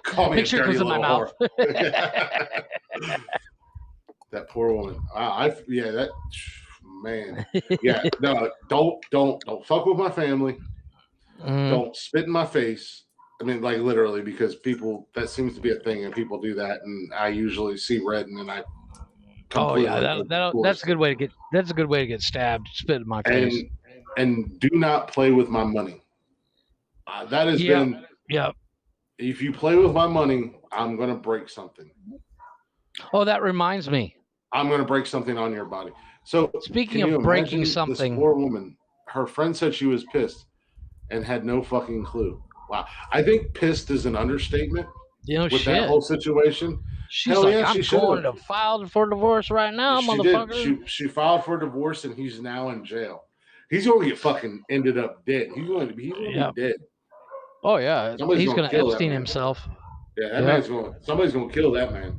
Call me a dirty little whore. That poor woman. Man. Yeah, no, don't fuck with my family. Don't spit in my face. I mean, like literally, because people, that seems to be a thing, and people do that, and I usually see red, and then I. Oh yeah, that's a good way to get. That's a good way to get stabbed. Spit in my face. And do not play with my money. That has been. Yeah. If you play with my money, I'm gonna break something. Oh, that reminds me. I'm gonna break something on your body. So speaking of breaking something, this poor woman, her friend said she was pissed and had no fucking clue. Wow, I think pissed is an understatement. With that whole situation. She's like, I'm going to file for divorce right now, motherfucker. She filed for divorce, and he's now in jail. He's going to get fucking ended up dead. He's going to be dead. Oh yeah, he's going to Epstein himself. Yeah, that man's going. Somebody's going to kill that man.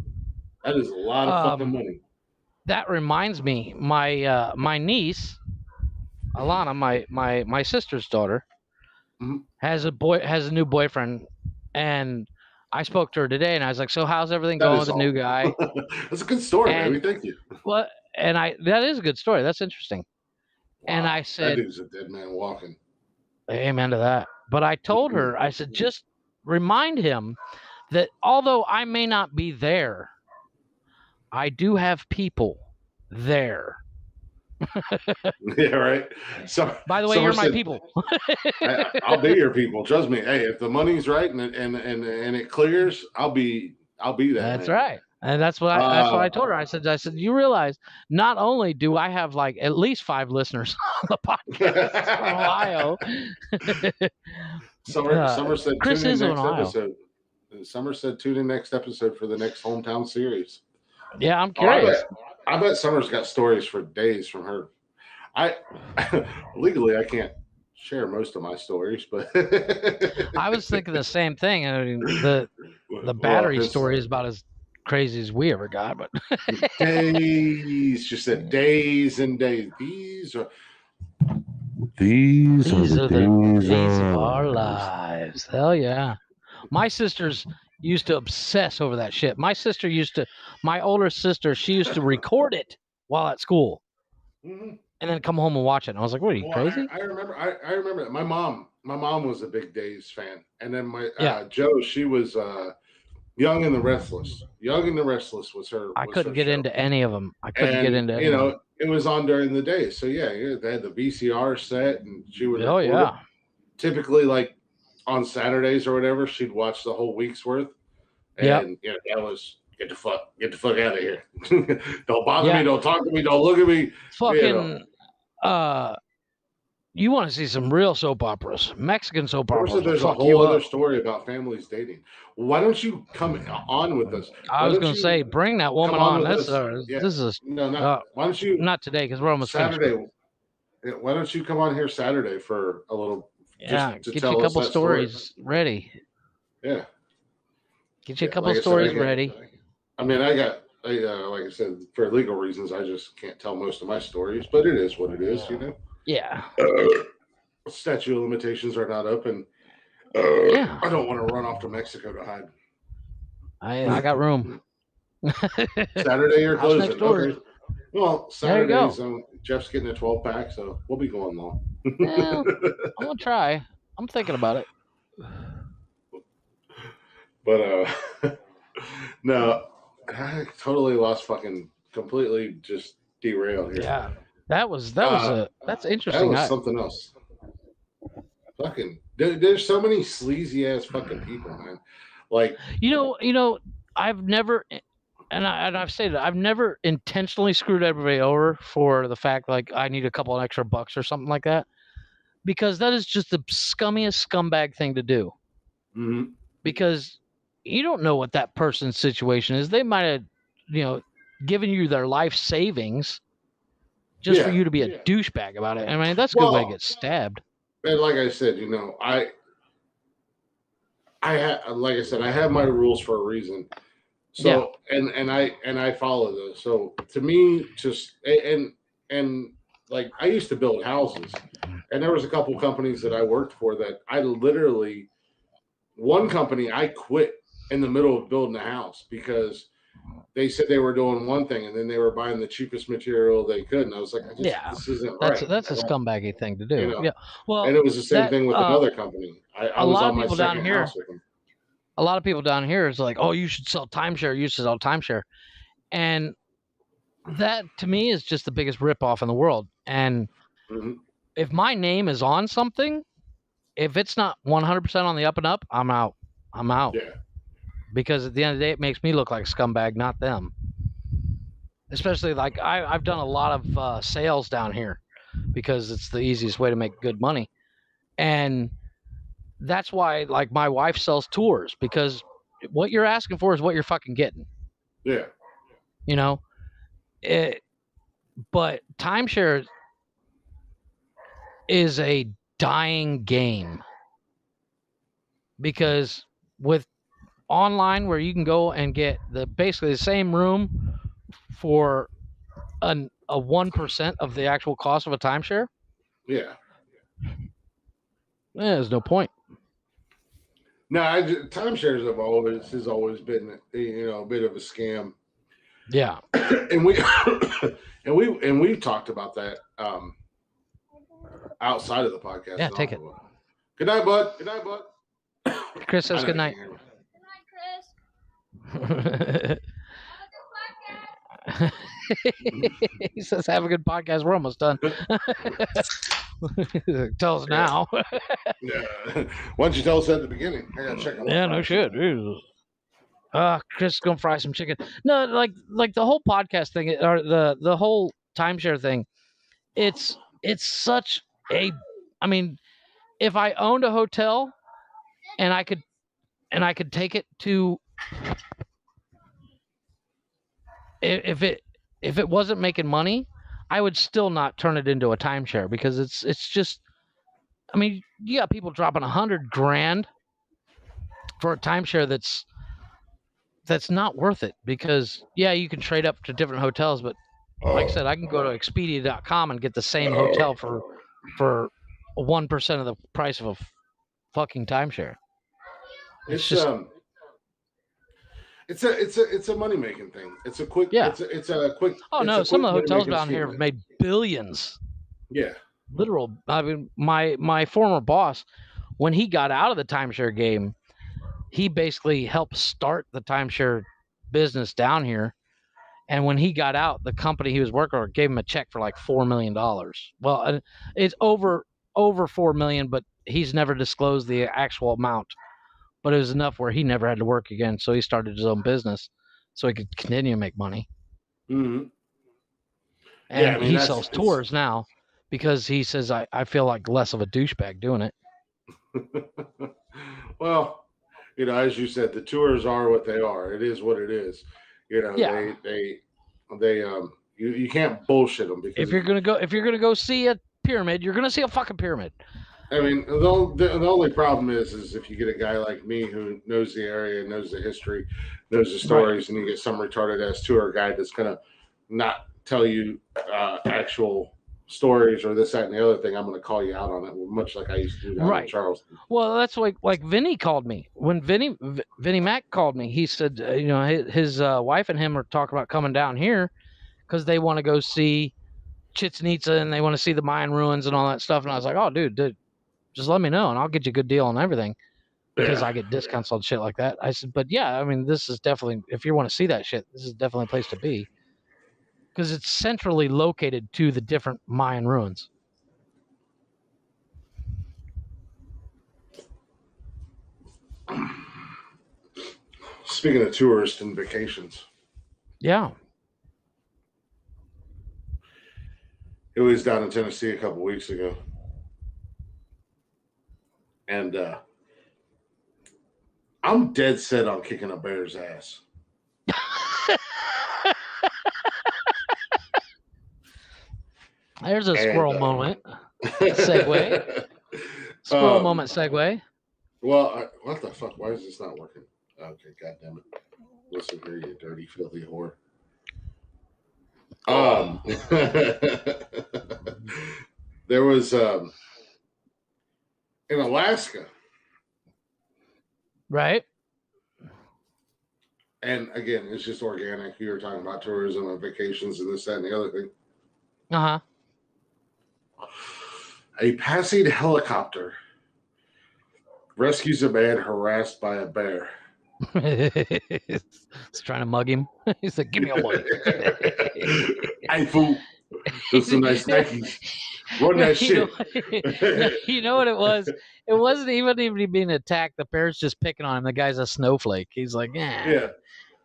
That is a lot of fucking money. That reminds me, my niece, Alana, my sister's daughter, has a new boyfriend, and I spoke to her today, and I was like, "So how's everything going with the new guy?" That's a good story, baby. Thank you. Well, that is a good story. That's interesting. Wow, and I said, "That dude's a dead man walking." Amen to that. But I told her, I said, just remind him that although I may not be there, I do have people there. Yeah, right. So, by the way, you're my people. I'll be your people. Trust me. Hey, if the money's right and it clears, I'll be that. That's right. And that's what I told her. I said, you realize not only do I have like at least 5 listeners on the podcast from Ohio. Summer said Chris is in Ohio. Episode. Summer said tune in next episode for the next hometown series. Yeah, I'm curious. I bet Summer's got stories for days from her. Legally I can't share most of my stories, but I was thinking the same thing. I mean, the battery story is about as crazy as we ever got, but days. She said days and days. These are the days of our lives. Hell yeah. My sisters used to obsess over that shit. My older sister, she used to record it while at school, and then come home and watch it. And I was like, "What are you crazy?" I remember that. My mom was a big Days fan, and then Joe, she was Young and the Restless. Young and the Restless was her. I couldn't get into any of them. It was on during the day, so they had the VCR set, and she would. Oh yeah. Typically, like on Saturdays or whatever, she'd watch the whole week's worth. And that was get the fuck out of here. Don't bother me, don't talk to me, don't look at me. Fucking you want to see some real soap operas, Mexican soap operas. There's a whole other story about families dating. Why don't you come on with us? I was going to say, bring that woman on. This is why don't you not today because we're almost Saturday. Why don't you come on here Saturday for a little? Yeah, get you a couple stories ready. Yeah. Get you a couple stories ready. I mean, like I said, for legal reasons, I just can't tell most of my stories, but it is what it is, Yeah. Statute of limitations are not up, and I don't want to run off to Mexico to hide. I got room. Saturday you're closing. Okay. Well, There you go. Saturdays, Jeff's getting a 12-pack, so we'll be going long. Yeah, I'm gonna try. I'm thinking about it. But no, I totally lost fucking completely just derailed here. Yeah, that's That interesting. was something else. Fucking, there's so many sleazy ass fucking people, man. Like, I've never, and I've said it, I've never intentionally screwed everybody over for the fact like I need a couple of extra bucks or something like that, because that is just the scummiest scumbag thing to do. mm-hmm. Because you don't know what that person's situation is. They might have, given you their life savings just for you to be a douchebag about it. I mean, that's a good way to get stabbed. And like I said, like I said, I have my rules for a reason. So and I follow those. So to me, just and like I used to build houses, and there was a couple companies that I worked for that I literally, one company I quit in the middle of building a house because they said they were doing one thing and then they were buying the cheapest material they could, and I was like, this isn't right. That's a scumbaggy thing to do. Yeah. Well, and it was the same thing with another company. I was on my second house with them. A lot of people down here is like, oh, you should sell timeshare. You should sell timeshare. And that to me is just the biggest ripoff in the world. And if my name is on something, if it's not 100% on the up and up, I'm out. Yeah. Because at the end of the day, it makes me look like a scumbag, not them. Especially like I've done a lot of sales down here because it's the easiest way to make good money. And that's why like my wife sells tours, because what you're asking for is what you're fucking getting. Yeah. But timeshare is a dying game, because with online where you can go and get basically the same room for a 1% of the actual cost of a timeshare. Yeah. There's no point. No, timeshares has always been a bit of a scam. Yeah. and we've talked about that outside of the podcast. Yeah, take it. Good night, bud. Good night, bud. Chris says good night. Good night, Chris. He says, have a good podcast. We're almost done. Tell us now. Yeah. Why don't you tell us at the beginning? I gotta check on that. Yeah, no shit. Chris is gonna fry some chicken. No, like the whole podcast thing, or the whole timeshare thing. It's such a. I mean, if I owned a hotel, and I could take it to. If it wasn't making money, I would still not turn it into a timeshare, because it's just. I mean, you got people dropping $100,000 for a timeshare that's not worth it, because you can trade up to different hotels, but like I said, I can go to Expedia.com and get the same hotel for 1% of the price of a fucking timeshare. It's a money making thing. It's a quick. Yeah. It's a quick. Oh no, some of the hotels down here have made billions. Yeah. Literal. I mean, my former boss, when he got out of the timeshare game, he basically helped start the timeshare business down here. And when he got out, the company he was working for gave him a check for like $4 million. Well, it's over $4 million, but he's never disclosed the actual amount. But it was enough where he never had to work again. So he started his own business so he could continue to make money. Mm-hmm. And he sells tours now, because he says, I feel like less of a douchebag doing it. Well, as you said, the tours are what they are. It is what it is. You can't bullshit them, because if you're gonna go see a pyramid, you're gonna see a fucking pyramid. I mean, the only problem is if you get a guy like me who knows the area, knows the history, knows the stories, and you get some retarded ass tour guide that's gonna not tell you actual stories or this, that, and the other thing, I'm going to call you out on it, much like I used to do down in Charleston. Well, that's like Vinny called me. When Vinny Mac called me, he said, his wife and him are talking about coming down here, because they want to go see Chichen Itza and they want to see the Mayan ruins and all that stuff. And I was like, oh, dude, just let me know and I'll get you a good deal on everything because I get discounts on shit like that. I said, but yeah, I mean, this is definitely, if you want to see that shit, this is definitely a place to be because it's centrally located to the different Mayan ruins. Speaking of tourists and vacations. Yeah. It was down in Tennessee a couple weeks ago. And I'm dead set on kicking a bear's ass. There's a squirrel moment. Segue. Squirrel moment segue. Well, what the fuck? Why is this not working? Okay, goddamn it. Listen here, you dirty, filthy whore. There was in Alaska. Right. And again, it's just organic. You were talking about tourism and vacations and this, that, and the other thing. Uh-huh. A passing helicopter rescues a man harassed by a bear. He's trying to mug him. He's like, give me a money. Hey, fool. There's some nice Nikes. Run that shit. You know what it was? It wasn't even being attacked. The bear's just picking on him. The guy's a snowflake. He's like, yeah.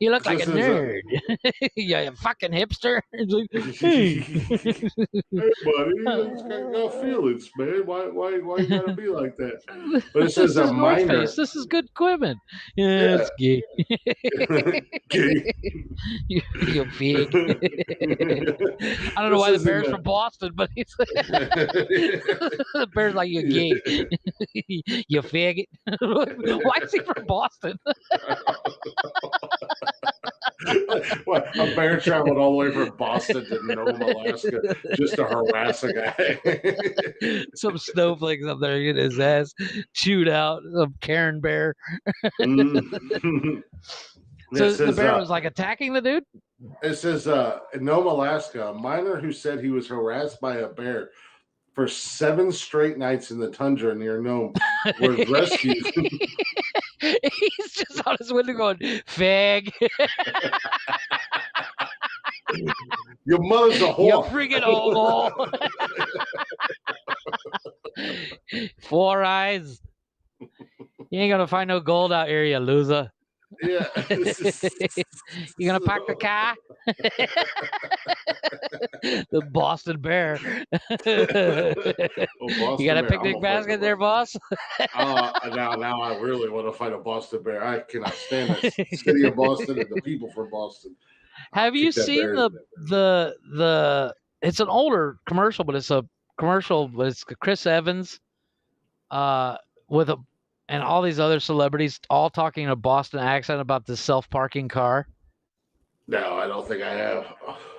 You look like a nerd. You fucking hipster. Like, hey. Hey, buddy, I got feelings, man. Why you gotta be like that? But it says a minor. This is good equipment. Yeah, it's gay. Gay. You fig. I don't know why the bear's from Boston, but he's the bear's like, you're gay. You faggot. Why is he from Boston? What, a bear traveled all the way from Boston to Nome, Alaska, just to harass a guy. Some snowflakes up there getting his ass chewed out. Some Karen bear. Mm-hmm. So the bear was like attacking the dude? It says in Nome, Alaska, a miner who said he was harassed by a bear for 7 straight nights in the tundra near Nome was rescued. He's just on his window going, fag. Your mother's a whore. You freaking homo. 4 eyes. You ain't gonna find no gold out here, you loser. Yeah. You gonna park the car? The Boston Bear. You got a picnic basket there, boss? Now I really want to fight a Boston Bear. I cannot stand the city of Boston and the people from Boston. Have you seen the? It's an older commercial, but it's a commercial. But it's Chris Evans, with and all these other celebrities all talking in a Boston accent about this self-parking car. No, I don't think I have.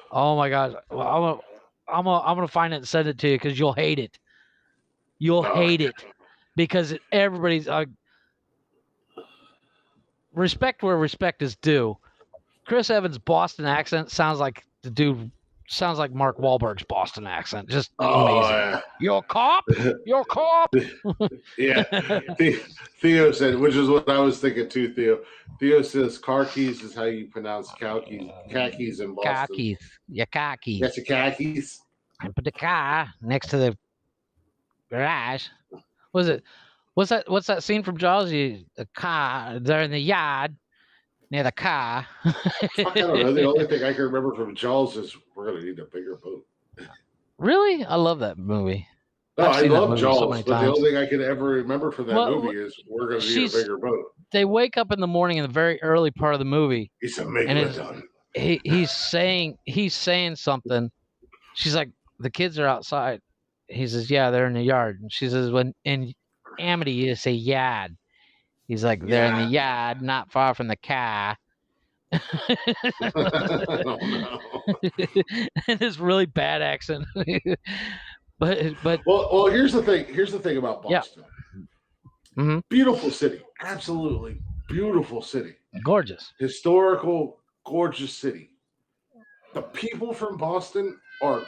Oh my gosh! Well, I'm gonna find it and send it to you because you'll hate it. You'll hate it because everybody's respect where respect is due. Chris Evans' Boston accent sounds like the dude. Sounds like Mark Wahlberg's Boston accent. Just amazing. Yeah. You're a cop? You're a cop? Yeah. Theo said, which is what I was thinking too, Theo. Theo says car keys is how you pronounce khakis in Boston. Khakis. Yeah, khakis. That's your khakis. I put the car next to the garage. What's that scene from Jaws? The car, they're in the yard. Near the car. I don't know. The only thing I can remember from Jaws is we're going to need a bigger boat. Really? I love that movie. No, I love Jaws, but the only thing I can ever remember from that movie is we're going to need a bigger boat. They wake up in the morning in the very early part of the movie. He's a megalodon. He's saying something. She's like, the kids are outside. He says, yeah, they're in the yard. And she says, when in Amity you say yard. He's like, they're in the yard, not far from the car. Oh, no. And this really bad accent. but well, here's the thing. Here's the thing about Boston. Yeah. Mm-hmm. Beautiful city, absolutely beautiful city. Gorgeous, historical, gorgeous city. The people from Boston are.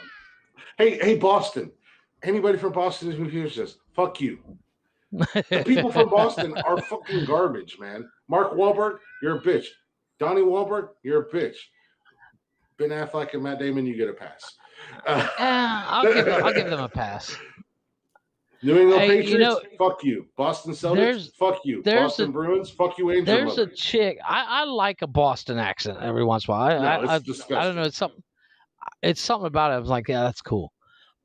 Hey, Boston. Anybody from Boston who hears this, fuck you. The people from Boston are fucking garbage, man. Mark Wahlberg, you're a bitch. Donnie Wahlberg, you're a bitch. Ben Affleck and Matt Damon, you get a pass. I'll give them a pass. New England Patriots, fuck you. Boston Celtics, fuck you. Boston Bruins, fuck you. Angel There's a chick. I like a Boston accent every once in a while. It's disgusting. I don't know. It's something about it. I was like, yeah, that's cool.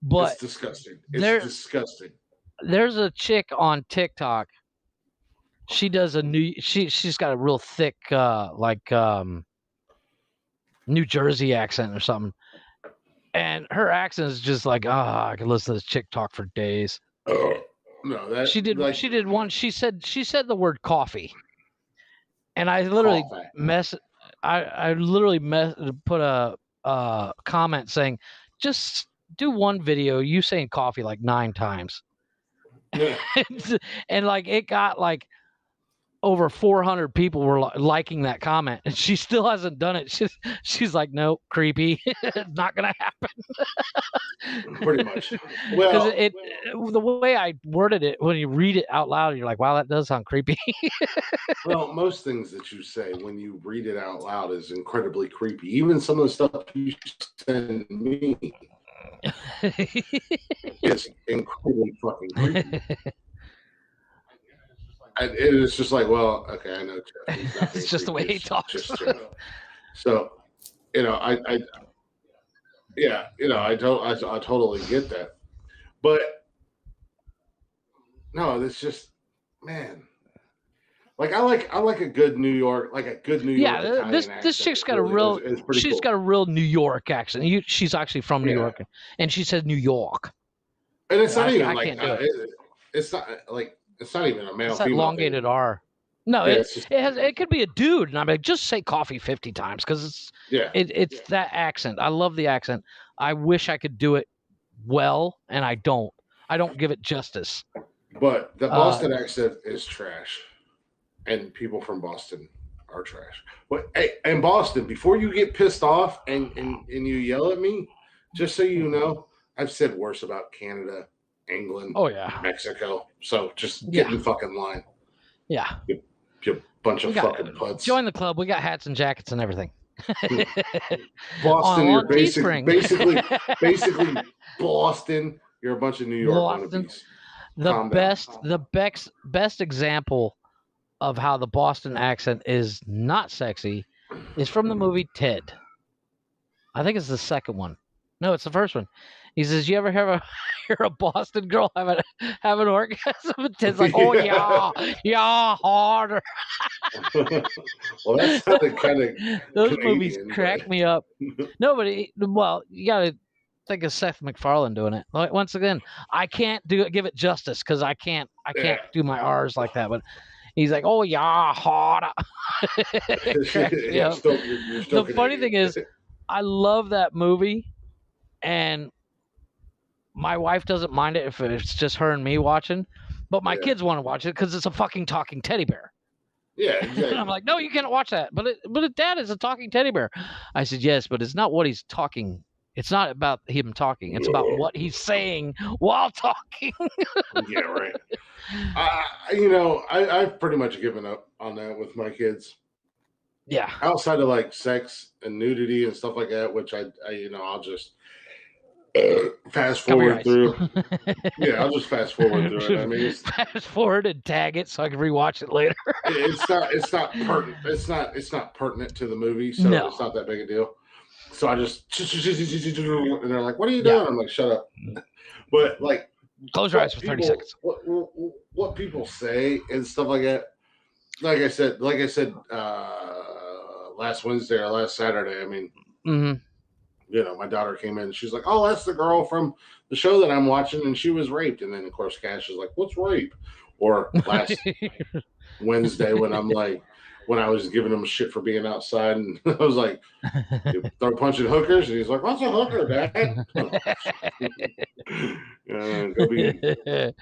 But it's disgusting. It's disgusting. There's a chick on TikTok. She does she's got a real thick New Jersey accent or something. And her accent is just like, I could listen to this chick talk for days. No, that she did one. She said the word coffee. And I literally put a comment saying, just do one video you saying coffee like 9 times. Yeah. And like it got like over 400 people were liking that comment, and she still hasn't done it. She's like, no, creepy. It's not gonna happen. Pretty much. Well, the way I worded it, when you read it out loud, you're like, wow, that does sound creepy. Well, most things that you say when you read it out loud is incredibly creepy. Even some of the stuff you send me is incredibly fucking creepy. And it's just like, well, okay, I know Jeff. It's just the way he talks. So, I totally get that. But no, it's just, man. Like I like a good New York, Yeah, this chick's got got a real New York accent. She's actually from New York, and she says New York. And it's not even like it's not like. It's not even a male. It's that elongated R. No, it could be a dude, and I'm like, just say coffee 50 times because it's that accent. I love the accent. I wish I could do it well, and I don't. I don't give it justice. But the Boston accent is trash, and people from Boston are trash. But hey, in Boston, before you get pissed off and you yell at me, just so you know, I've said worse about Canada, England, Mexico. So just get in the fucking line. Yeah. You bunch of fucking putts. Join the club. We got hats and jackets and everything. Boston, you're basically Boston. You're a bunch of New York wannabes. The best example of how the Boston accent is not sexy is from the movie Ted. I think it's the second one. No, it's the first one. He says, "You ever hear a Boston girl have an orgasm?" And Ted's like, "Oh yeah, harder." Well, that sounded kind of. Those movies crack me up. Nobody. Well, you got to think of Seth MacFarlane doing it. Like, once again, I can't give it justice because I can't do my R's like that. But he's like, "Oh yeah, harder." The funny thing is, I love that movie, and my wife doesn't mind it if it's just her and me watching, but my kids want to watch it because it's a fucking talking teddy bear. Yeah, exactly. And I'm like, no, you can't watch that. But Dad, is a talking teddy bear. I said, yes, but it's not what he's talking. It's not about him talking. It's about what he's saying while talking. Yeah, right. I've pretty much given up on that with my kids. Yeah. Outside of like sex and nudity and stuff like that, which I'll just fast forward through. Yeah, I'll just fast forward through it. I mean, fast forward and tag it so I can rewatch it later. It's not pertinent. It's not pertinent to the movie, so it's not that big a deal. So I just and they're like, "What are you doing?" I'm like, "Shut up." But like, close your eyes for 30 seconds. What people say and stuff like that. Like I said, last Wednesday or last Saturday. I mean. Mm-hmm. My daughter came in and she's like, "Oh, that's the girl from the show that I'm watching, and she was raped." And then, of course, Cash is like, "What's rape?" Or last Wednesday when I'm like, when I was giving him shit for being outside, and I was like, "You start punching hookers," and he's like, "What's a hooker, Dad?"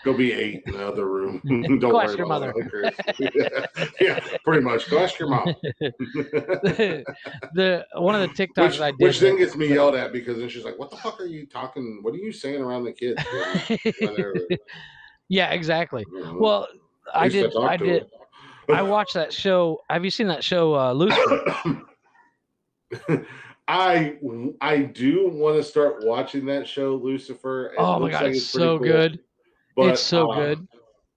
Go be 8 in the other room. Don't Go worry ask your about mother. what a hooker is. Yeah, pretty much. Go ask your mom. One of the TikToks I did, which then gets me yelled at because then she's like, "What the fuck are you talking? What are you saying around the kids?" Yeah, exactly. Well, I watched that show. Have you seen that show, Lucifer? I do want to start watching that show, Lucifer. It oh my god, it's so cool. Good. But, it's so good.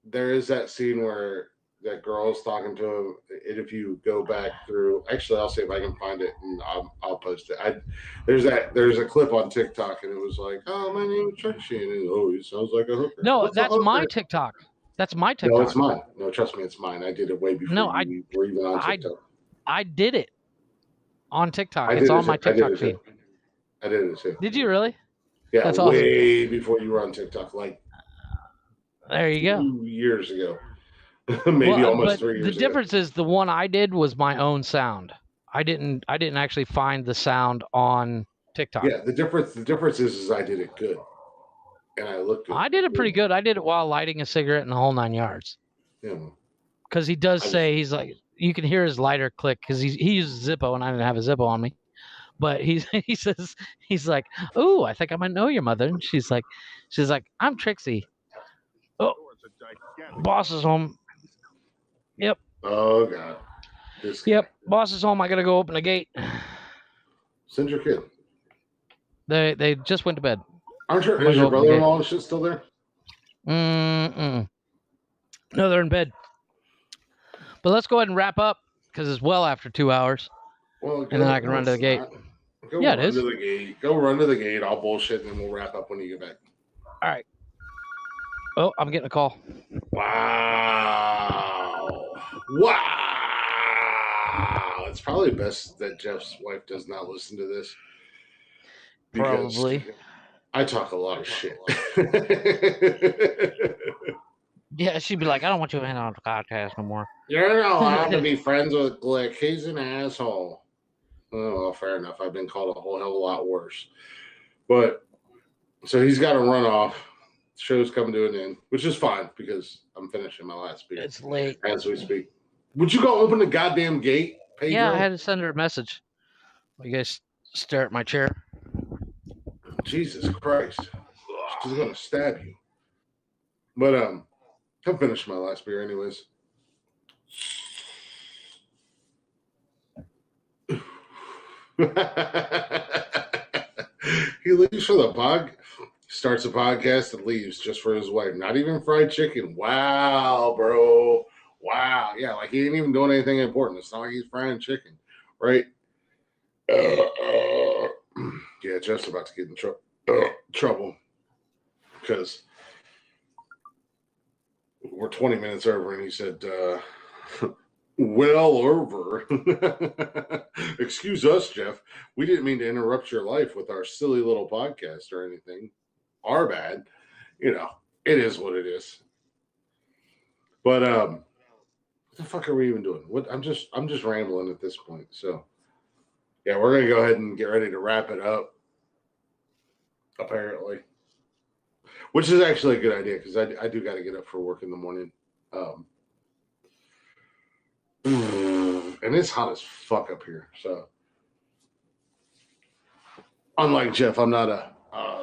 There is that scene where that girl's talking to him. And if you go back through, actually, I'll see if I can find it and I'll post it. There's a clip on TikTok and it was like, "Oh, my name is Trixie," and he sounds like a hooker. No, that's my TikTok. That's my TikTok. No, it's mine. No, trust me, it's mine. I did it way before you were even on TikTok. I did it on TikTok. It's on my TikTok feed. I did it too. Did you really? Yeah, that's way awesome. Before you were on TikTok, like there you go. 2 years ago, maybe almost 3 years ago. The difference is the one I did was my own sound. I didn't actually find the sound on TikTok. Yeah, the difference is I did it good, and I looked good. I did it pretty good. I did it while lighting a cigarette in the whole 9 yards. Yeah. Because he does say he's like you can hear his lighter click because he uses Zippo and I didn't have a Zippo on me. But he says he's like, "Oh, I think I might know your mother." And she's like, "I'm Trixie." Oh, boss is home. Yep. Oh god. Yep. Boss is home. I gotta go open the gate. Send your kid. They just went to bed. Is your brother-in-law and shit still there? No, they're in bed. But let's go ahead and wrap up because it's well after 2 hours. Well, and then I can run to the gate. It is. To the gate. Go run to the gate. I'll bullshit, and then we'll wrap up when you get back. All right. Oh, I'm getting a call. Wow. It's probably best that Jeff's wife does not listen to this. Probably. I talk a lot of shit. Yeah, she'd be like, "I don't want you in on the podcast no more." You're not allowed to be friends with Glick. He's an asshole. Oh, well, fair enough. I've been called a whole hell of a lot worse. But, so he's got to run off. The show's coming to an end, which is fine because I'm finishing my last beer. It's late. As we speak. Would you go open the goddamn gate, Pedro? Yeah, I had to send her a message. You guys stare at my chair. Jesus Christ. She's going to stab you. But, I'm finished my last beer anyways. He leaves for the starts a podcast and leaves just for his wife. Not even fried chicken. Wow, bro. Wow. Yeah, like he ain't even doing anything important. It's not like he's frying chicken, right? Yeah, Jeff's about to get in trouble because we're 20 minutes over and he said, well over. Excuse us, Jeff. We didn't mean to interrupt your life with our silly little podcast or anything. Our bad. You know, it is what it is. But what the fuck are we even doing? I'm just rambling at this point. So yeah, we're gonna go ahead and get ready to wrap it up. Apparently. Which is actually a good idea because I do gotta get up for work in the morning. And it's hot as fuck up here. So, unlike Jeff, I'm not a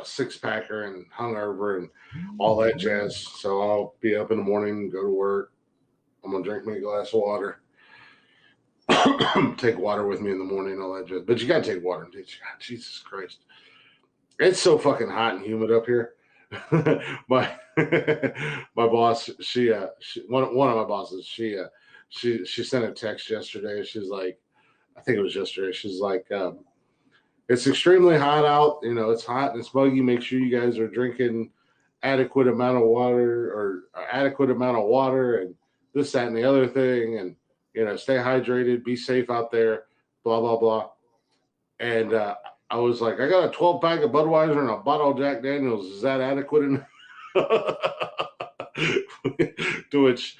six-packer and hungover and all that jazz. So I'll be up in the morning, go to work. I'm gonna drink me a glass of water. Take water with me in the morning, all that jazz. But you gotta take water. God, Jesus Christ, it's so fucking hot and humid up here. my boss, she one of my bosses, she sent a text yesterday. She's like, I think it was yesterday. She's like, it's extremely hot out. You know, it's hot and it's muggy. Make sure you guys are drinking adequate amount of water and this, that, and the other thing. And, you know, stay hydrated, be safe out there, blah, blah, blah. And I was like, I got a 12-pack of Budweiser and a bottle of Jack Daniels. Is that adequate enough? to which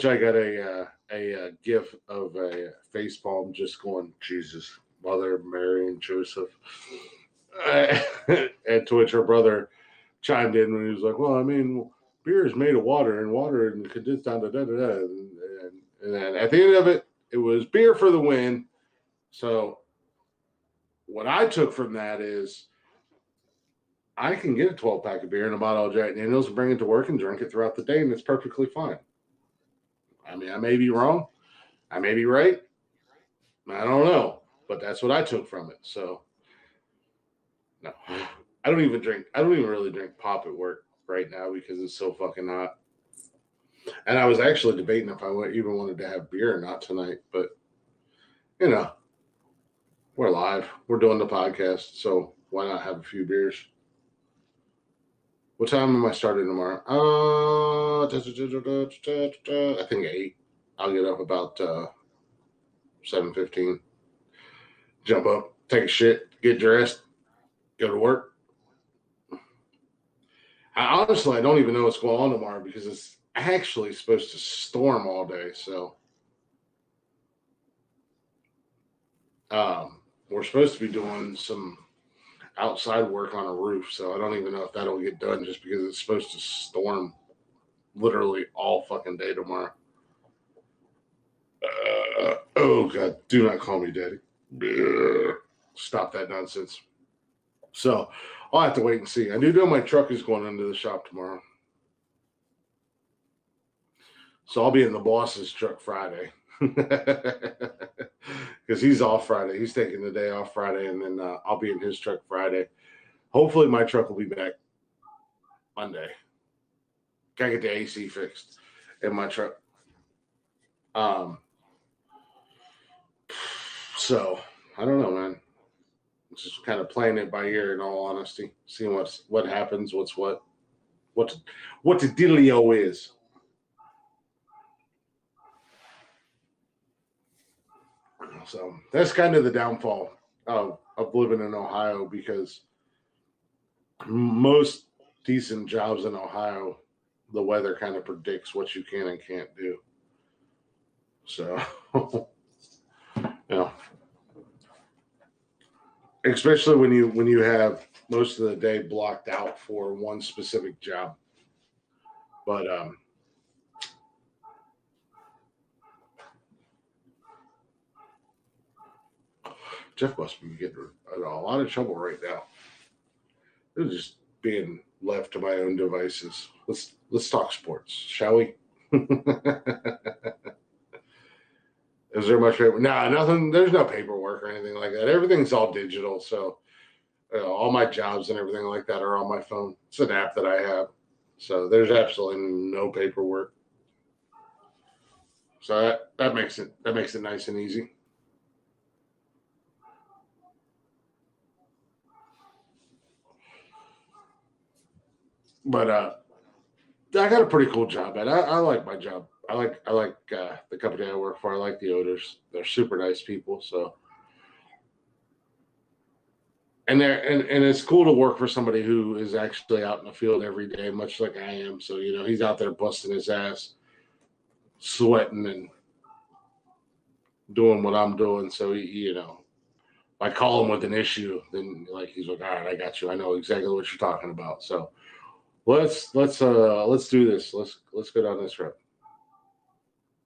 I got a a gif of a face palm just going, Jesus, Mother, Mary, and Joseph. And to which her brother chimed in when he was like, well, I mean, beer is made of water and condensed down to da-da-da. And then at the end of it, it was beer for the win. So what I took from that is I can get a 12-pack of beer and a bottle of Jack Daniels and bring it to work and drink it throughout the day, and it's perfectly fine. I mean, I may be wrong. I may be right. I don't know. But that's what I took from it. So, no. I don't even really drink pop at work right now because it's so fucking hot. And I was actually debating if I even wanted to have beer or not tonight. But, you know, we're live. We're doing the podcast. So why not have a few beers? What time am I starting tomorrow? I think 8. I'll get up about 7:15. Jump up, take a shit, get dressed, go to work. I don't even know what's going on tomorrow because it's actually supposed to storm all day. So we're supposed to be doing some outside work on a roof. So I don't even know if that'll get done just because it's supposed to storm literally all fucking day tomorrow. Oh, God, do not call me daddy. Stop that nonsense. So I'll have to wait and see. I do know my truck is going into the shop tomorrow. So I'll be in the boss's truck Friday. Because he's off Friday. He's taking the day off Friday, and then I'll be in his truck Friday. Hopefully my truck will be back Monday. Gotta get the AC fixed in my truck. So I don't know, man. Just kind of playing it by ear, in all honesty, seeing what happens, what the dealio is. So that's kind of the downfall of living in Ohio, because most decent jobs in Ohio, the weather kind of predicts what you can and can't do. So, especially when you have most of the day blocked out for one specific job. But Jeff must be getting in a lot of trouble right now. They're just being left to my own devices. Let's talk sports, shall we? Is there much paper? No, nothing. There's no paperwork or anything like that. Everything's all digital. So all my jobs and everything like that are on my phone. It's an app that I have. So there's absolutely no paperwork. So that makes it nice and easy. But I got a pretty cool job at. I like my job. I like the company I work for. I like the owners. They're super nice people. So, and it's cool to work for somebody who is actually out in the field every day, much like I am. So he's out there busting his ass, sweating and doing what I'm doing. So if I call him with an issue, then he's like, all right, I got you. I know exactly what you're talking about. So let's do this. Let's go down this road.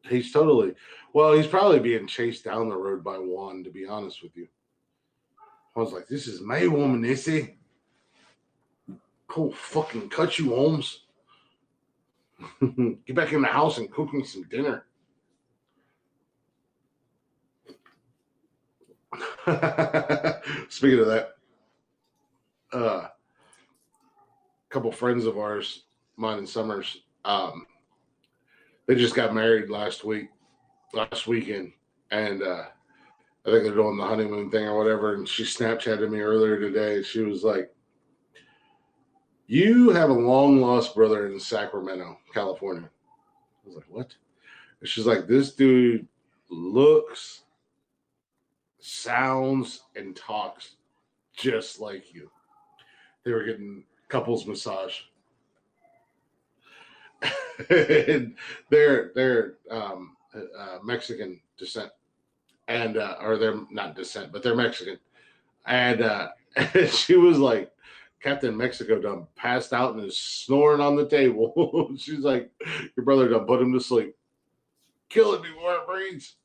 He's probably being chased down the road by Juan, to be honest with you. I was like, this is my woman, Issy. Cool, fucking cut you, Holmes. Get back in the house and cook me some dinner. Speaking of that, a couple friends of ours, mine and Summers, they just got married last weekend, and I think they're doing the honeymoon thing or whatever. And she Snapchatted me earlier today. She was like, "You have a long lost brother in Sacramento, California." I was like, "What?" And she's like, "This dude looks, sounds, and talks just like you." They were getting couples massage. And their Mexican descent, and or they're not descent, but they're Mexican, and, and she was like, Captain Mexico done passed out and is snoring on the table. She's like, your brother done put him to sleep. Kill it before it breathes.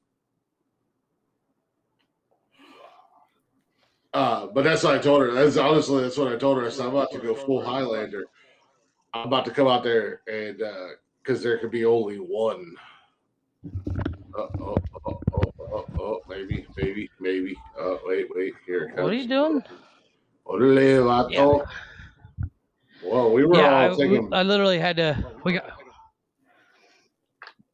But that's what I told her. That's what I told her. I said, I'm about to go full Highlander. I'm about to come out there and because there could be only one. Maybe. Wait. Here it comes. What are you doing? Orale, vato. Yeah. Well, we were all taking. I literally had to.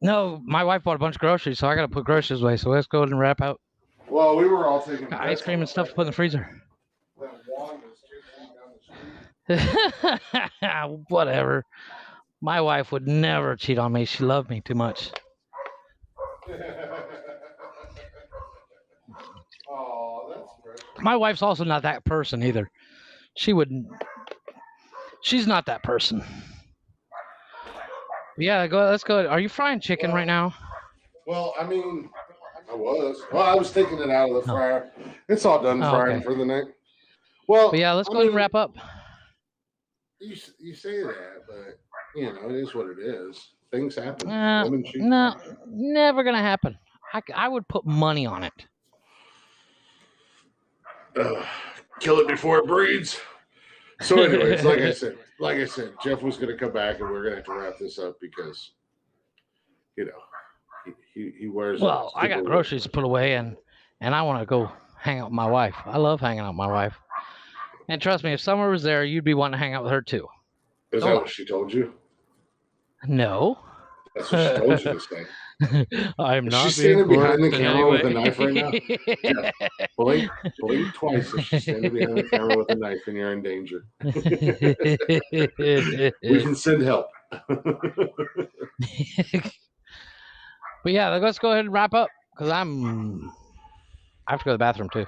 No, my wife bought a bunch of groceries, so I got to put groceries away. So let's go ahead and wrap out. Well, we were all taking Got ice cream and stuff to put in the freezer. Whatever. My wife would never cheat on me. She loved me too much. Oh, that's great. My wife's also not that person either. She's not that person. Yeah, let's go. Are you frying chicken right now? Well, I mean, I was. Well, I was taking it out of the fryer. It's all done frying for the night. Well, but yeah, let's go ahead and wrap up. You say that, but you know, it is what it is. Things happen. No, never gonna happen. I would put money on it. Kill it before it breeds. So, anyways, like I said, Jeff was gonna come back, and we're gonna have to wrap this up because, you know, he wears. Well, I got groceries to put away, and I want to go hang out with my wife. I love hanging out with my wife. And trust me, if Summer was there, you'd be wanting to hang out with her too. Is that what she told you? No. That's what she told you to say. I'm not. She's standing behind the camera with a knife right now. Yeah. Blink twice if she's standing behind the camera with a knife and you're in danger. We can send help. But yeah, let's go ahead and wrap up because I have to go to the bathroom too.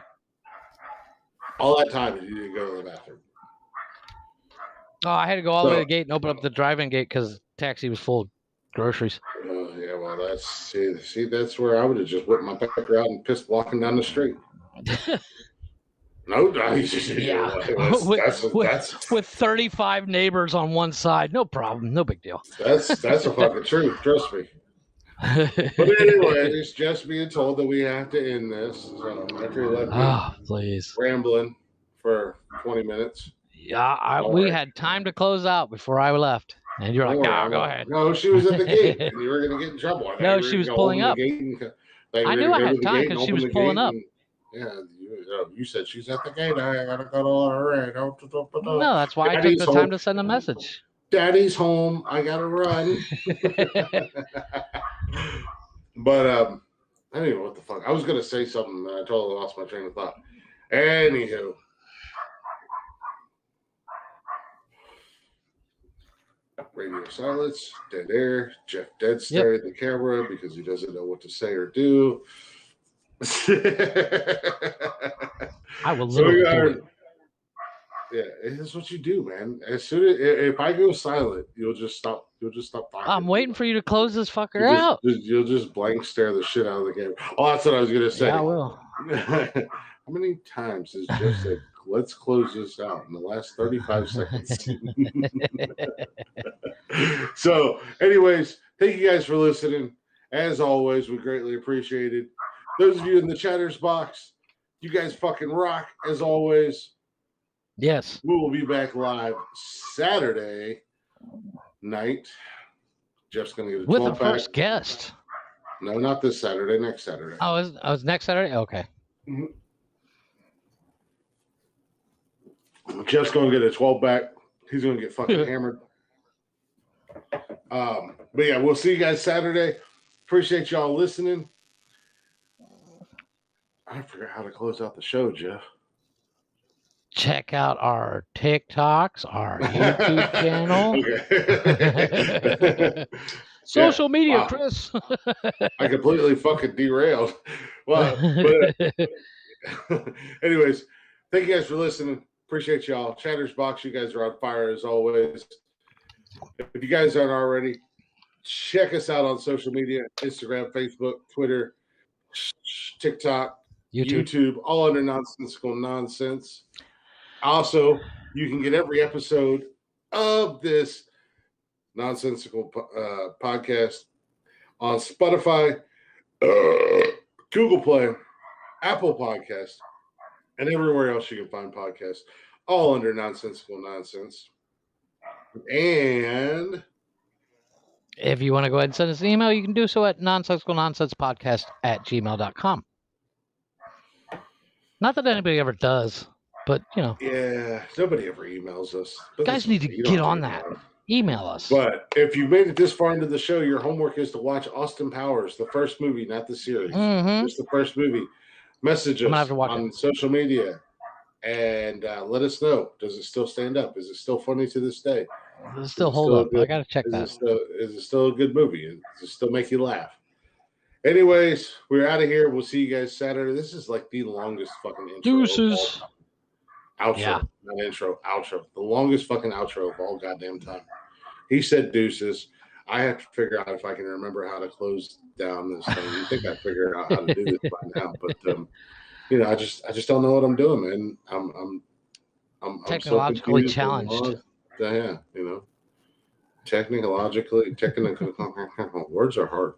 All that time you didn't go to the bathroom. Oh, I had to go all the way to the gate and open up the drive-in gate because the taxi was full of groceries. Yeah, well, that's see, that's where I would have just whipped my pecker out and pissed walking down the street. No, yeah, with 35 neighbors on one side, no problem, no big deal. That's a fucking truth, trust me. But anyways, just being told that we have to end this. So after you left me please rambling for 20 minutes. Yeah, we had time to close out before I left. And you're like, no, go ahead. No, she was at the gate, and you were going to get in trouble. No, she was pulling up. I knew I had time because she was pulling up. You said she's at the gate. I got to go to her. No, that's why I took the time to send a message. Daddy's home. I got to run. But I don't even know what the fuck. I was going to say something, and I totally lost my train of thought. Anywho. Radio silence, dead air. Jeff dead stare at the camera because he doesn't know what to say or do. I will literally do it. Yeah, it's what you do, man. As soon as if I go silent, you'll just stop. You'll just stop talking. I'm waiting for you to close this fucker out. You'll just blank stare the shit out of the camera. Oh, that's what I was gonna say. Yeah, I will. How many times has Jeff said, let's close this out in the last 35 seconds? So, anyways, thank you guys for listening. As always, we greatly appreciate it. Those of you in the chatters box, you guys fucking rock, as always. Yes. We will be back live Saturday night. Jeff's going to get a 12-pack. With the first guest. No, not this Saturday, next Saturday. Oh, it was next Saturday? Okay. Mm-hmm. Jeff's going to get a 12-pack. He's going to get fucking hammered. But yeah, we'll see you guys Saturday. Appreciate y'all listening. I forgot how to close out the show, Jeff. Check out our TikToks, our YouTube channel. Social media, Chris. I completely fucking derailed. Well, anyways, thank you guys for listening. Appreciate y'all. Chatters box, you guys are on fire as always. If you guys aren't already, check us out on social media: Instagram, Facebook, Twitter, TikTok, YouTube, all under Nonsensical Nonsense. Also, you can get every episode of this Nonsensical podcast on Spotify, Google Play, Apple Podcasts, and everywhere else you can find podcasts, all under Nonsensical Nonsense. And if you want to go ahead and send us an email, you can do so at nonsensicalnonsensepodcast@gmail.com. Not that anybody ever does, but yeah, nobody ever emails us. But guys need to get on that. Email us. But if you made it this far into the show, your homework is to watch Austin Powers, the first movie, not the series. Just the first movie. Message us on social media and let us know. Does it still stand up? Is it still funny to this day? Does it still hold up? I got to check that. Is it still a good movie? Does it still make you laugh? Anyways, we're out of here. We'll see you guys Saturday. This is like the longest fucking intro. Deuces. Outro. Yeah. Not intro. Outro. The longest fucking outro of all goddamn time. He said deuces. I have to figure out if I can remember how to close down this thing. You think I figured out how to do this by now, but I just don't know what I'm doing, man. I'm technologically challenged. Yeah, technologically, words are hard.